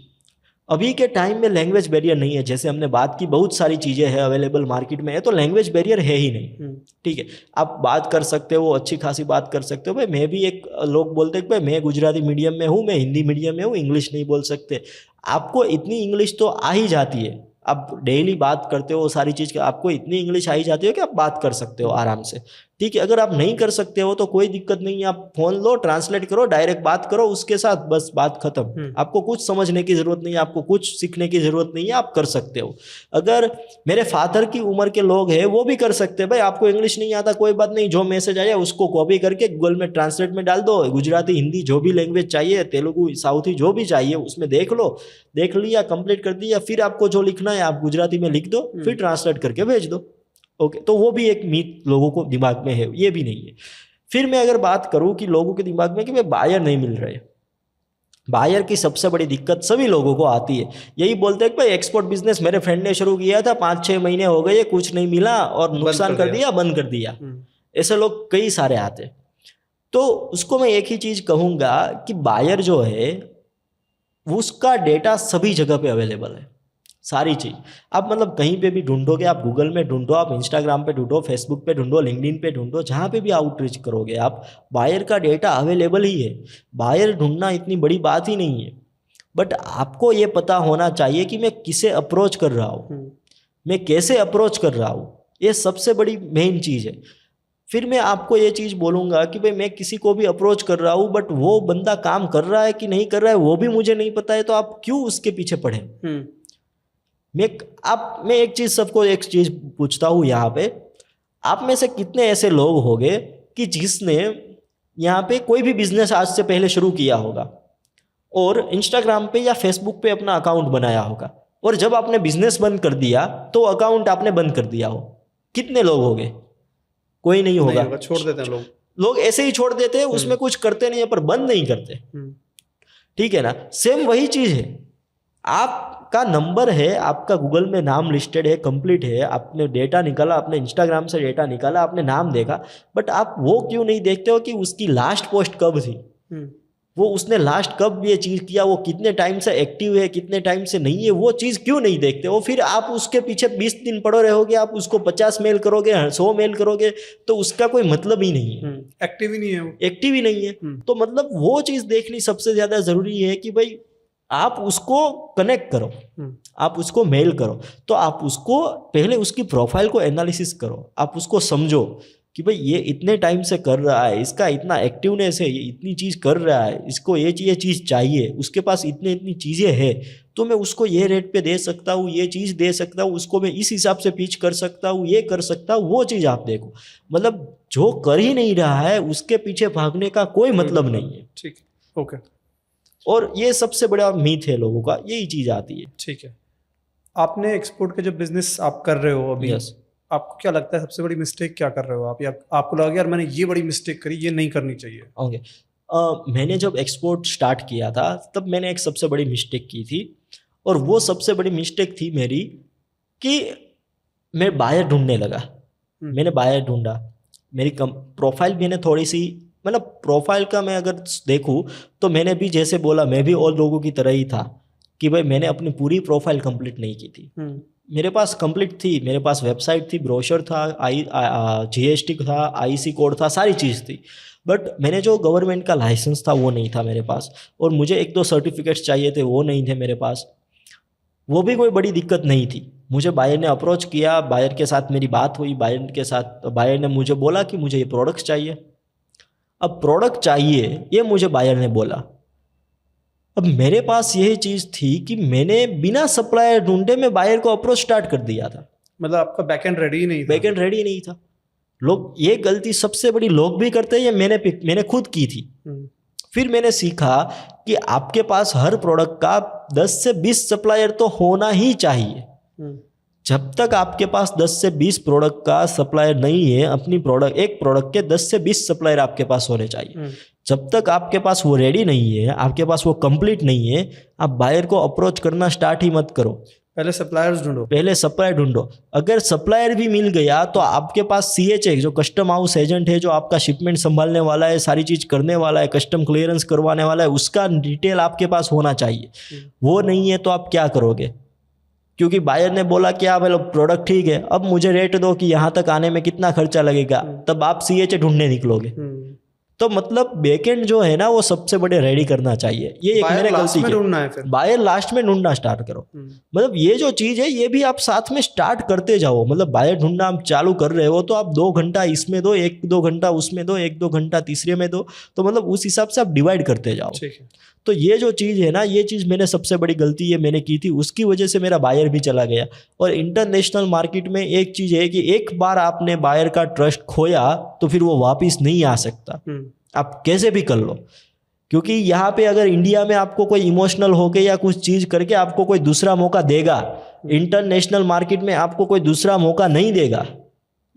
Speaker 2: अभी के टाइम में लैंग्वेज बैरियर नहीं है। जैसे हमने बात की, बहुत सारी चीज़ें हैं अवेलेबल मार्केट में है, तो लैंग्वेज बैरियर है ही नहीं। ठीक है, आप बात कर सकते हो, अच्छी खासी बात कर सकते हो। भाई मैं भी एक, लोग बोलते हैं कि भाई मैं गुजराती मीडियम में हूँ, मैं हिंदी मीडियम में हूँ, इंग्लिश नहीं बोल सकते। आपको इतनी इंग्लिश तो आ ही जाती है, आप डेली बात करते हो, सारी चीज़ आपको इतनी इंग्लिश आ ही जाती है कि आप बात कर सकते हो आराम से। ठीक है, अगर आप नहीं कर सकते हो तो कोई दिक्कत नहीं है, आप फोन लो, ट्रांसलेट करो, डायरेक्ट बात करो उसके साथ, बस बात खत्म। आपको कुछ समझने की जरूरत नहीं है, आपको कुछ सीखने की जरूरत नहीं है, आप कर सकते हो। अगर मेरे फादर की उम्र के लोग हैं वो भी कर सकते हैं। भाई आपको इंग्लिश नहीं आता, कोई बात नहीं, जो मैसेज आया उसको कॉपी करके गूगल में ट्रांसलेट में डाल दो, गुजराती, हिंदी, जो भी लैंग्वेज चाहिए, तेलुगु, साउथी, जो भी चाहिए उसमें देख लो, देख लिया, कंप्लीट कर दिया, फिर आपको जो लिखना है आप गुजराती में लिख दो, फिर ट्रांसलेट करके भेज दो। ओके, तो वो भी एक मीथ लोगों को दिमाग में है, ये भी नहीं है। फिर मैं अगर बात करूं कि लोगों के दिमाग में कि भाई बायर नहीं मिल रहे, बायर की सबसे बड़ी दिक्कत सभी लोगों को आती है। यही बोलते हैं कि भाई एक्सपोर्ट बिजनेस मेरे फ्रेंड ने शुरू किया था, 5-6 महीने हो गए, कुछ नहीं मिला और नुकसान कर दिया, बंद कर दिया। ऐसे लोग कई सारे आते। तो उसको मैं एक ही चीज़ कहूँगा कि बायर जो है उसका डेटा सभी जगह पे अवेलेबल है, सारी चीज़। आप मतलब कहीं पे भी ढूंढोगे, आप गूगल में ढूंढो, आप इंस्टाग्राम पे ढूंढो, फेसबुक पे ढूंढो, लिंक्डइन पे ढूंढो, जहाँ पे भी आउटरीच करोगे आप, बायर का डेटा अवेलेबल ही है। बायर ढूंढना इतनी बड़ी बात ही नहीं है, बट आपको ये पता होना चाहिए कि मैं किसे अप्रोच कर रहा हूँ, मैं कैसे अप्रोच कर रहा हूँ, ये सबसे बड़ी मेन चीज़ है। फिर मैं आपको ये चीज़ बोलूँगा कि भाई मैं किसी को भी अप्रोच कर रहा हूँ, बट वो बंदा काम कर रहा है कि नहीं कर रहा है वो भी मुझे नहीं पता है, तो आप क्यों उसके पीछे पड़े। मैं एक चीज़, सबको एक चीज़ पूछता हूँ यहाँ पे, आप में से कितने ऐसे लोग होंगे कि जिसने यहाँ पे कोई भी बिजनेस आज से पहले शुरू किया होगा और इंस्टाग्राम पे या फेसबुक पे अपना अकाउंट बनाया होगा, और जब आपने बिजनेस बंद कर दिया तो अकाउंट आपने बंद कर दिया हो? कितने लोग होंगे? कोई नहीं होगा,
Speaker 3: छोड़ देते हैं
Speaker 2: लोग ऐसे ही छोड़ देते हैं, उसमें कुछ करते नहीं है, पर बंद नहीं करते। ठीक है ना, सेम वही चीज़ है। आपका नंबर है, आपका गूगल में नाम लिस्टेड है, कंप्लीट है, आपने डेटा निकाला, आपने इंस्टाग्राम से डेटा निकाला, आपने नाम देखा, बट आप वो क्यों नहीं देखते हो कि उसकी लास्ट पोस्ट कब थी, वो उसने लास्ट कब ये चीज़ किया, वो कितने टाइम से एक्टिव है, कितने टाइम से नहीं है, वो चीज़ क्यों नहीं देखते हो? फिर आप उसके पीछे 20 दिन पड़े रहोगे, आप उसको 50 मेल करोगे, 100 मेल करोगे, तो उसका कोई मतलब ही नहीं है,
Speaker 3: एक्टिव ही नहीं है वो,
Speaker 2: एक्टिव ही नहीं है। तो मतलब वो चीज़ देखनी सबसे ज़्यादा ज़रूरी है कि भाई आप उसको कनेक्ट करो, आप उसको मेल करो, तो आप उसको पहले उसकी प्रोफाइल को एनालिसिस करो, आप उसको समझो, कि भाई ये इतने टाइम से कर रहा है, इसका इतना एक्टिवनेस है, ये इतनी चीज़ कर रहा है, इसको ये चीज़ चाहिए, उसके पास इतनी चीज़ें हैं, तो मैं उसको ये रेट पे दे सकता हूँ, ये चीज़ दे सकता हूँ, उसको मैं इस हिसाब से पिच कर सकता हूँ, ये कर सकता हूँ, वो चीज़ आप देखो। मतलब जो कर ही नहीं रहा है उसके पीछे भागने का कोई मतलब नहीं है।
Speaker 3: ठीक है, ओके।
Speaker 2: और ये सबसे बड़ा मीथ है लोगों का, यही चीज़ आती है।
Speaker 3: ठीक है, आपने एक्सपोर्ट का जो बिजनेस आप कर रहे हो अभी,
Speaker 2: Yes.
Speaker 3: आपको क्या लगता है सबसे बड़ी मिस्टेक क्या कर रहे हो आप, या आपको लगा यार मैंने ये बड़ी मिस्टेक करी, ये नहीं करनी चाहिए?
Speaker 2: ओके, मैंने जब एक्सपोर्ट स्टार्ट किया था तब मैंने एक सबसे बड़ी मिस्टेक की थी, और वो सबसे बड़ी मिस्टेक थी मेरी कि मैं बायर ढूंढने लगा। मैंने बायर ढूंढा, मेरी प्रोफाइल मैंने थोड़ी सी, मतलब प्रोफाइल का मैं अगर देखूँ तो मैंने भी जैसे बोला, मैं भी और लोगों की तरह ही था कि भाई मैंने अपनी पूरी प्रोफाइल कंप्लीट नहीं की थी। मेरे पास कंप्लीट थी, मेरे पास वेबसाइट थी, ब्रोशर था, GST था, IC कोड था, सारी चीज़ थी, बट मैंने जो गवर्नमेंट का लाइसेंस था वो नहीं था मेरे पास, और मुझे 1-2 सर्टिफिकेट्स चाहिए थे, वो नहीं थे मेरे पास। वो भी कोई बड़ी दिक्कत नहीं थी। मुझे बायर ने अप्रोच किया, बायर के साथ मेरी बात हुई, बायर ने मुझे बोला कि मुझे ये प्रोडक्ट्स चाहिए। अब प्रोडक्ट चाहिए ये मुझे बायर ने बोला, अब मेरे पास यही चीज़ थी कि मैंने बिना सप्लायर ढूंढे मैं बायर को अप्रोच स्टार्ट कर दिया था।
Speaker 3: मतलब आपका बैकएंड रेडी नहीं था?
Speaker 2: बैकएंड रेडी नहीं था। लोग ये गलती सबसे बड़ी लोग भी करते हैं, ये मैंने खुद की थी। फिर मैंने सीखा कि आपके पास हर प्रोडक्ट का 10 से 20 सप्लायर तो होना ही चाहिए। जब तक आपके पास 10 से 20 प्रोडक्ट का सप्लायर नहीं है, एक प्रोडक्ट के 10 से 20 सप्लायर आपके पास होने चाहिए। जब तक आपके पास वो रेडी नहीं है, आपके पास वो कंप्लीट नहीं है, आप बायर को अप्रोच करना स्टार्ट ही मत करो।
Speaker 3: पहले सप्लायर्स ढूंढो,
Speaker 2: पहले सप्लायर ढूंढो। अगर सप्लायर भी मिल गया तो आपके पास CHA जो कस्टम हाउस एजेंट है, जो आपका शिपमेंट संभालने वाला है, सारी चीज़ करने वाला है, कस्टम क्लियरेंस करवाने वाला है, उसका डिटेल आपके पास होना चाहिए। वो नहीं है तो आप क्या करोगे? क्योंकि बायर ने बोला कि आप प्रोडक्ट ठीक है, अब मुझे रेट दो कि यहाँ तक आने में कितना खर्चा लगेगा, तब आप CHA ढूंढने निकलोगे। तो मतलब बैकएंड जो है ना वो सबसे बड़े रेडी करना चाहिए। ये एक मेरे गलती है। बायर लास्ट में ढूंढना स्टार्ट करो। मतलब ये जो चीज़ है ये भी आप साथ में स्टार्ट करते जाओ। मतलब बायर ढूंढना आप चालू कर रहे हो तो आप 2 घंटा इसमें दो, 1-2 घंटा उसमें दो, 1-2 घंटा तीसरे में दो, तो मतलब उस हिसाब से आप डिवाइड करते जाओ। तो ये जो चीज़ है ना, ये चीज़ मैंने सबसे बड़ी गलती ये मैंने की थी, उसकी वजह से मेरा बायर भी चला गया। और इंटरनेशनल मार्केट में एक चीज़ है कि एक बार आपने बायर का ट्रस्ट खोया तो फिर वो वापस नहीं आ सकता, आप कैसे भी कर लो। क्योंकि यहाँ पे अगर इंडिया में आपको कोई इमोशनल होके या कुछ चीज़ करके आपको कोई दूसरा मौका देगा, इंटरनेशनल मार्केट में आपको कोई दूसरा मौका नहीं देगा।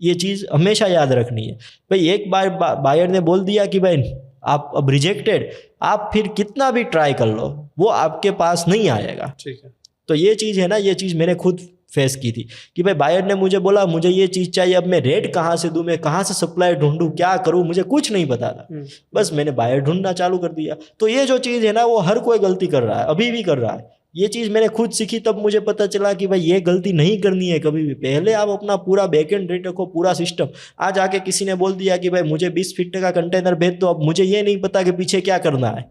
Speaker 2: ये चीज़ हमेशा याद रखनी है। भाई एक बार बायर ने बोल दिया कि भाई आप अब रिजेक्टेड, आप फिर कितना भी ट्राई कर लो वो आपके पास नहीं आएगा।
Speaker 3: ठीक है।
Speaker 2: तो ये चीज़ है ना, ये चीज़ मैंने खुद फेस की थी कि भाई बायर ने मुझे बोला मुझे ये चीज़ चाहिए, अब मैं रेट कहाँ से दूँ, मैं कहाँ से सप्लायर ढूंढूँ, क्या करूँ, मुझे कुछ नहीं पता था। बस मैंने बायर ढूंढना चालू कर दिया। तो ये जो चीज़ है ना वो हर कोई गलती कर रहा है, अभी भी कर रहा है। ये चीज़ मैंने खुद सीखी, तब मुझे पता चला कि भाई ये गलती नहीं करनी है कभी भी। पहले आप अपना पूरा बैकएंड रेट रखो, पूरा सिस्टम। आज आके किसी ने बोल दिया कि भाई मुझे 20 फीट का कंटेनर भेज दो, अब मुझे ये नहीं पता कि पीछे क्या करना है,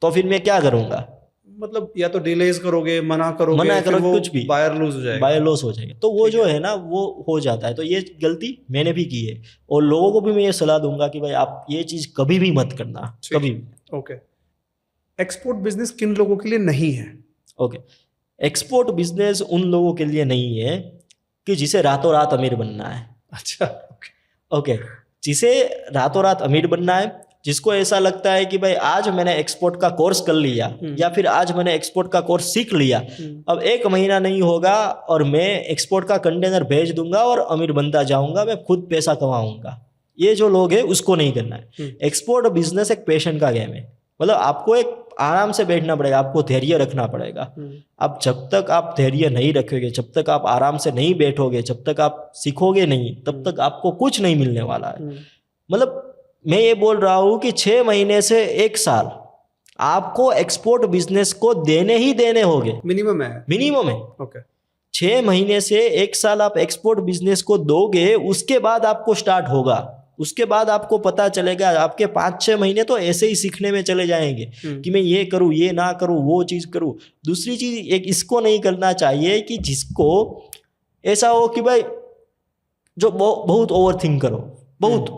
Speaker 2: तो फिर मैं क्या करूँगा?
Speaker 3: मतलब या तो डिलेज करोगे, मना करोगे,
Speaker 2: कुछ भी,
Speaker 3: बायर लॉस हो जाएगा।
Speaker 2: बायर लॉस हो जाएगा। तो वो जो है ना वो हो जाता है। तो ये गलती मैंने भी की है, और लोगों को भी मैं ये सलाह दूंगा कि भाई आप ये चीज़ कभी भी मत करना, कभी भी।
Speaker 3: ओके। एक्सपोर्ट बिजनेस किन लोगों के लिए नहीं है?
Speaker 2: ओके, एक्सपोर्ट बिजनेस उन लोगों के लिए नहीं है कि जिसे रातों रात अमीर बनना है।
Speaker 3: अच्छा,
Speaker 2: ओके, जिसे रातों रात अमीर बनना है, जिसको ऐसा लगता है कि भाई आज मैंने एक्सपोर्ट का कोर्स कर लिया या फिर आज मैंने एक्सपोर्ट का कोर्स सीख लिया, अब 1 महीना नहीं होगा और मैं एक्सपोर्ट का कंटेनर भेज दूंगा और अमीर बनता जाऊंगा, मैं खुद पैसा कमाऊंगा। ये जो लोग हैं उसको नहीं करना है। एक्सपोर्ट बिजनेस एक पैशन का गेम है। मतलब आपको एक आराम से बैठना पड़ेगा, आपको धैर्य रखना पड़ेगा। अब जब तक आप धैर्य नहीं रखोगे, जब तक आप आराम से नहीं बैठोगे, जब तक आप सीखोगे नहीं, तब तक आपको कुछ नहीं मिलने वाला है। मतलब मैं ये बोल रहा हूँ कि 6 महीने से 1 साल आपको एक्सपोर्ट बिजनेस को देने ही देने होंगे,
Speaker 3: मिनिमम है।
Speaker 2: ओके, 6 महीने से 1 साल आप एक्सपोर्ट बिजनेस को दोगे, उसके बाद आपको स्टार्ट होगा। उसके बाद आपको पता चलेगा। आपके 5-6 महीने तो ऐसे ही सीखने में चले जाएंगे कि मैं ये करूँ, ये ना करूँ, वो चीज़ करूँ। दूसरी चीज़ एक इसको नहीं करना चाहिए कि जिसको ऐसा हो कि भाई जो बहुत ओवर थिंक करो। बहुत।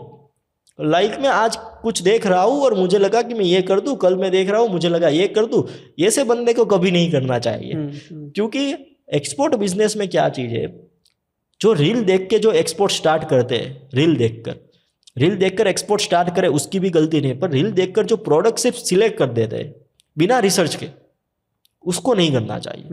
Speaker 2: लाइक मैं आज कुछ देख रहा हूँ और मुझे लगा कि मैं ये कर दूं, कल मैं देख रहा हूँ मुझे लगा ये कर दूं। ऐसे बंदे को कभी नहीं करना चाहिए, क्योंकि एक्सपोर्ट बिजनेस में क्या चीज़ है, जो रील देख के जो एक्सपोर्ट स्टार्ट करते हैं, रील देखकर एक्सपोर्ट स्टार्ट करे उसकी भी गलती नहीं, पर रील देखकर जो प्रोडक्ट सिर्फ सिलेक्ट कर देते हैं बिना रिसर्च के, उसको नहीं करना चाहिए।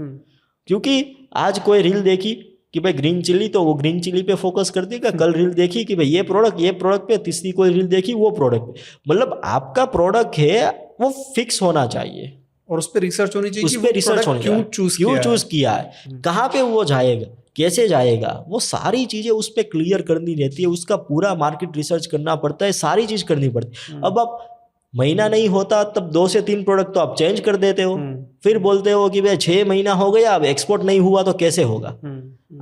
Speaker 2: क्योंकि आज कोई रील देखी कि भाई ग्रीन चिल्ली, तो वो ग्रीन चिल्ली पे फोकस कर देगा। कल रील देखी कि भाई ये प्रोडक्ट पे, तीसरी कोई रील देखी वो प्रोडक्ट पे। मतलब आपका प्रोडक्ट है वो फिक्स होना चाहिए
Speaker 3: और उस पर रिसर्च होनी चाहिए,
Speaker 2: उस पर रिसर्च होनी चाहिए, क्यों चूज किया है, कहाँ पे वो जाएगा, कैसे जाएगा, वो सारी चीजें उस पर क्लियर करनी रहती है। उसका पूरा मार्केट रिसर्च करना पड़ता है, सारी चीज करनी पड़ती है। अब आप महीना नहीं होता तब 2 से 3 प्रोडक्ट तो आप चेंज कर देते हो, फिर बोलते हो कि भाई 6 महीना हो गया अब एक्सपोर्ट नहीं हुआ तो कैसे होगा।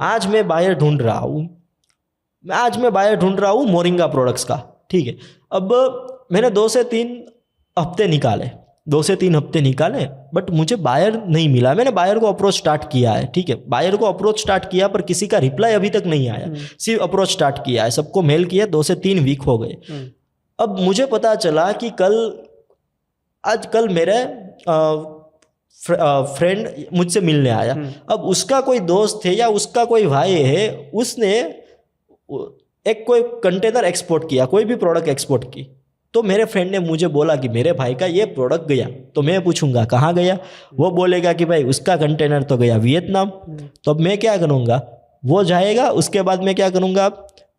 Speaker 2: आज मैं बायर ढूंढ रहा हूँ मोरिंगा प्रोडक्ट्स का, ठीक है। अब मैंने 2 से 3 हफ्ते निकाले, बट मुझे बायर नहीं मिला। मैंने बायर को अप्रोच स्टार्ट किया है, ठीक है, बायर को अप्रोच स्टार्ट किया, पर किसी का रिप्लाई अभी तक नहीं आया। सिर्फ अप्रोच स्टार्ट किया है, सबको मेल किया, 2 से 3 वीक हो गए। अब मुझे पता चला कि कल मेरे फ्रेंड मुझसे मिलने आया। अब उसका कोई दोस्त है या उसका कोई भाई है, उसने एक कोई कंटेनर एक्सपोर्ट किया, कोई भी प्रोडक्ट एक्सपोर्ट की। तो मेरे फ्रेंड ने मुझे बोला कि मेरे भाई का ये प्रोडक्ट गया, तो मैं पूछूंगा कहाँ गया, वो बोलेगा कि भाई उसका कंटेनर तो गया वियतनाम। तो अब मैं क्या करूँगा, वो जाएगा, उसके बाद मैं क्या करूँगा,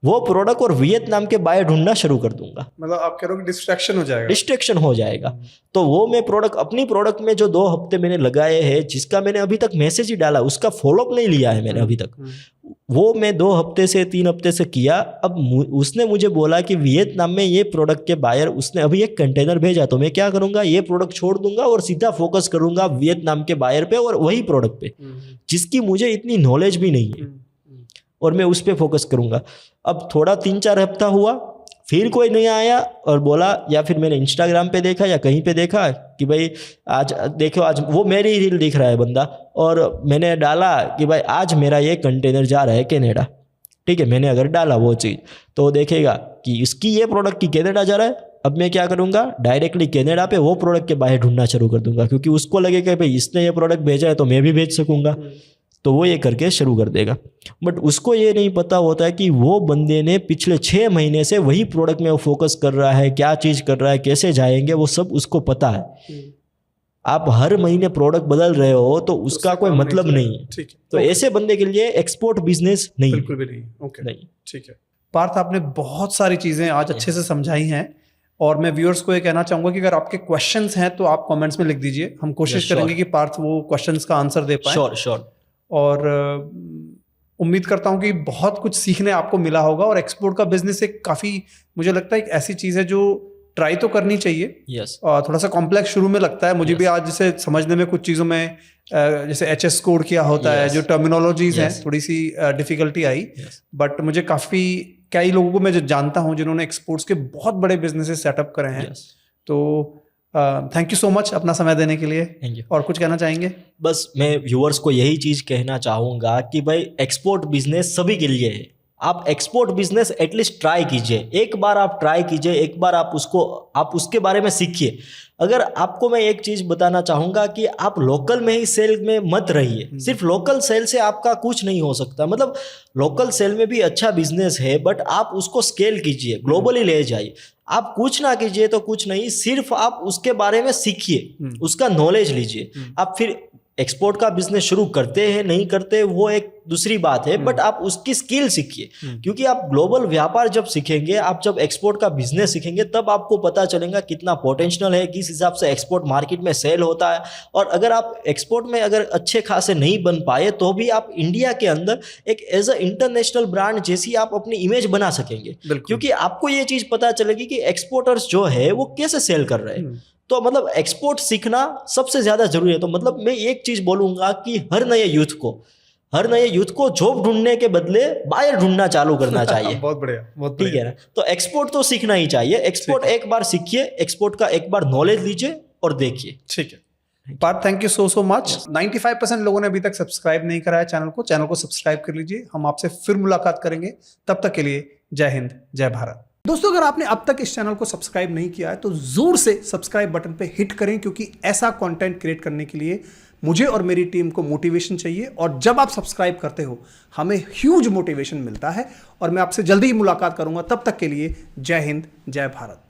Speaker 2: वो प्रोडक्ट और वियतनाम के बायर ढूंढना शुरू कर दूंगा।
Speaker 3: मतलब आप कह रहे हो कि डिस्ट्रैक्शन हो जाएगा।
Speaker 2: तो वो मैं अपनी प्रोडक्ट में जो 2 हफ्ते मैंने लगाए हैं, जिसका मैंने अभी तक मैसेज ही डाला, उसका फॉलोअप नहीं लिया है मैंने अभी तक, वो मैं 2 हफ्ते से 3 हफ्ते से किया। अब उसने मुझे बोला कि वियतनाम में ये प्रोडक्ट के बायर, उसने अभी एक कंटेनर भेजा, तो मैं क्या करूंगा, ये प्रोडक्ट छोड़ दूंगा और सीधा फोकस करूंगा वियतनाम के बायर पे और वही प्रोडक्ट पे, जिसकी मुझे इतनी नॉलेज भी नहीं है, और मैं उस पर फोकस करूंगा। अब थोड़ा 3-4 हफ्ता हुआ, फिर कोई नहीं आया और बोला, या फिर मैंने इंस्टाग्राम पे देखा या कहीं पे देखा कि भाई आज देखो, आज वो मेरी रील दिख रहा है बंदा, और मैंने डाला कि भाई आज मेरा ये कंटेनर जा रहा है कनाडा, ठीक है। मैंने अगर डाला वो चीज़, तो देखेगा कि इसकी ये प्रोडक्ट की कनाडा जा रहा है। अब मैं क्या करूँगा, डायरेक्टली कनाडा पे वो प्रोडक्ट के बाहर ढूंढना शुरू कर दूंगा, क्योंकि उसको लगेगा भाई इसने ये प्रोडक्ट भेजा है तो मैं भी भेज सकूँगा, तो वो ये करके शुरू कर देगा। बट उसको ये नहीं पता होता है कि वो बंदे ने पिछले 6 महीने से वही प्रोडक्ट में वो फोकस कर रहा है, क्या चीज़ कर रहा है, कैसे जाएंगे, वो सब उसको पता है। आप हर महीने प्रोडक्ट बदल रहे हो तो उसका कोई मतलब नहीं है, ठीक है। तो ऐसे बंदे के लिए एक्सपोर्ट बिजनेस नहीं,
Speaker 3: बिल्कुल भी नहीं। ओके,
Speaker 2: नहीं,
Speaker 3: ठीक है। पार्थ, आपने बहुत सारी चीज़ें आज अच्छे से समझाई हैं, और मैं व्यूअर्स को ये कहना चाहूँगा कि अगर आपके क्वेश्चंस हैं तो आप कमेंट्स में लिख दीजिए, हम कोशिश करेंगे कि पार्थ वो क्वेश्चंस का आंसर दे पाए।
Speaker 2: श्योर।
Speaker 3: और उम्मीद करता हूँ कि बहुत कुछ सीखने आपको मिला होगा। और एक्सपोर्ट का बिजनेस एक काफ़ी, मुझे लगता है एक ऐसी चीज़ है जो ट्राई तो करनी चाहिए।
Speaker 2: यस।
Speaker 3: और थोड़ा सा कॉम्प्लेक्स शुरू में लगता है मुझे भी, आज जैसे समझने में कुछ चीज़ों में जैसे HS कोड क्या होता है, जो टर्मिनोलॉजीज हैं, थोड़ी सी डिफिकल्टी आई। बट मुझे काफ़ी, कई लोगों को मैं जो जानता हूँ जिन्होंने एक्सपोर्ट्स के बहुत बड़े बिजनेसेस सेटअप करे हैं। तो थैंक यू सो मच अपना समय देने के लिए।
Speaker 2: Thank you.
Speaker 3: और कुछ कहना चाहेंगे?
Speaker 2: बस मैं व्यूअर्स को यही चीज़ कहना चाहूँगा कि भाई एक्सपोर्ट बिजनेस सभी के लिए है। आप एक्सपोर्ट बिजनेस एटलीस्ट ट्राई कीजिए, एक बार आप ट्राई कीजिए, एक बार आप उसके बारे में सीखिए। अगर आपको मैं एक चीज़ बताना चाहूँगा कि आप लोकल में ही सेल में मत रहिए। सिर्फ लोकल सेल से आपका कुछ नहीं हो सकता। मतलब लोकल सेल में भी अच्छा बिजनेस है, बट आप उसको स्केल कीजिए, ग्लोबली ले जाइए। आप कुछ ना कीजिए तो कुछ नहीं, सिर्फ आप उसके बारे में सीखिए, उसका नॉलेज लीजिए। आप फिर एक्सपोर्ट का बिजनेस शुरू करते हैं नहीं करते वो एक दूसरी बात है, बट आप उसकी स्किल सीखिए। क्योंकि आप ग्लोबल व्यापार जब सीखेंगे, आप जब एक्सपोर्ट का बिजनेस सीखेंगे, तब आपको पता चलेगा कितना पोटेंशियल है, किस हिसाब से एक्सपोर्ट मार्केट में सेल होता है। और अगर आप एक्सपोर्ट में अगर अच्छे खासे नहीं बन पाए तो भी आप इंडिया के अंदर एक एज अ इंटरनेशनल ब्रांड जैसी आप अपनी इमेज बना सकेंगे। क्योंकि आपको ये चीज पता चलेगी कि एक्सपोर्टर्स जो है वो कैसे सेल कर रहे हैं। तो मतलब एक्सपोर्ट सीखना सबसे ज्यादा जरूरी है। तो मतलब मैं एक चीज बोलूंगा कि हर नए यूथ को जॉब ढूंढने के बदले बायर ढूंढना चालू करना चाहिए।
Speaker 3: बहुत बढ़िया, बहुत
Speaker 2: ठीक है ना। तो एक्सपोर्ट तो सीखना ही चाहिए। एक्सपोर्ट एक बार सीखिए, एक्सपोर्ट का एक बार नॉलेज लीजिए और देखिए।
Speaker 3: ठीक है Parth, thank you so much. 95% लोगों ने अभी तक सब्सक्राइब नहीं करा है चैनल को सब्सक्राइब कर लीजिए। हम आपसे फिर मुलाकात करेंगे, तब तक के लिए जय हिंद, जय भारत।
Speaker 1: दोस्तों अगर आपने अब तक इस चैनल को सब्सक्राइब नहीं किया है तो जोर से सब्सक्राइब बटन पे हिट करें, क्योंकि ऐसा कंटेंट क्रिएट करने के लिए मुझे और मेरी टीम को मोटिवेशन चाहिए, और जब आप सब्सक्राइब करते हो हमें ह्यूज मोटिवेशन मिलता है। और मैं आपसे जल्दी ही मुलाकात करूंगा, तब तक के लिए जय हिंद, जय भारत।